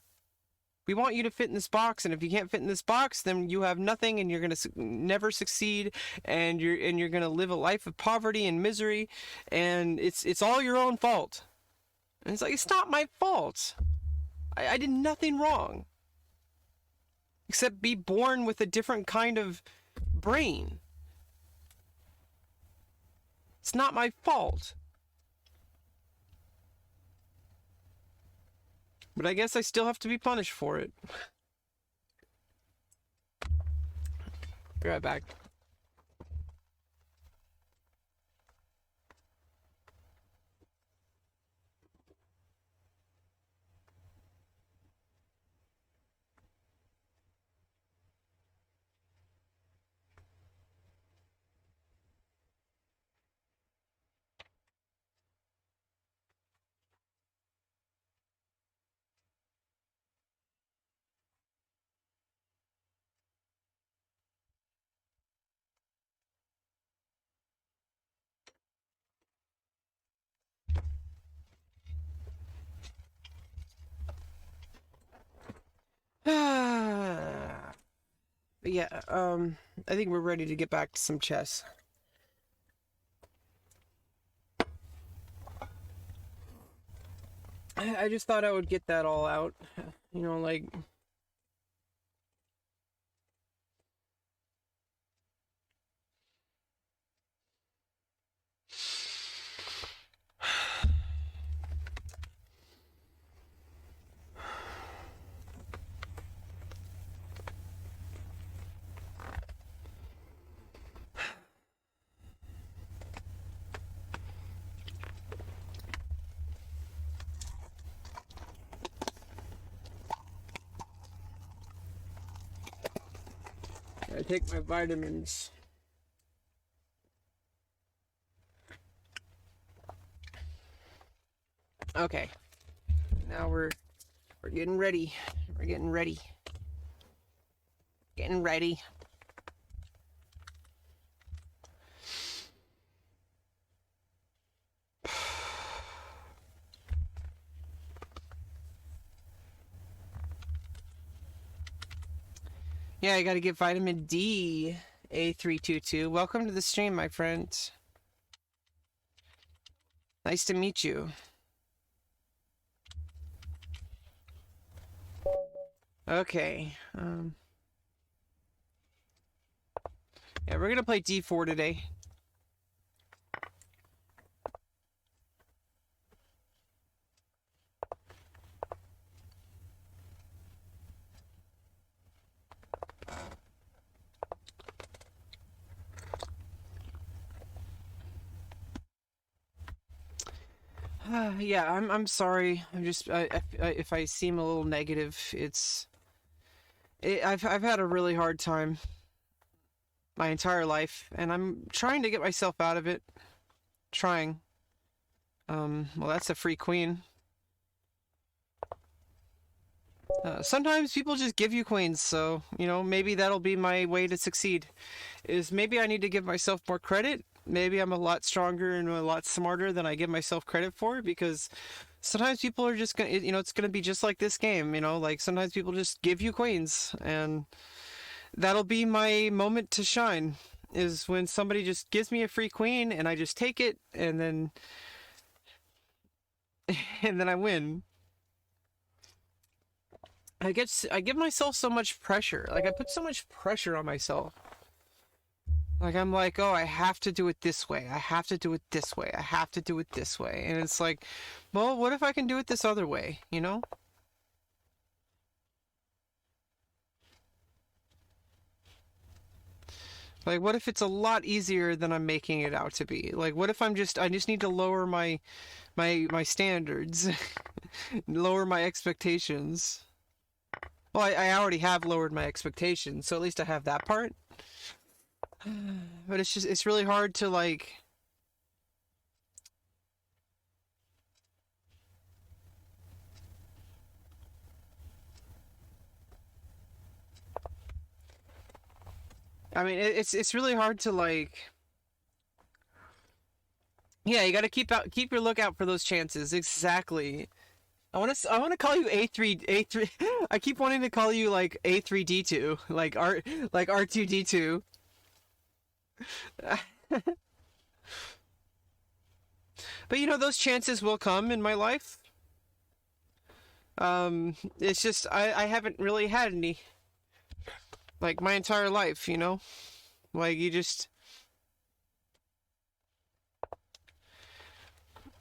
We want you to fit in this box, and if you can't fit in this box, then you have nothing, and you're gonna never succeed, and you're gonna live a life of poverty and misery, and it's all your own fault. And it's like, it's not my fault. I did nothing wrong, except be born with a different kind of brain. It's not my fault. But I guess I still have to be punished for it. Be right back. But yeah, I think we're ready to get back to some chess. I just thought I would get that all out, I take my vitamins. Okay. Now we're getting ready. We're getting ready. Getting ready. Yeah, I gotta get vitamin D, A322. Welcome to the stream, my friend. Nice to meet you. Okay. Yeah, we're gonna play D4 today. Yeah, I'm sorry. If I seem a little negative, I've had a really hard time my entire life, and I'm trying to get myself out of it. Trying. Well, that's a free queen. Sometimes people just give you queens, so maybe that'll be my way to succeed. Is maybe I need to give myself more credit. Maybe I'm a lot stronger and a lot smarter than I give myself credit for, because sometimes people are just gonna, it's gonna be just like this game, like sometimes people just give you queens, and that'll be my moment to shine. Is when somebody just gives me a free queen and I just take it, and then and then I win. I give myself so much pressure. Like I put so much pressure on myself. Like I'm like, oh, I have to do it this way. I have to do it this way. I have to do it this way. And it's like, well, what if I can do it this other way, you know? Like what if it's a lot easier than I'm making it out to be? Like what if I just need to lower my standards, lower my expectations. Well, I already have lowered my expectations, so at least I have that part. But it's really hard to like. I mean, it's really hard to like. Yeah, you got to keep your lookout for those chances. Exactly. I want to call you A3. I keep wanting to call you like A3D2, like R2D2. But those chances will come in my life. It's just I haven't really had any like my entire life, Like you just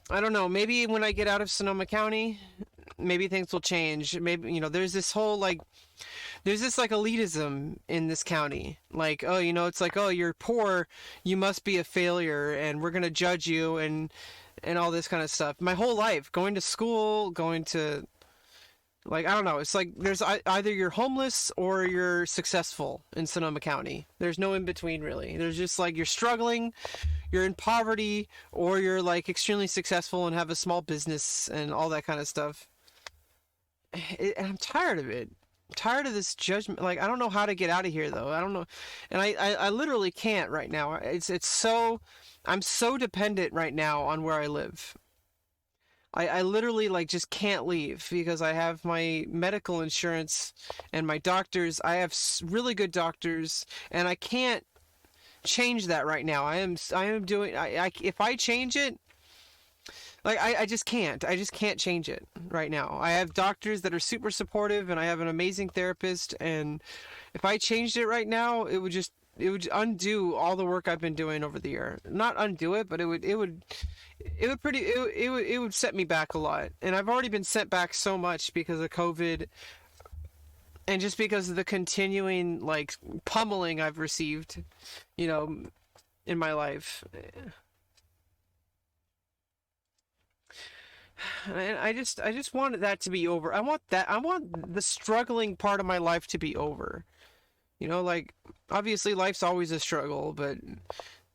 I don't know, maybe when I get out of Sonoma County, maybe things will change. Maybe there's this like elitism in this county. Like, oh, it's like, oh, you're poor, you must be a failure and we're going to judge you and all this kind of stuff. My whole life, going to school, going to like I don't know. It's like there's either you're homeless or you're successful in Sonoma County. There's no in between really. There's just like you're struggling, you're in poverty, or you're like extremely successful and have a small business and all that kind of stuff. And I'm tired of it. I'm tired of this judgment. Like I don't know how to get out of here though. I don't know, and I literally can't right now. It's so I'm so dependent right now on where I live. I literally like just can't leave because I have my medical insurance and my doctors. I have really good doctors, and I can't change that right now. I am doing I if I change it, like I just can't change it right now. I have doctors that are super supportive and I have an amazing therapist, and if I changed it right now, it would undo all the work I've been doing over the year. Not undo it, but it would set me back a lot. And I've already been sent back so much because of COVID and just because of the continuing like pummeling I've received, you know, in my life. And I just want that to be over. I want the struggling part of my life to be over. Like obviously life's always a struggle, but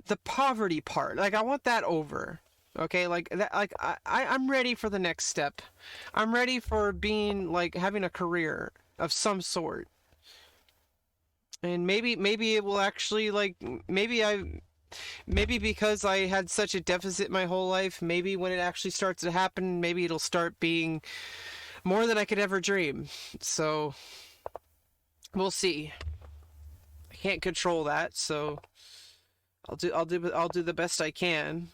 the poverty part, like I want that over. Okay, like that like I'm ready for the next step. I'm ready for being like having a career of some sort. And maybe it will actually like maybe because I had such a deficit my whole life, maybe when it actually starts to happen, maybe it'll start being more than I could ever dream. So we'll see. I can't control that, so I'll do the best I can.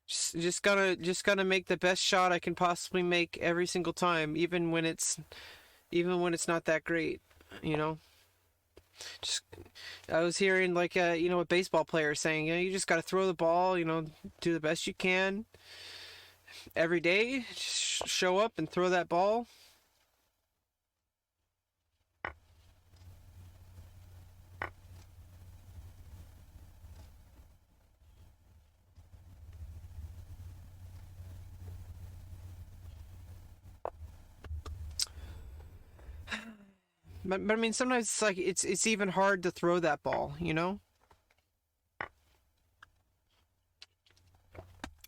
Just gotta make the best shot I can possibly make every single time, even when even when it's not that great, you know. Just I was hearing like a baseball player saying, you just got to throw the ball, do the best you can every day. Just show up and throw that ball. But I mean, sometimes it's like it's even hard to throw that ball, you know?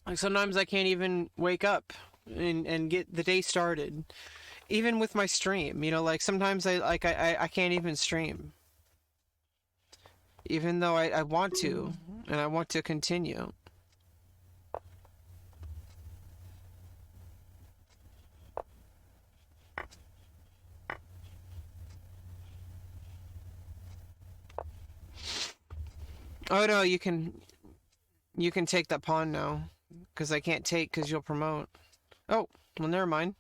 Like sometimes I can't even wake up and get the day started. Even with my stream, like sometimes I can't even stream. Even though I want to and I want to continue. Oh no, you can take that pawn now. Because I can't take because you'll promote. Oh, well never mind.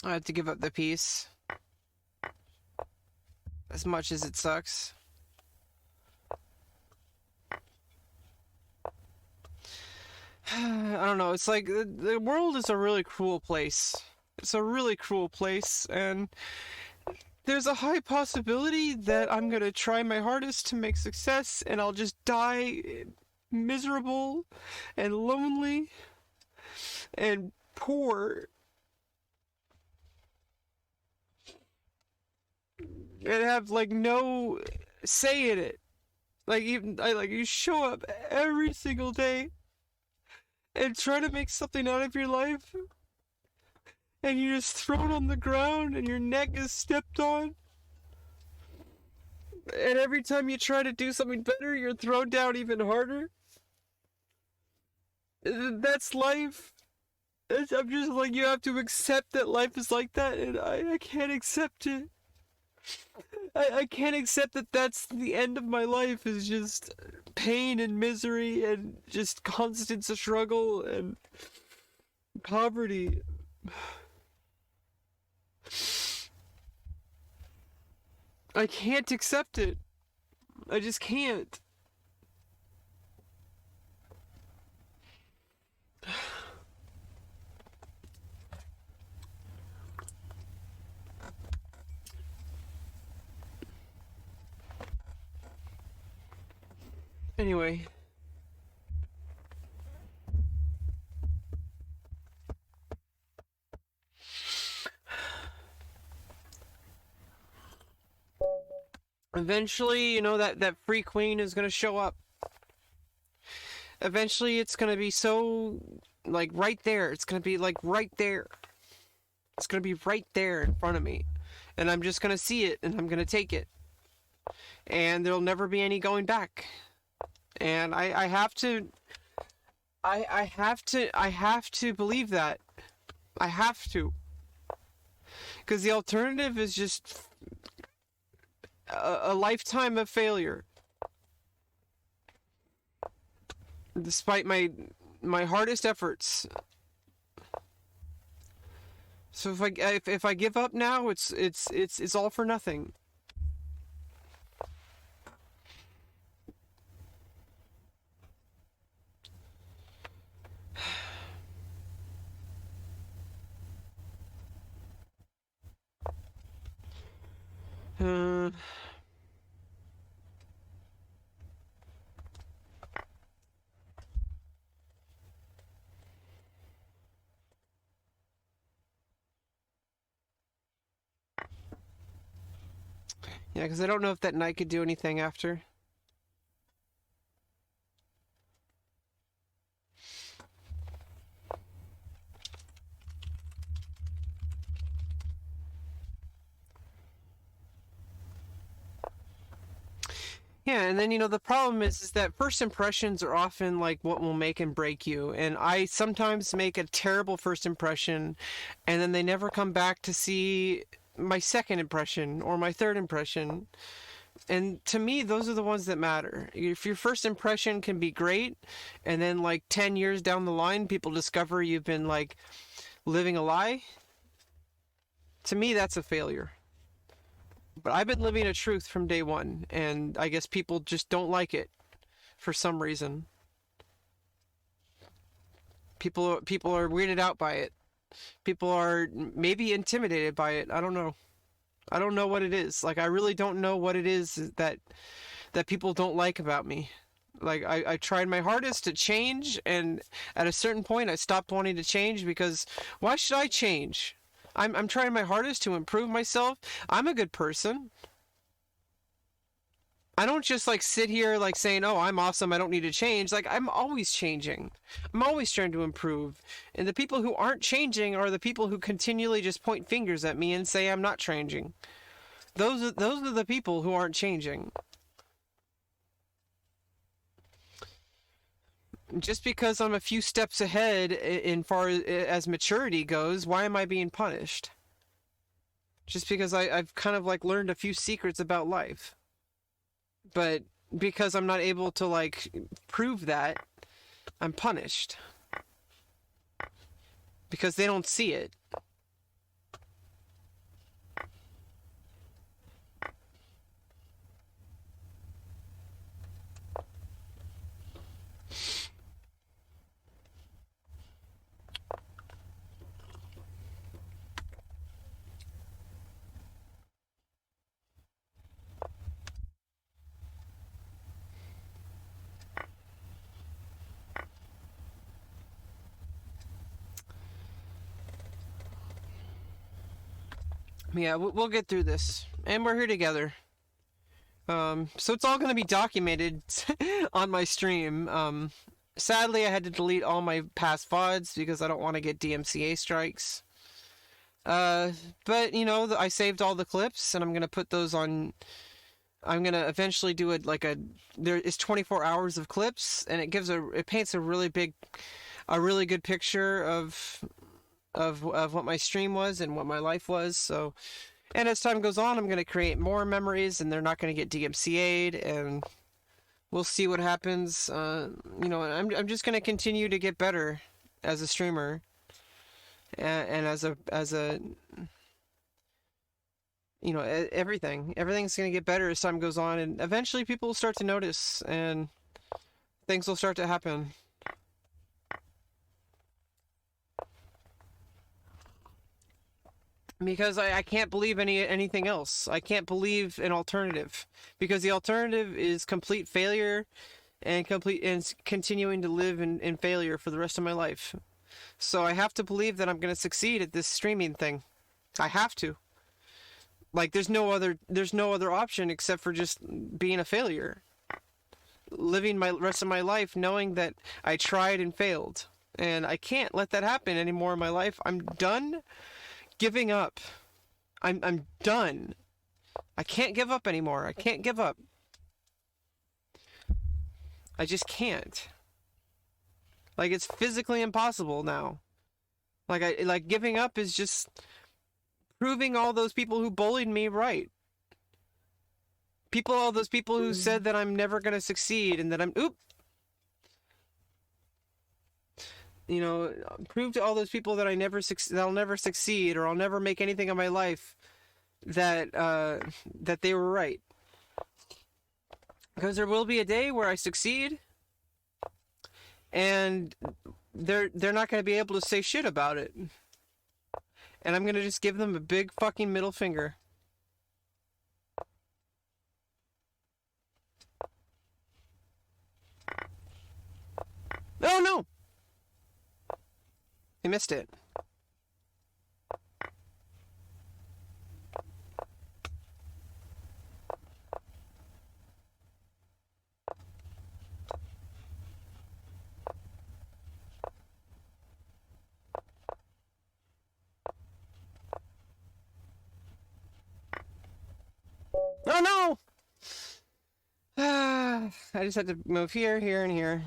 I have to give up the piece. As much as it sucks. I don't know, it's like the world is a really cruel place. It's a really cruel place, and there's a high possibility that I'm gonna try my hardest to make success and I'll just die miserable and lonely and poor and have like no say in it. Like you show up every single day and try to make something out of your life and you're just thrown on the ground and your neck is stepped on. And every time you try to do something better, you're thrown down even harder. That's life. I'm just like, you have to accept that life is like that, and I can't accept it. I can't accept that that's the end of my life, is just pain and misery and just constant struggle and poverty. I can't accept it. I just can't. Anyway. Eventually, that free queen is gonna show up. Eventually, it's gonna be so, like, right there. It's gonna be, like, right there. It's gonna be right there in front of me. And I'm just gonna see it, and I'm gonna take it. And there'll never be any going back. And I have to... I have to believe that. I have to. Because the alternative is just a lifetime of failure. Despite my hardest efforts. So if I give up now, it's all for nothing. Yeah, because I don't know if that knight could do anything after. Yeah, and then the problem is that first impressions are often like what will make and break you. And I sometimes make a terrible first impression, and then they never come back to see my second impression or my third impression. And to me, those are the ones that matter. If your first impression can be great, and then like 10 years down the line, people discover you've been like living a lie, to me, that's a failure. But I've been living a truth from day one, and I guess people just don't like it for some reason. People are weirded out by it. People are maybe intimidated by it. I don't know. I don't know what it is. Like I really don't know what it is that people don't like about me. Like I tried my hardest to change, and at a certain point I stopped wanting to change because why should I change? I'm trying my hardest to improve myself. I'm a good person. I don't just like sit here like saying, "Oh, I'm awesome. I don't need to change." Like I'm always changing. I'm always trying to improve. And the people who aren't changing are the people who continually just point fingers at me and say I'm not changing. Those are the people who aren't changing. Just because I'm a few steps ahead in far as maturity goes, why am I being punished? Just because I've kind of like learned a few secrets about life. But because I'm not able to like prove that, I'm punished. Because they don't see it. Yeah, we'll get through this. And we're here together. So it's all going to be documented on my stream. Sadly, I had to delete all my past VODs because I don't want to get DMCA strikes. But you know, I saved all the clips, and I'm gonna put those on. I'm gonna eventually do it like a. There is 24 hours of clips, and it paints a really good picture of what my stream was and what my life was. So, and as time goes on, I'm gonna create more memories, and they're not gonna get DMCA'd, and we'll see what happens. You know, I'm just gonna continue to get better as a streamer, and as a you know, everything's going to get better as time goes on, and eventually people will start to notice and things will start to happen. Because I can't believe anything else. I can't believe an alternative, because the alternative is complete failure and continuing to live in failure for the rest of my life. So I have to believe that I'm going to succeed at this streaming thing. I have to. Like there's no other option except for just being a failure. Living my rest of my life knowing that I tried and failed. And I can't let that happen anymore in my life. I'm done giving up. I'm done. I can't give up anymore. I can't give up. I just can't. Like it's physically impossible now. Like giving up is just proving all those people who bullied me right. All those people who said that I'm never gonna succeed and that you know, prove to all those people that I'll never succeed, or I'll never make anything of my life, that they were right. Because there will be a day where I succeed, and they're not gonna be able to say shit about it. And I'm gonna just give them a big fucking middle finger. Oh no! I missed it. Oh no! I just had to move here, here, and here.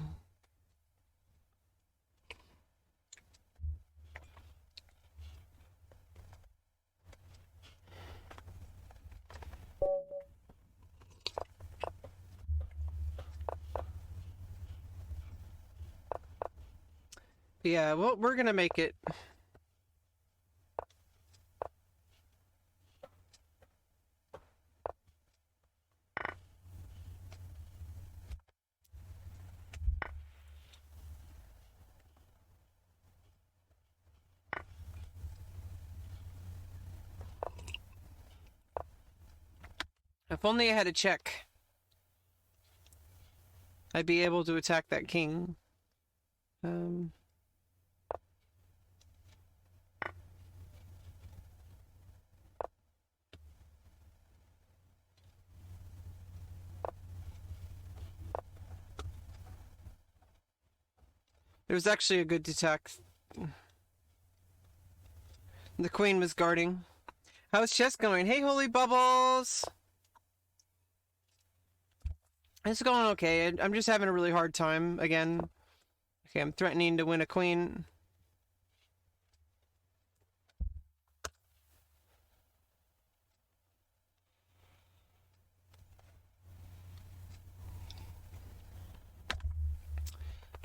Yeah, well, we're gonna make it. If only I had a check, I'd be able to attack that king. Um, there was actually a good attack. The queen was guarding. How's chess going? Hey, Holy Bubbles! It's going okay. I'm just having a really hard time again. Okay, I'm threatening to win a queen.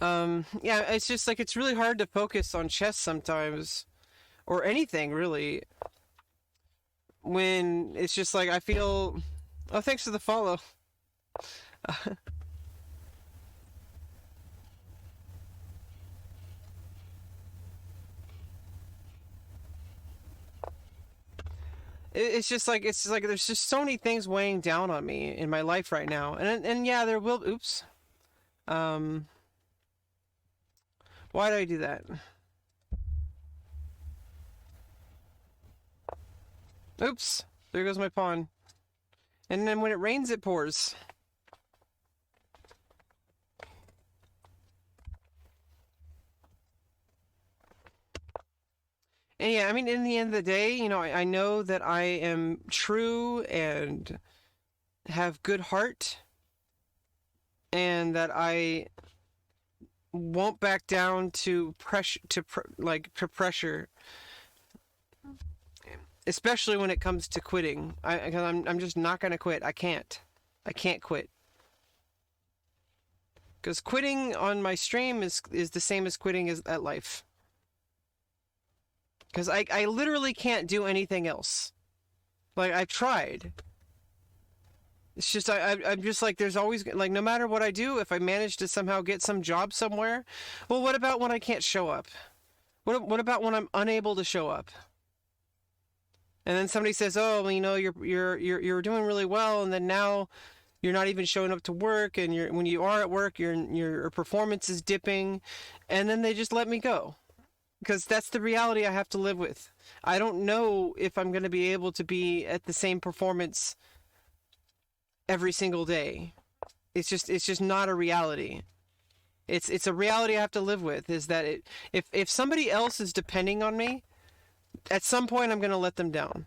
Yeah, it's just like it's really hard to focus on chess sometimes, or anything really, when it's just like I feel. Oh, thanks for the follow. It's just like there's just so many things weighing down on me in my life right now, and yeah, there will. Oops. Um, why did I do that? Oops. There goes my pawn. And then when it rains, it pours. And yeah, I mean, in the end of the day, I know that I am true and have good heart, and that I won't back down to pressure, to pressure, especially when it comes to quitting. Because I'm just not gonna quit. I can't quit. Because quitting on my stream is the same as quitting at life. Because I literally can't do anything else. Like, I've tried. It's just I'm just like, there's always like, no matter what I do, if I manage to somehow get some job somewhere, well, what about when I can't show up? What about when I'm unable to show up? And then somebody says, "Oh, well, you're doing really well," and then now you're not even showing up to work, and when you are at work, your performance is dipping, and then they just let me go. Because that's the reality I have to live with. I don't know if I'm going to be able to be at the same performance every single day. It's just not a reality. It's a reality I have to live with. Is that if somebody else is depending on me, at some point I'm going to let them down.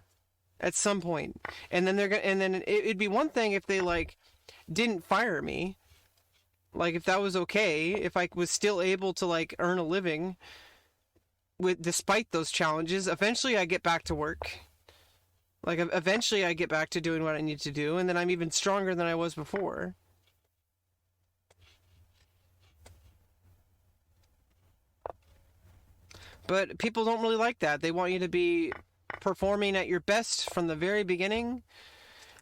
At some point, and then it'd be one thing if they like didn't fire me. Like, if that was okay, if I was still able to like earn a living despite those challenges. Eventually I get back to work. Like, eventually I get back to doing what I need to do, and then I'm even stronger than I was before. But people don't really like that. They want you to be performing at your best from the very beginning.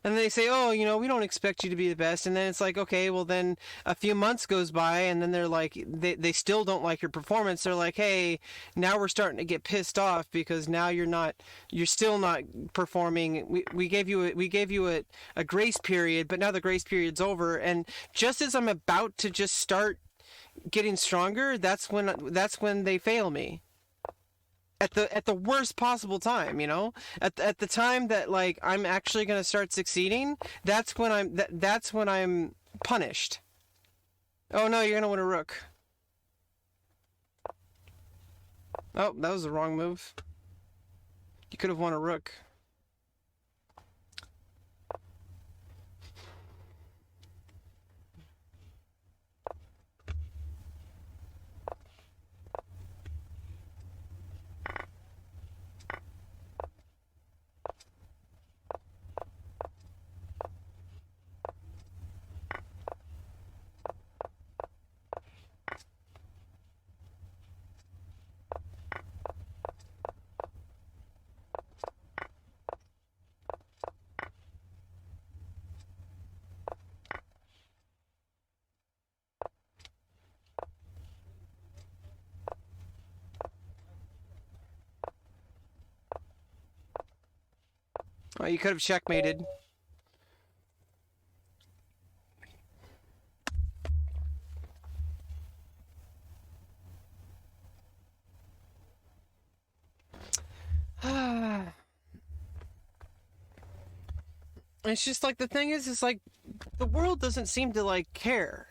And they say, "Oh, we don't expect you to be the best." And then it's like, okay, well, then a few months goes by, and then they're like, they still don't like your performance. They're like, "Hey, now we're starting to get pissed off because now you're still not performing. We gave you a grace period, but now the grace period's over." And just as I'm about to just start getting stronger, that's when they fail me. At the worst possible time, at the time that like I'm actually gonna start succeeding, that's when I'm punished. Oh no, you're gonna win a rook. Oh, that was the wrong move. You could have won a rook. Oh, you could have checkmated. It's just like the thing is, it's like the world doesn't seem to like care.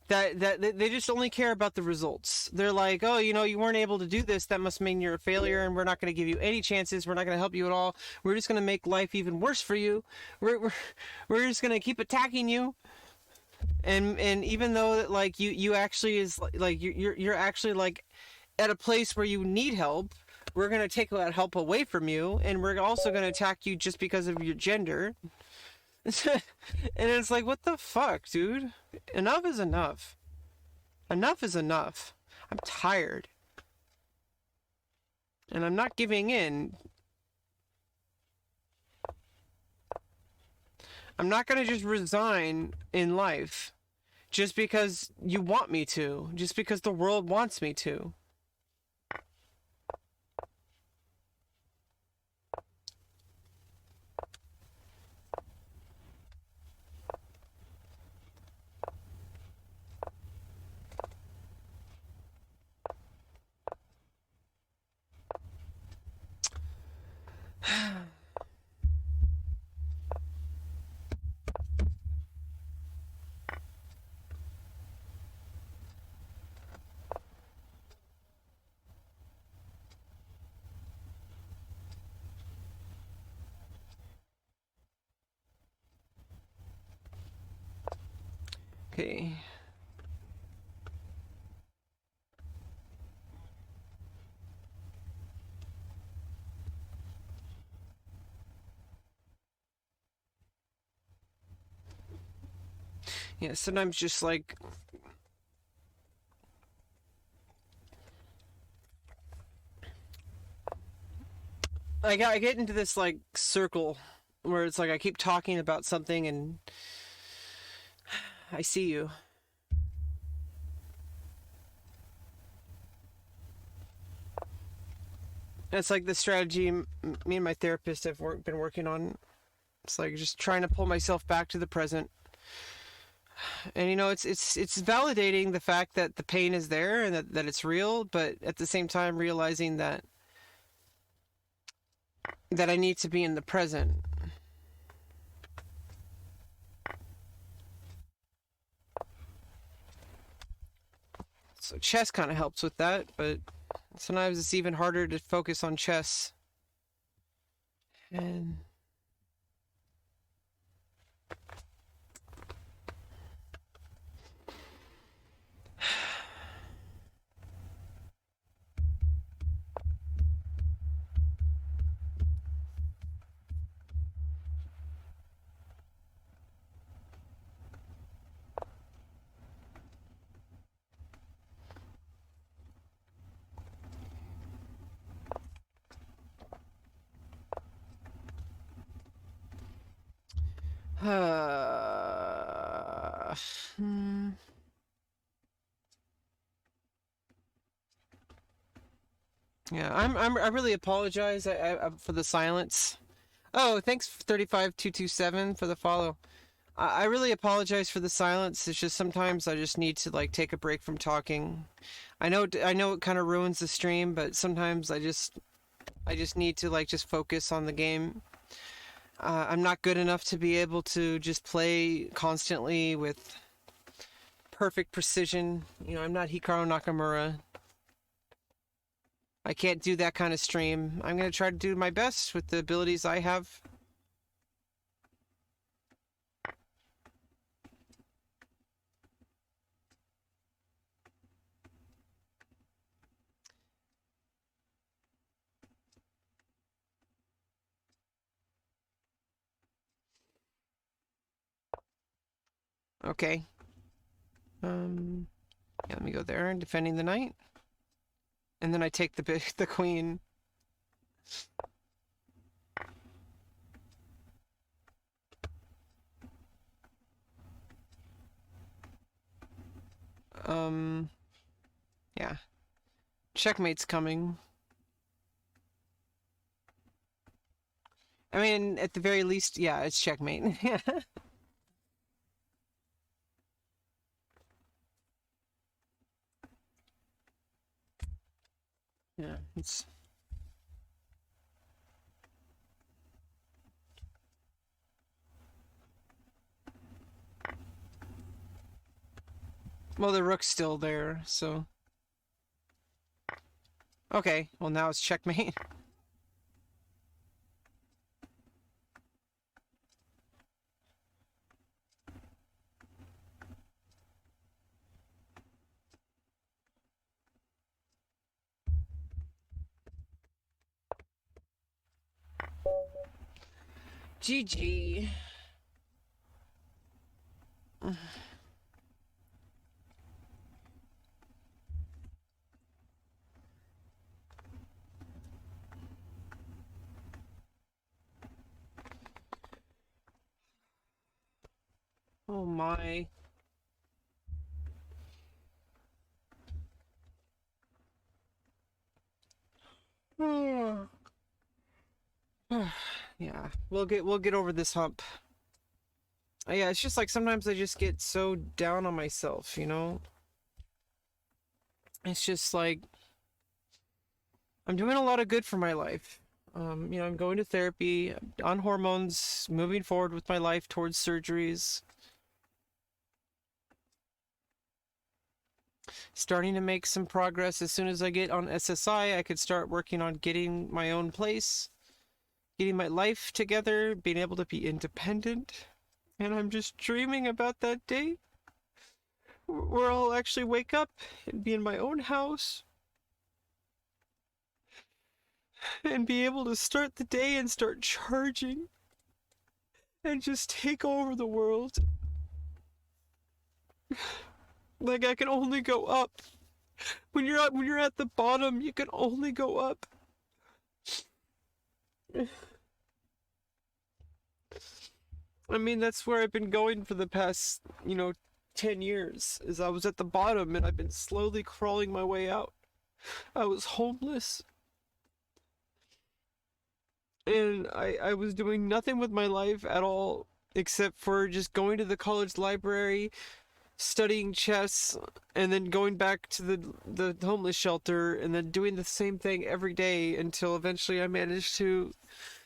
That they just only care about the results. They're like, oh, you know, you weren't able to do this. That must mean you're a failure, and we're not going to give you any chances. We're not going to help you at all. We're just going to make life even worse for you. We're just going to keep attacking you. And even though like you actually is like you're actually like at a place where you need help, we're going to take that help away from you, and we're also going to attack you just because of your gender. And it's like, what the fuck, dude? Enough is enough. Enough is enough. I'm tired. And I'm not giving in. I'm not going to just resign in life just because you want me to, just because the world wants me to. Okay. Yeah, sometimes just like I get into this like circle where it's like I keep talking about something and I see you. It's like the strategy me and my therapist have been working on. It's like just trying to pull myself back to the present. And you know, it's validating the fact that the pain is there and that it's real, but at the same time realizing that I need to be in the present. So chess kind of helps with that, but sometimes it's even harder to focus on chess. And hmm. Yeah, I really apologize for the silence. Oh, thanks 35227 for the follow. I really apologize for the silence. It's just sometimes I just need to like take a break from talking. I know it kind of ruins the stream, but sometimes I just need to like just focus on the game. I'm not good enough to be able to just play constantly with perfect precision. You know, I'm not Hikaru Nakamura. I can't do that kind of stream. I'm going to try to do my best with the abilities I have. Okay. Yeah, let me go there and defending the knight. And then I take the queen. Yeah. Checkmate's coming. I mean, at the very least, yeah, it's checkmate. Yeah. Yeah, it's well, the rook's still there, so okay. Well, now it's checkmate. GG. Oh my. Yeah, we'll get over this hump. Yeah, it's just like sometimes I just get so down on myself, you know? It's just like I'm doing a lot of good for my life. I'm going to therapy, on hormones, moving forward with my life towards surgeries, starting to make some progress. As soon as I get on SSI, I could start working on getting my own place, getting my life together, being able to be independent. And I'm just dreaming about that day where I'll actually wake up and be in my own house and be able to start the day and start charging and just take over the world. Like I can only go up. When you're at the bottom, you can only go up. I mean, that's where I've been going for the past, 10 years. Is I was at the bottom and I've been slowly crawling my way out. I was homeless and I was doing nothing with my life at all except for just going to the college library, studying chess, and then going back to the homeless shelter and then doing the same thing every day until eventually I managed to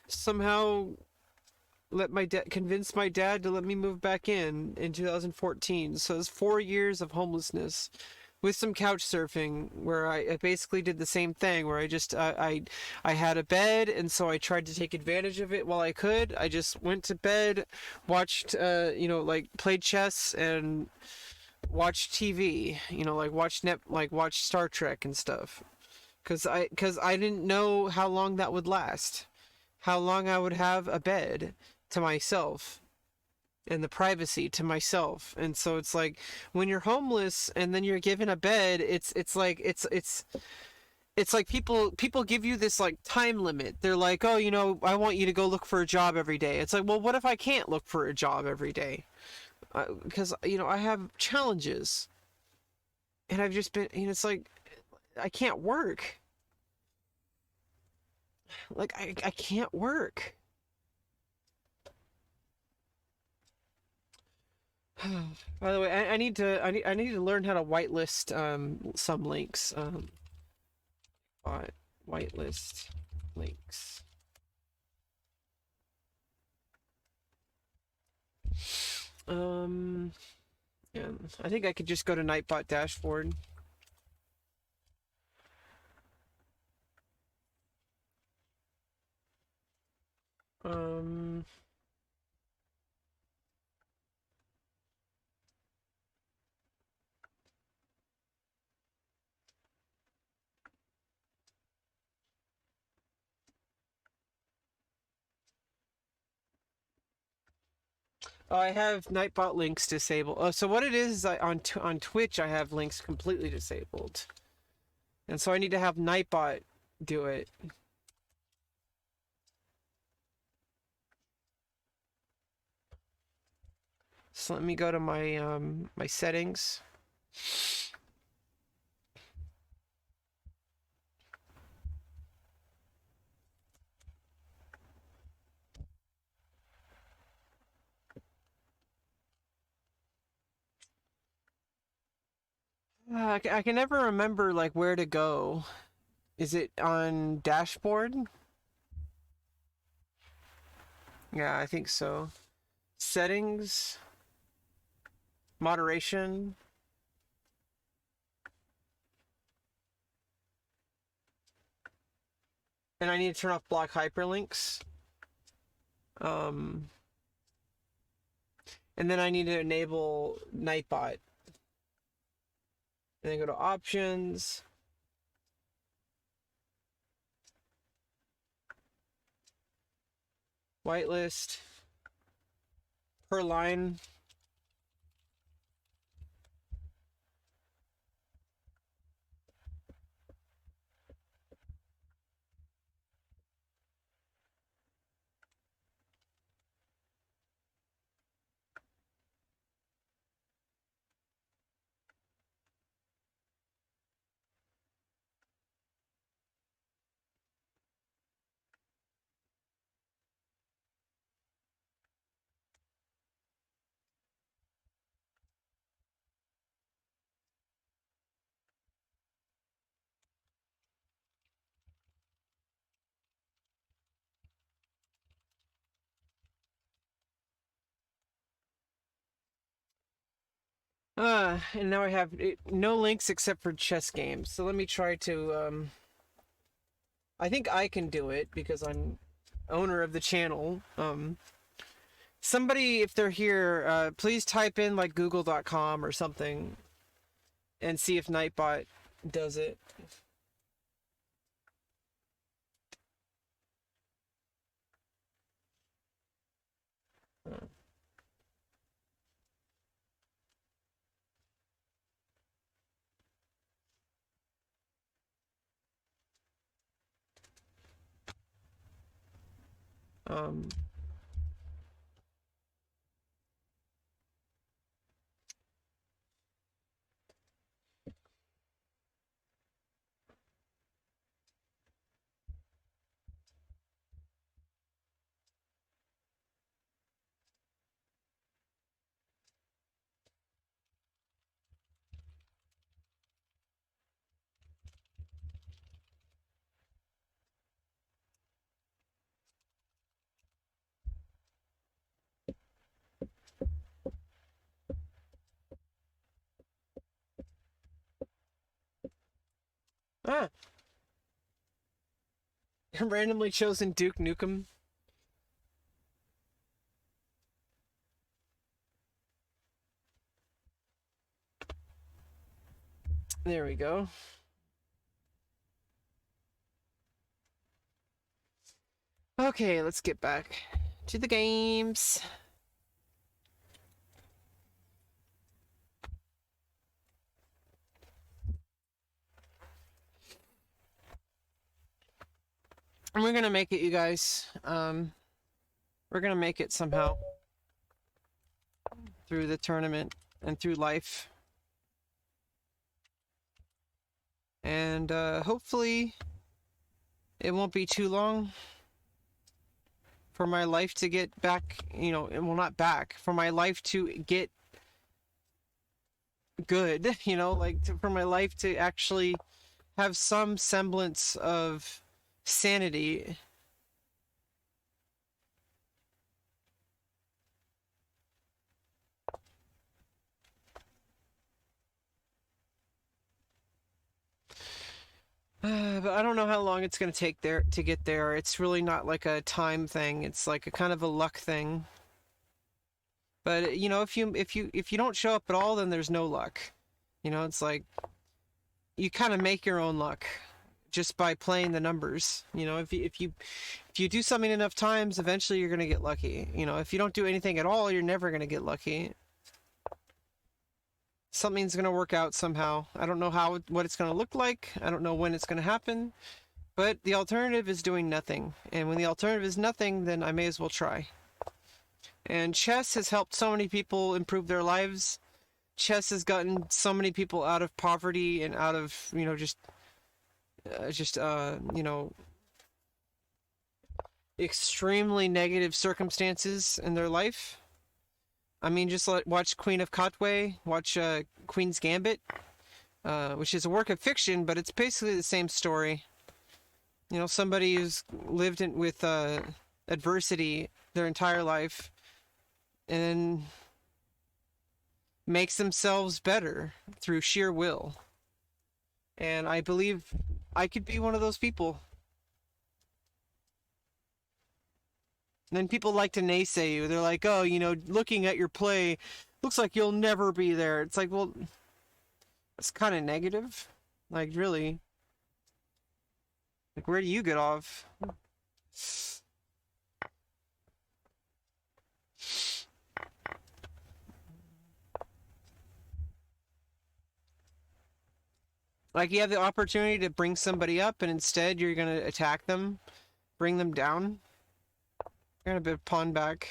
somehow convince my dad to let me move back in 2014. So it's 4 years of homelessness with some couch surfing where I basically did the same thing where I had a bed, and so I tried to take advantage of it while I could. I just went to bed, watched like played chess and watched TV, watch Star Trek and stuff. Cuz I didn't know how long that would last. How long I would have a bed to myself and the privacy to myself. And so it's like when you're homeless and then you're given a bed, it's like people give you this like time limit. They're like, "Oh, I want you to go look for a job every day." It's like, "Well, what if I can't look for a job every day?" Because I have challenges. And I've just been, it's like I can't work. Like I can't work. By the way, I need to learn how to whitelist some links. Whitelist links. Um, yeah, I think I could just go to Nightbot dashboard. Um, oh, I have Nightbot links disabled. Oh, so what it is on Twitch I have links completely disabled, and so I need to have Nightbot do it. So let me go to my settings. I can never remember like where to go. Is it on dashboard? Yeah, I think so. Settings, moderation. And I need to turn off block hyperlinks. Um, and then I need to enable Nightbot. And then go to options. Whitelist. Per line. And now I have no links except for chess games. So let me try to, I think I can do it because I'm owner of the channel. Somebody, if they're here, please type in like google.com or something and see if Nightbot does it. Um, ah, randomly chosen Duke Nukem. There we go. Okay, let's get back to the games. And we're gonna make it, you guys. We're gonna make it somehow through the tournament and through life. And hopefully it won't be too long for my life to get back, you know, well, not back, for my life to get good, you know, like for my life to actually have some semblance of sanity. But I don't know how long it's going to take there to get there. It's really not like a time thing. It's like a kind of a luck thing. But you know, if you don't show up at all, then there's no luck. You know, it's like you kind of make your own luck just by playing the numbers. You know, if you do something enough times, eventually you're gonna get lucky. You know, if you don't do anything at all, you're never gonna get lucky. Something's gonna work out somehow. I don't know what it's gonna look like. I don't know when it's gonna happen. But the alternative is doing nothing. And when the alternative is nothing, then I may as well try. And chess has helped so many people improve their lives. Chess has gotten so many people out of poverty and out of, you know, you know, extremely negative circumstances in their life. I mean, just watch Queen of Katwe, watch Queen's Gambit. which is a work of fiction, but it's basically the same story. You know, somebody who's lived with adversity their entire life and then makes themselves better through sheer will. And I believe I could be one of those people. And then people like to naysay you. They're like, oh, you know, looking at your play, looks like you'll never be there. It's like, well, it's kind of negative. Like, really? Like, where do you get off? Like, you have the opportunity to bring somebody up, and instead you're going to attack them, bring them down. You're going to pawn back.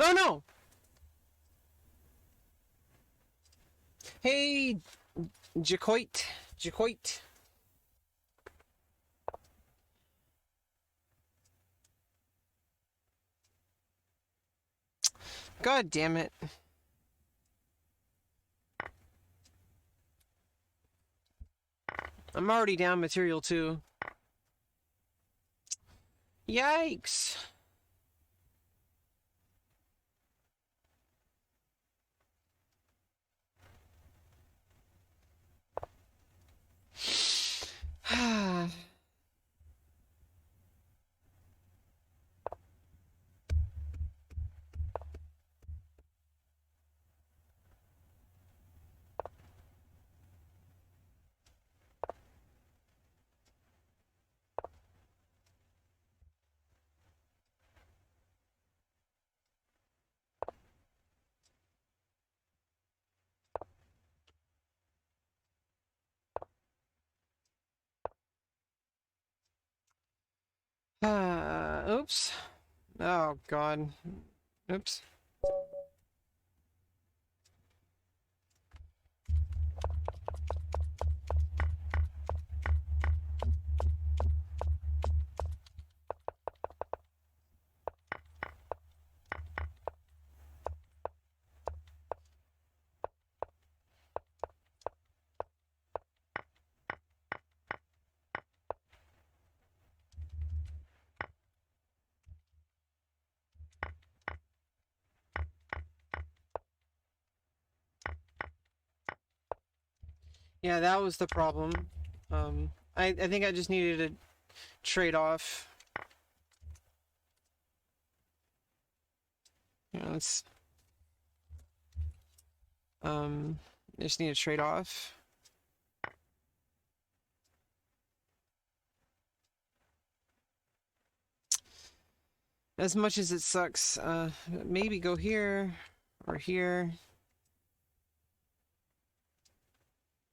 Oh no! Hey, Jacoit. Jacoit. God damn it. I'm already down material too. Yikes. Oops. Oh god. Oops. Yeah, that was the problem. I think I just needed to trade off. You know, it's I just need to trade off. As much as it sucks, maybe go here or here.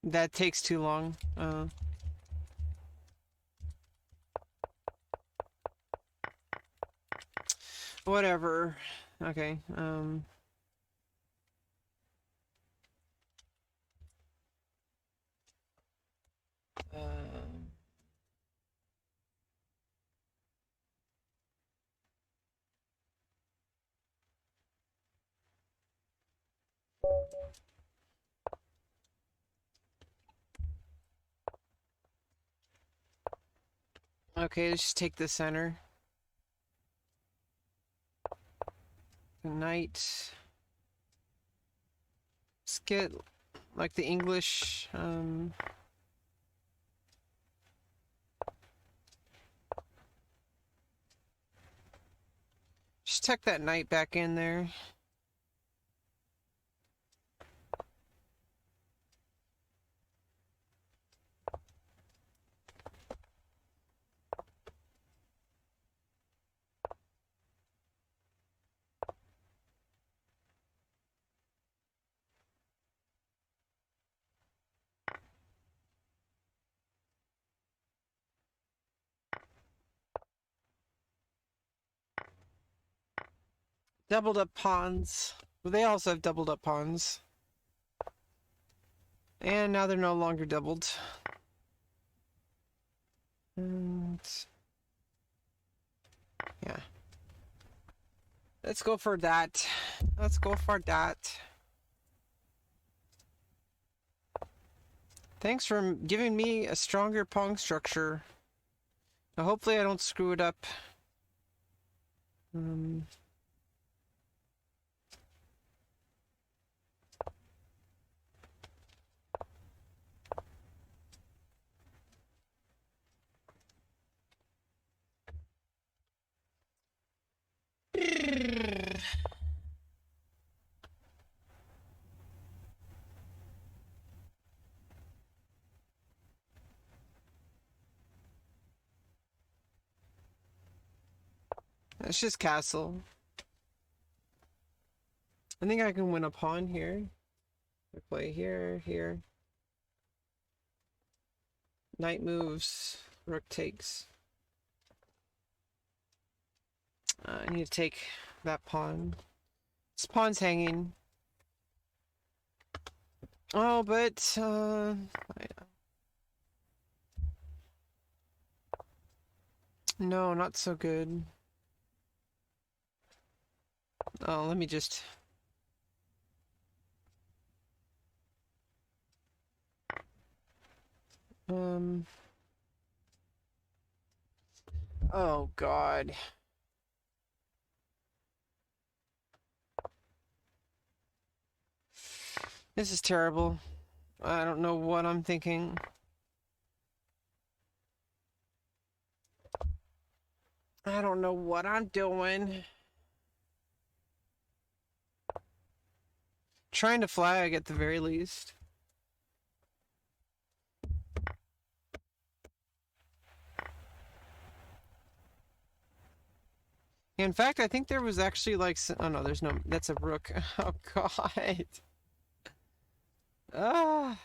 That takes too long. Whatever. Okay. Okay, let's just take the center. Knight. Let's get like the English. Just tuck that knight back in there. Doubled up pawns. Well, they also have doubled up pawns. And now they're no longer doubled. And yeah. Let's go for that. Let's go for that. Thanks for giving me a stronger pawn structure. Now, hopefully I don't screw it up. It's just castle. I think I can win a pawn here. I play here, here. Knight moves, rook takes. I need to take that pawn. This pawn's hanging. Oh, but no, not so good. Oh, let me just. Oh God. This is terrible. I don't know what I'm thinking. I don't know what I'm doing. Trying to flag at the very least. In fact, I think there was actually like, oh no, there's no, that's a rook. Oh God. Ah.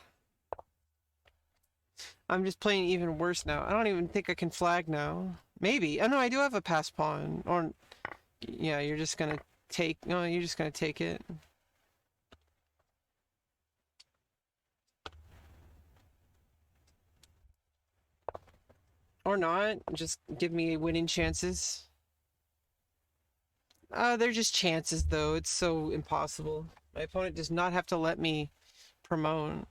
I'm just playing even worse now. I don't even think I can flag now. Maybe. Oh no, I do have a pass pawn. Or, yeah, you're just gonna take, no, you're just gonna take it. Or not. Just give me winning chances. They're just chances, though. It's so impossible. My opponent does not have to let me promote.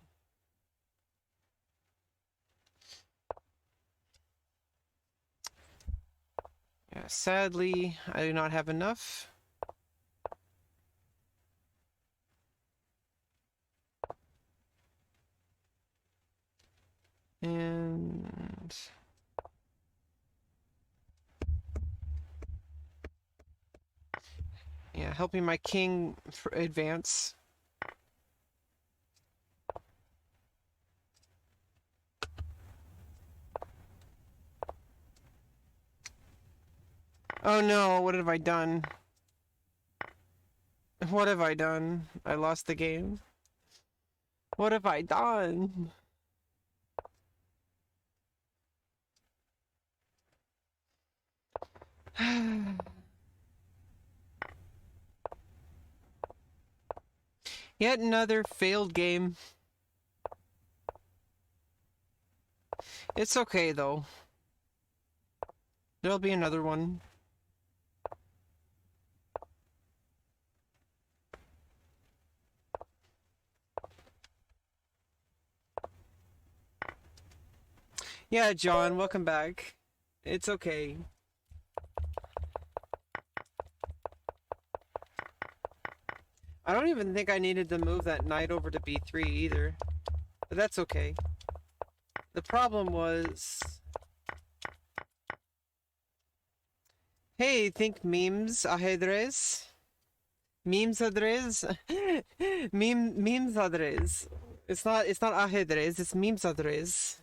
Yeah, sadly, I do not have enough. And yeah, helping my king advance. Oh no, what have I done? What have I done? I lost the game. What have I done? Yet another failed game. It's okay though. There'll be another one. Yeah, John, welcome back. It's okay. I don't even think I needed to move that knight over to b3 either. But that's okay. The problem was... Hey, think memes ajedrez? Memes ajedrez? Memes ajedrez. It's not ajedrez, it's memes ajedrez.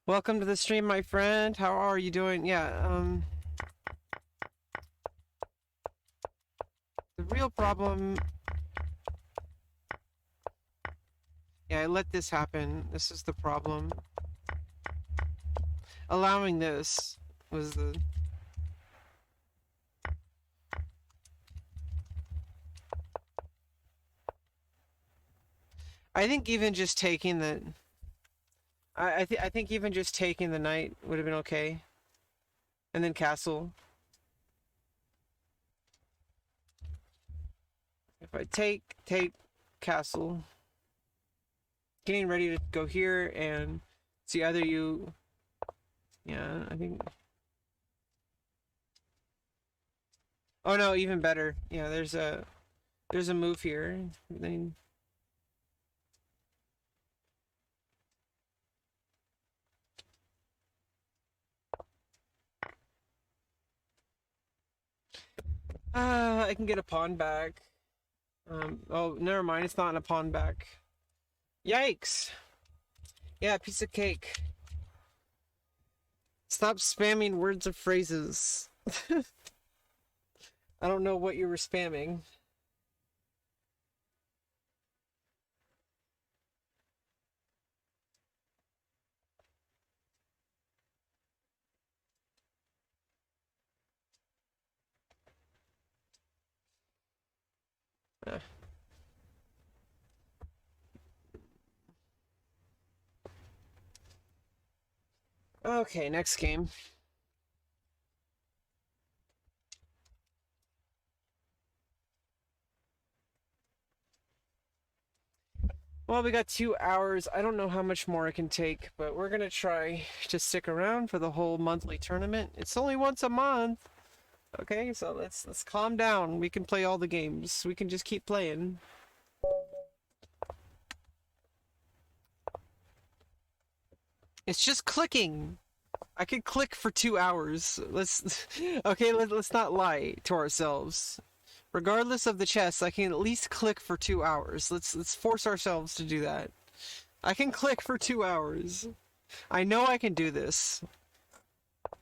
Welcome to the stream, my friend. How are you doing? Yeah, the real problem... Yeah, I let this happen. This is the problem. Allowing this was the... I think even just taking the I think even just taking the knight would have been okay. And then castle. If I take castle, getting ready to go here and see either you. Yeah, I think. Oh no, even better. Yeah, there's a move here. Then I can get a pawn back. Oh, never mind. It's not in a pawn back. Yikes! Yeah, piece of cake. Stop spamming words of phrases. I don't know what you were spamming. Uh. Okay, next game. Well, we got 2 hours. I don't know how much more I can take, but we're gonna try to stick around for the whole monthly tournament. It's only once a month. Okay, so let's calm down. We can play all the games. We can just keep playing. It's just clicking. I could click for 2 hours. Let's okay, let's not lie to ourselves. Regardless of the chess, I can at least click for 2 hours. Let's force ourselves to do that. I can click for 2 hours. I know I can do this.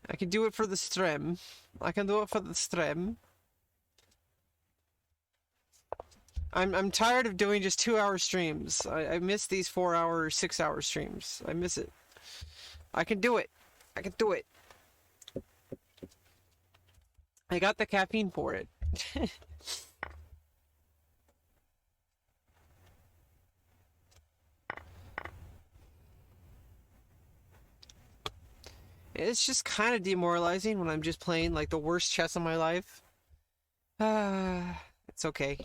I can do it for the stream. I can do it for the stream. I'm tired of doing just 2 hour streams. I miss these 4 hour, 6 hour streams. I miss it. I can do it. I can do it. I got the caffeine for it. It's just kind of demoralizing when I'm just playing like the worst chess of my life. It's okay.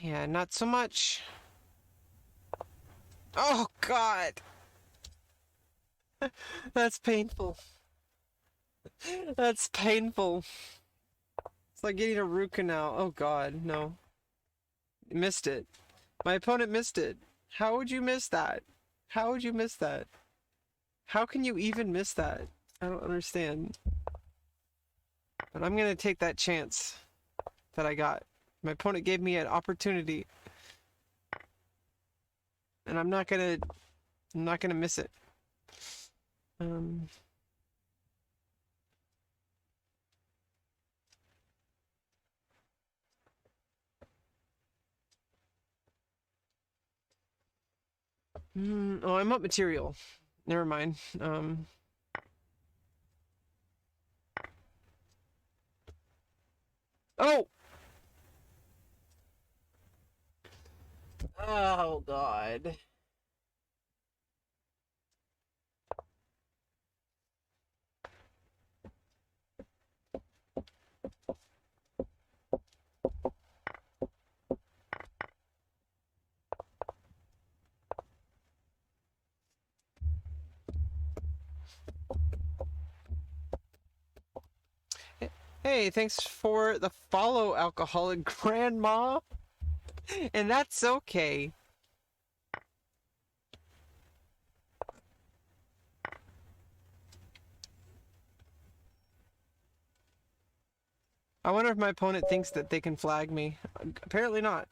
Yeah, not so much. Oh God, that's painful. That's painful. It's like getting a root canal. Oh God, no. Missed it. My opponent missed it. How would you miss that? How would you miss that? How can you even miss that? I don't understand. But I'm gonna take that chance that I got. My opponent gave me an opportunity. And I'm not gonna miss it. Oh, I'm up material. Never mind. Oh! Oh, God. Hey, thanks for the follow, alcoholic grandma. And that's okay. I wonder if my opponent thinks that they can flag me. Apparently not.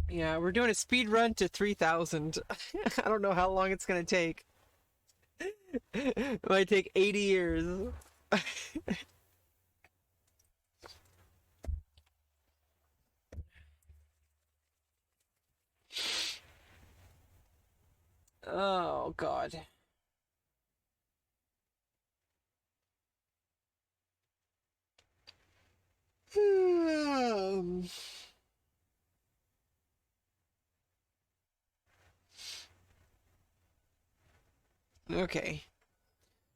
Yeah, we're doing a speed run to 3,000. I don't know how long it's gonna take. It might take 80 years. Oh, God. Okay.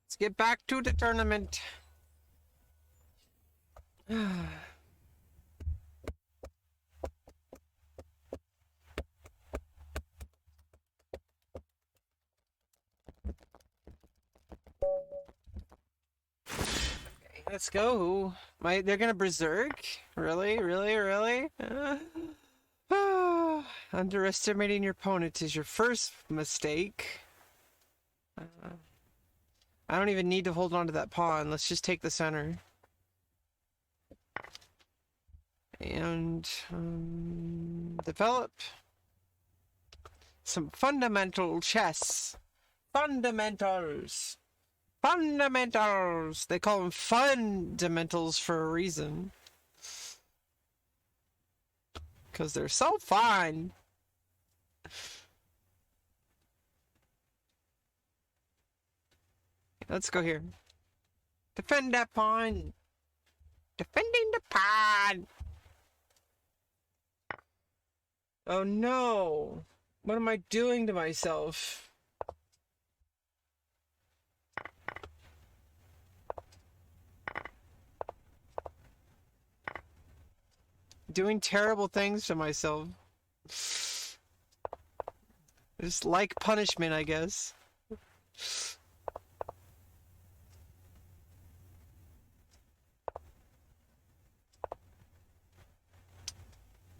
Let's get back to the tournament. Let's go. They're gonna berserk? Really? Really? Really? Underestimating your opponent is your first mistake. I don't even need to hold on to that pawn. Let's just take the center. And develop some fundamental chess. Fundamentals. Fundamentals! They call them fundamentals for a reason. Because they're so fun. Let's go here. Defend that pawn. Defending the pawn. Oh no. What am I doing to myself? Doing terrible things to myself. Just like punishment, I guess.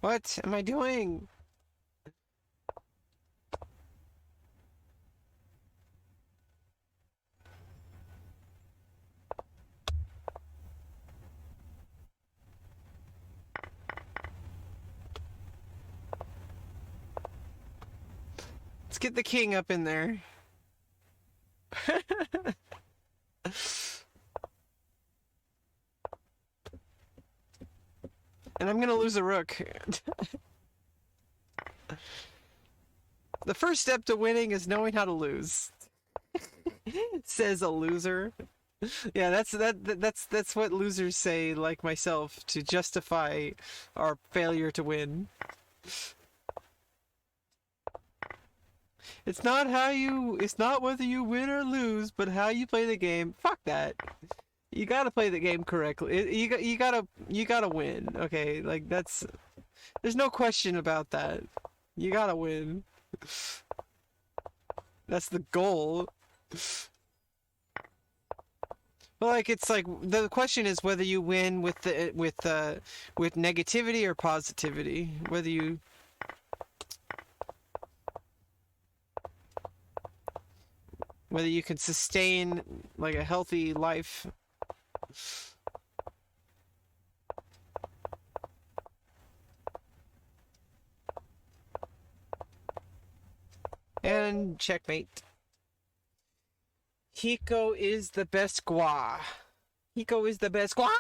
What am I doing? Let's get the king up in there. And I'm gonna lose a rook. The first step to winning is knowing how to lose. Says a loser. Yeah, that's what losers say, like myself, to justify our failure to win. It's not whether you win or lose, but how you play the game. Fuck that. You gotta play the game correctly. You gotta win. Okay, like there's no question about that. You gotta win. That's the goal. Well, like it's like the question is whether you win with negativity or positivity. Whether you can sustain like a healthy life. And checkmate. Hiko is the best gua. Hiko is the best gua.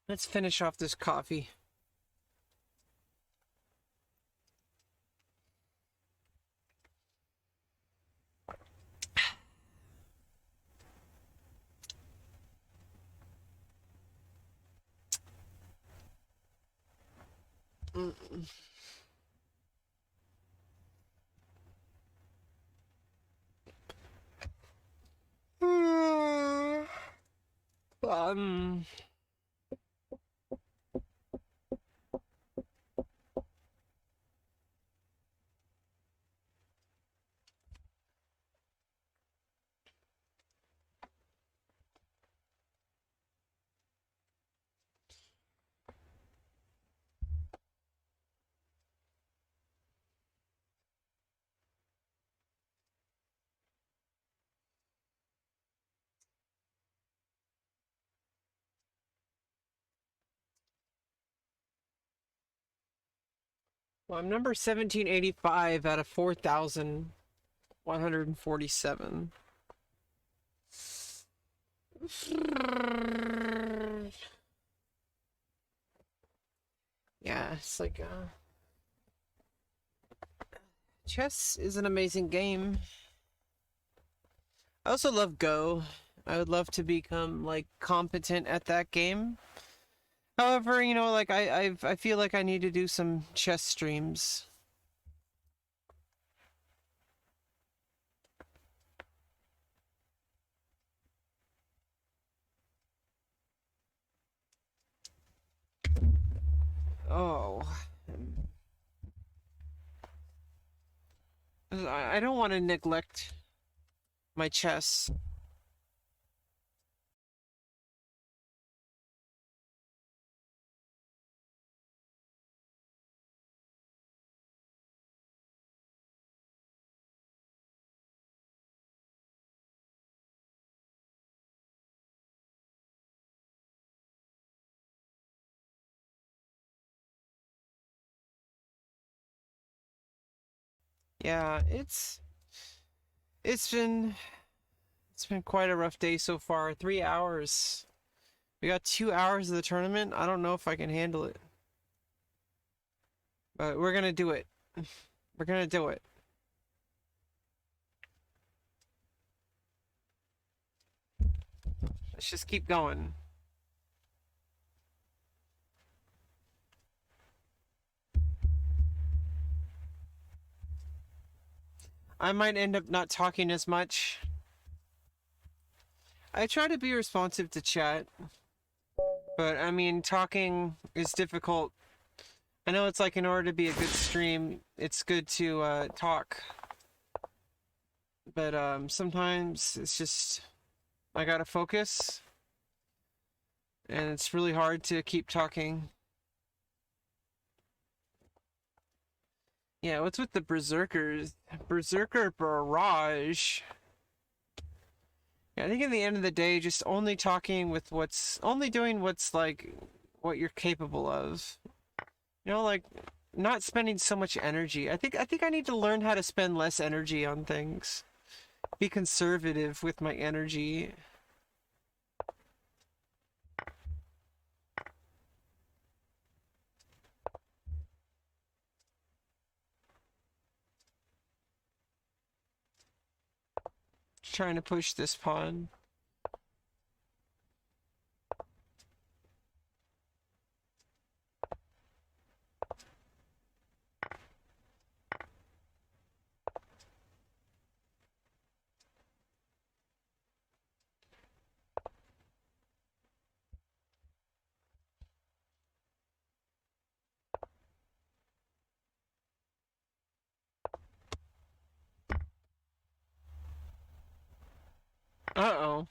Let's finish off this coffee. Um. Well, I'm number 1785 out of 4,147. Yeah, it's like, chess is an amazing game. I also love Go. I would love to become, like, competent at that game. However, you know, like, I feel like I need to do some chess streams. Oh. I don't want to neglect my chess. Yeah, it's been it's been quite a rough day so far. 3 hours. We got 2 hours of the tournament. I don't know if I can handle it. But we're gonna do it. We're gonna do it. Let's just keep going. I might end up not talking as much. I try to be responsive to chat, but I mean, talking is difficult. I know it's like in order to be a good stream, it's good to talk. But sometimes it's just I gotta focus, and it's really hard to keep talking. Yeah, what's with the berserkers? Berserker barrage. Yeah, I think in the end of the day, just only talking with only doing what's like what you're capable of. You know, like not spending so much energy. I think I need to learn how to spend less energy on things. Be conservative with my energy. Trying to push this pawn. Uh-oh.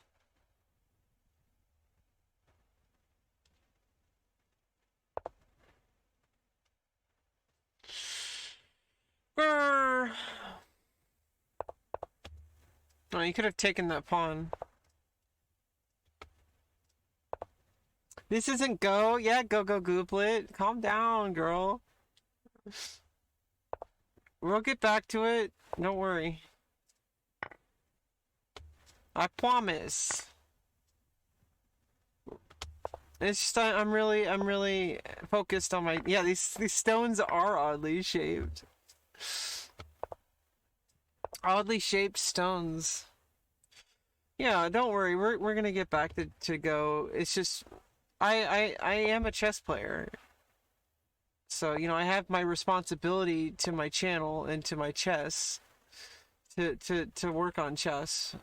Grr. Oh, you could have taken that pawn. This isn't Go. Yeah, go Gooblet. Calm down, girl. We'll get back to it. Don't worry. I promise. It's just I'm really focused on my yeah. These stones are oddly shaped. Oddly shaped stones. Yeah, don't worry. We're gonna get back to Go. It's just I am a chess player. So, you know, I have my responsibility to my channel and to my chess to work on chess.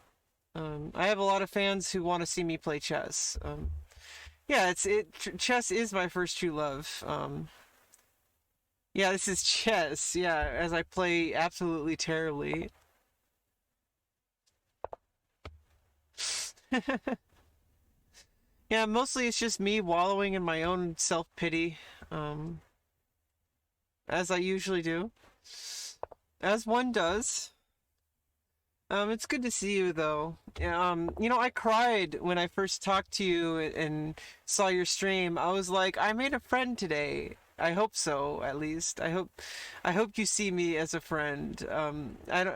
I have a lot of fans who want to see me play chess. Yeah, chess is my first true love. Yeah, this is chess. Yeah, as I play absolutely terribly. Yeah, mostly it's just me wallowing in my own self-pity, as I usually do. As one does. It's good to see you though. You know, I cried when I first talked to you and saw your stream. I was like, I made a friend today. I hope so, at least. I hope you see me as a friend. I don't.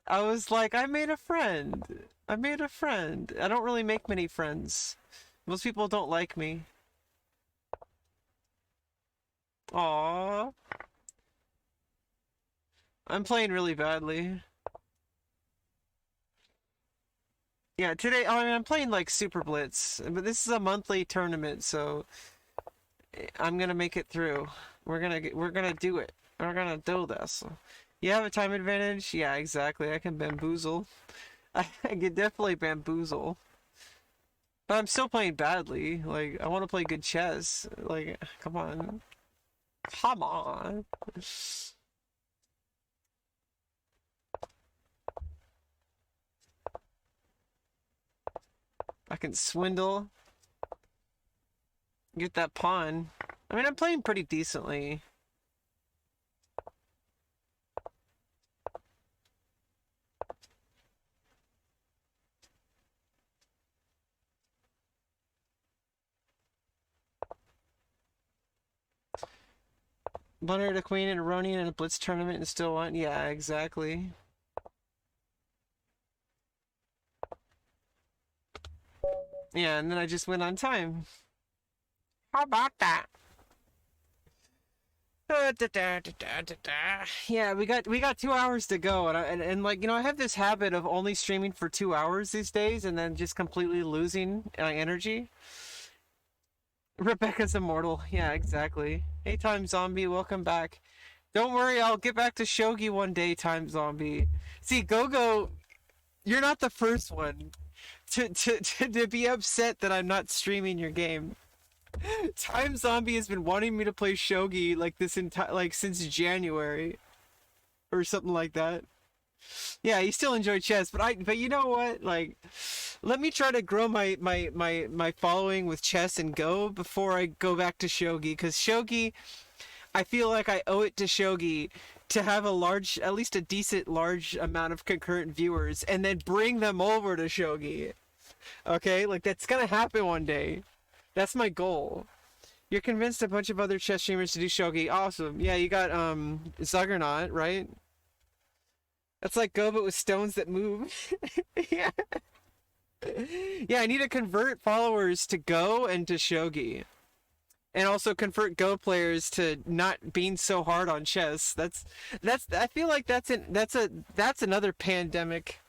I was like, I made a friend. I made a friend. I don't really make many friends. Most people don't like me. Aww. I'm playing really badly. Yeah, today, I mean, I'm playing like Super Blitz, but this is a monthly tournament, so I'm gonna make it through. We're gonna do it. We're gonna do this. You have a time advantage? Yeah, exactly. I can bamboozle. I can definitely bamboozle. But I'm still playing badly. Like, I want to play good chess. Like, come on. Come on. I can swindle. Get that pawn. I mean, I'm playing pretty decently. Blunder to queen and Aronian in a blitz tournament and still won? Yeah, exactly. Yeah, and then I just went on time. How about that? Yeah, we got 2 hours to go, and like I have this habit of only streaming for 2 hours these days, and then just completely losing energy. Rebecca's immortal. Yeah, exactly. Hey, Time Zombie, welcome back. Don't worry, I'll get back to Shogi one day, Time Zombie. See, Gogo, you're not the first one to be upset that I'm not streaming your game. Time Zombie has been wanting me to play Shogi like this entire since January or something like that. Yeah, you still enjoy chess, but you know what? Like, let me try to grow my following with chess and Go before I go back to Shogi, because Shogi, I feel like I owe it to Shogi to have a large, at least a decent large amount of concurrent viewers, and then bring them over to Shogi. Okay, like that's gonna happen one day. That's my goal. You're convinced a bunch of other chess streamers to do shogi. Awesome. Yeah, you got Zuggernaut, right? That's like Go but with stones that move. Yeah. Yeah, I need to convert followers to Go and to shogi. And also convert Go players to not being so hard on chess. That's I feel like that's another pandemic.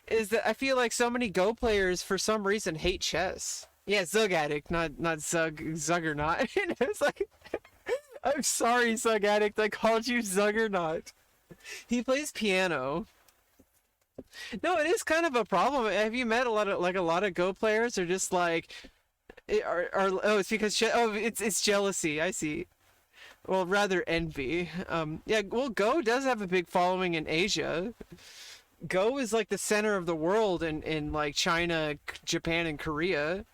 Is that I feel like so many Go players for some reason hate chess. Yeah, Zug Addict, not Zuggernaut. It's like, I'm sorry, Zug Addict. I called you Zuggernaut. He plays piano. No, it is kind of a problem. Have you met a lot of Go players are just like, oh, it's because it's jealousy. I see. Well, rather envy. Yeah. Well, Go does have a big following in Asia. Go is like the center of the world in like China, Japan, and Korea.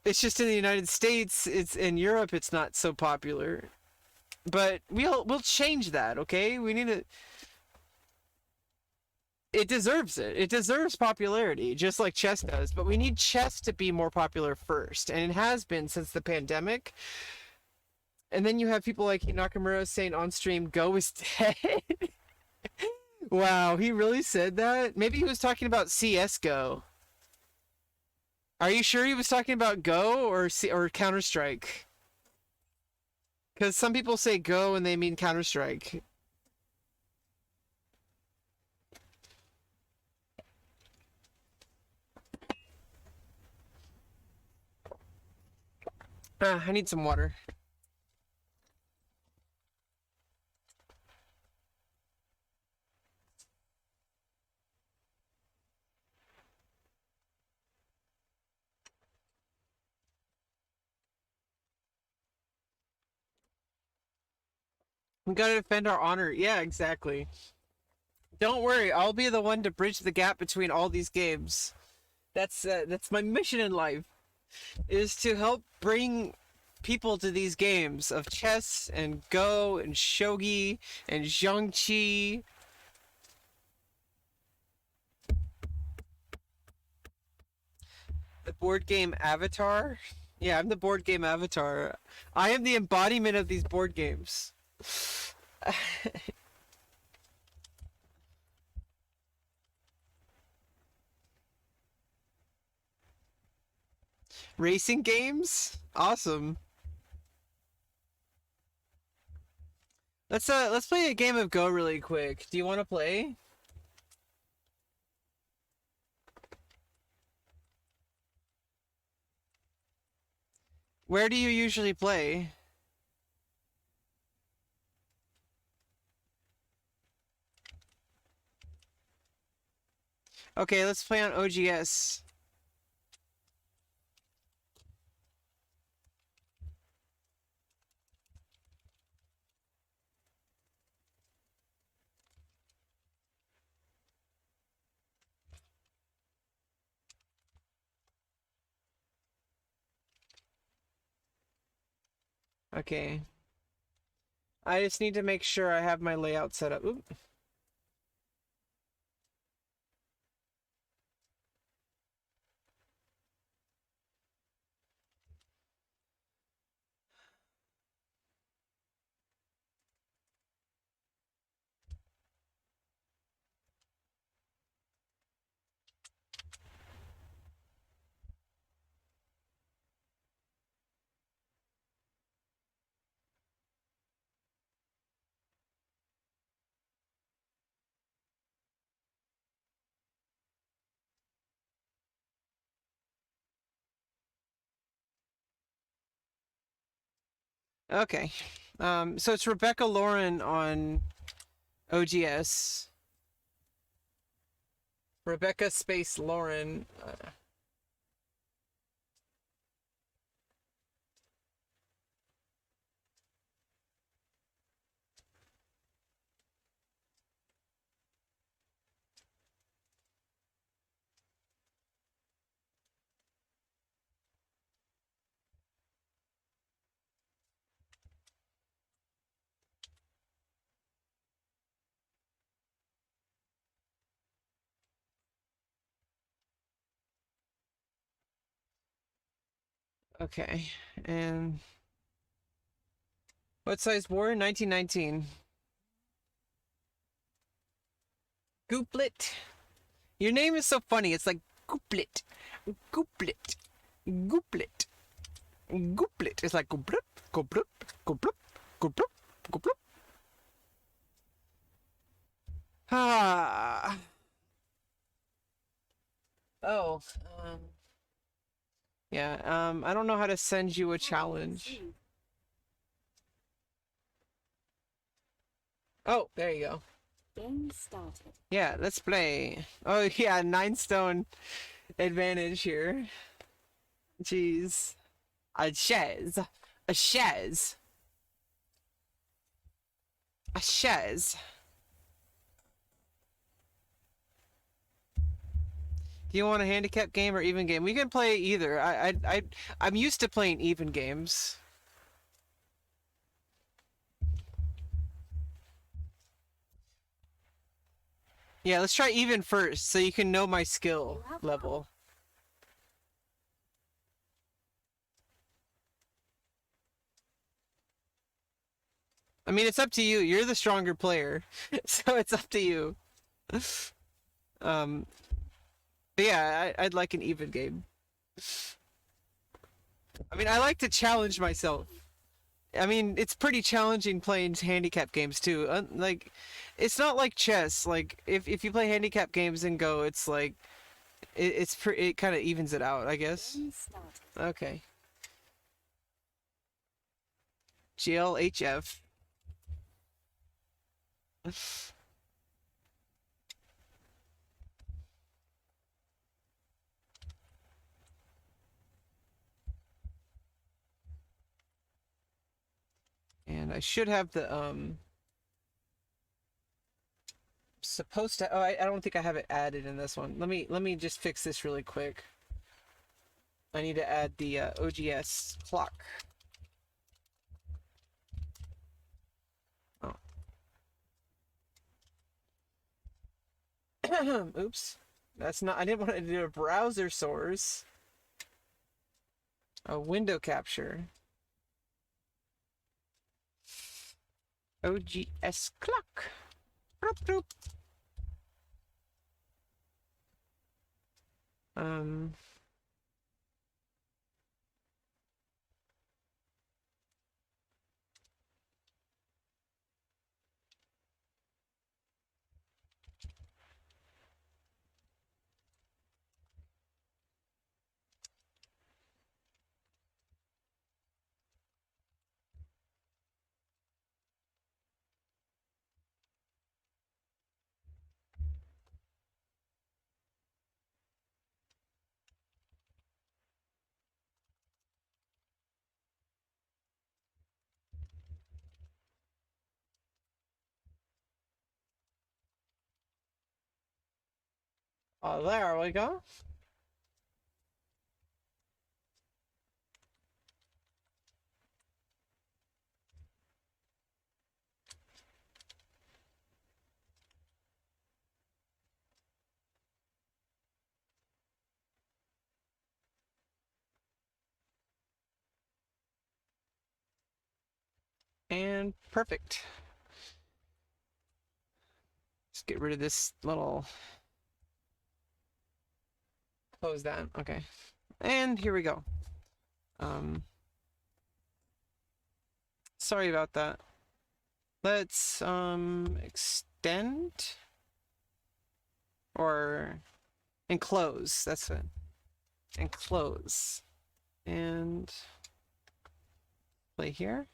It's just in the United States, it's in Europe, it's not so popular. But we'll change that, okay? We need to. It deserves it. It deserves popularity, just like chess does. But we need chess to be more popular first, and it has been since the pandemic. And then you have people like Nakamura saying on stream, "Go is dead." Wow, he really said that? Maybe he was talking about CS:GO. Are you sure he was talking about Go or Counter Strike? Because some people say Go and they mean Counter Strike. I need some water. We gotta defend our honor. Yeah, exactly. Don't worry, I'll be the one to bridge the gap between all these games. That's my mission in life, is to help bring people to these games of chess and Go and shogi and zhangqi. The board game Avatar. Yeah, I'm the board game avatar. I am the embodiment of these board games. Racing games? Awesome. Let's play a game of Go really quick. Do you want to play? Where do you usually play? Okay, let's play on OGS. Okay. I just need to make sure I have my layout set up. Oop. Okay. So it's Rebecca Lauren on OGS. Rebecca space Lauren. Okay. And what size board? 1919. Gooplet. Your name is so funny. It's like Gooplet. Gooplet. Gooplet. Gooplet. It's like gooplet, gooplet, gooplet, gooplet, gooplet. Ah. Oh. Yeah. I don't know how to send you a challenge. Oh, there you go. Game started. Yeah, let's play. Oh yeah, 9 stone advantage here. Jeez. A chaise. A chaise. A chaise. Do you want a handicap game or even game? We can play either. I'm used to playing even games. Yeah, let's try even first so you can know my skill level. I mean, it's up to you. You're the stronger player, so it's up to you. Um, but yeah, I'd like an even game. I mean, I like to challenge myself. I mean, it's pretty challenging playing handicap games too. Like, it's not like chess. Like, if you play handicap games and Go, it's like it kind of evens it out, I guess. Game started. Okay. GLHF. And I should have the supposed to. Oh, I don't think I have it added in this one. Let me just fix this really quick. I need to add the OGS clock. Oh. Oops. That's not. I didn't want to do a browser source. A window capture. OGS clock. Bloop, bloop. Um. Oh, there we go. And perfect. Let's get rid of this little. Close that. Okay. And here we go. Sorry about that. Let's extend or enclose. That's it. Enclose. And play here.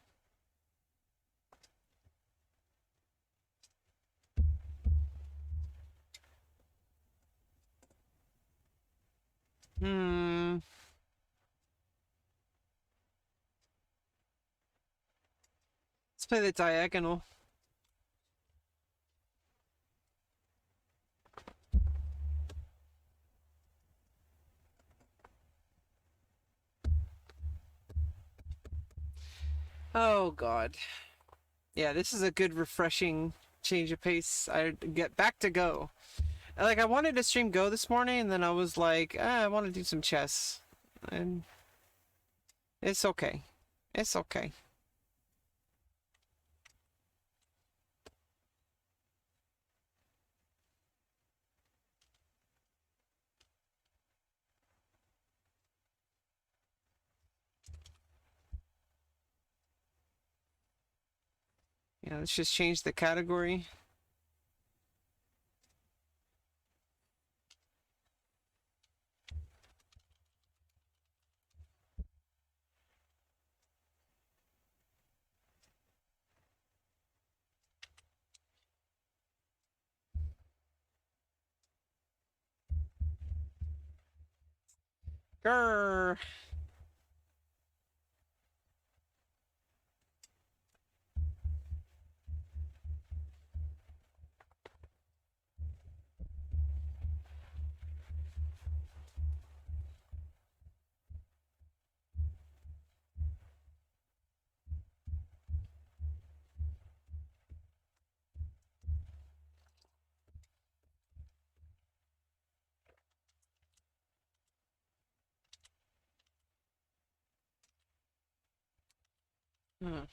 Let's play the diagonal. Oh God. Yeah, this is a good refreshing change of pace. I get back to Go. Like I wanted to stream Go this morning and then I was like, I want to do some chess. And it's okay. It's okay. Yeah, let's just change the category. Grr. Hmm.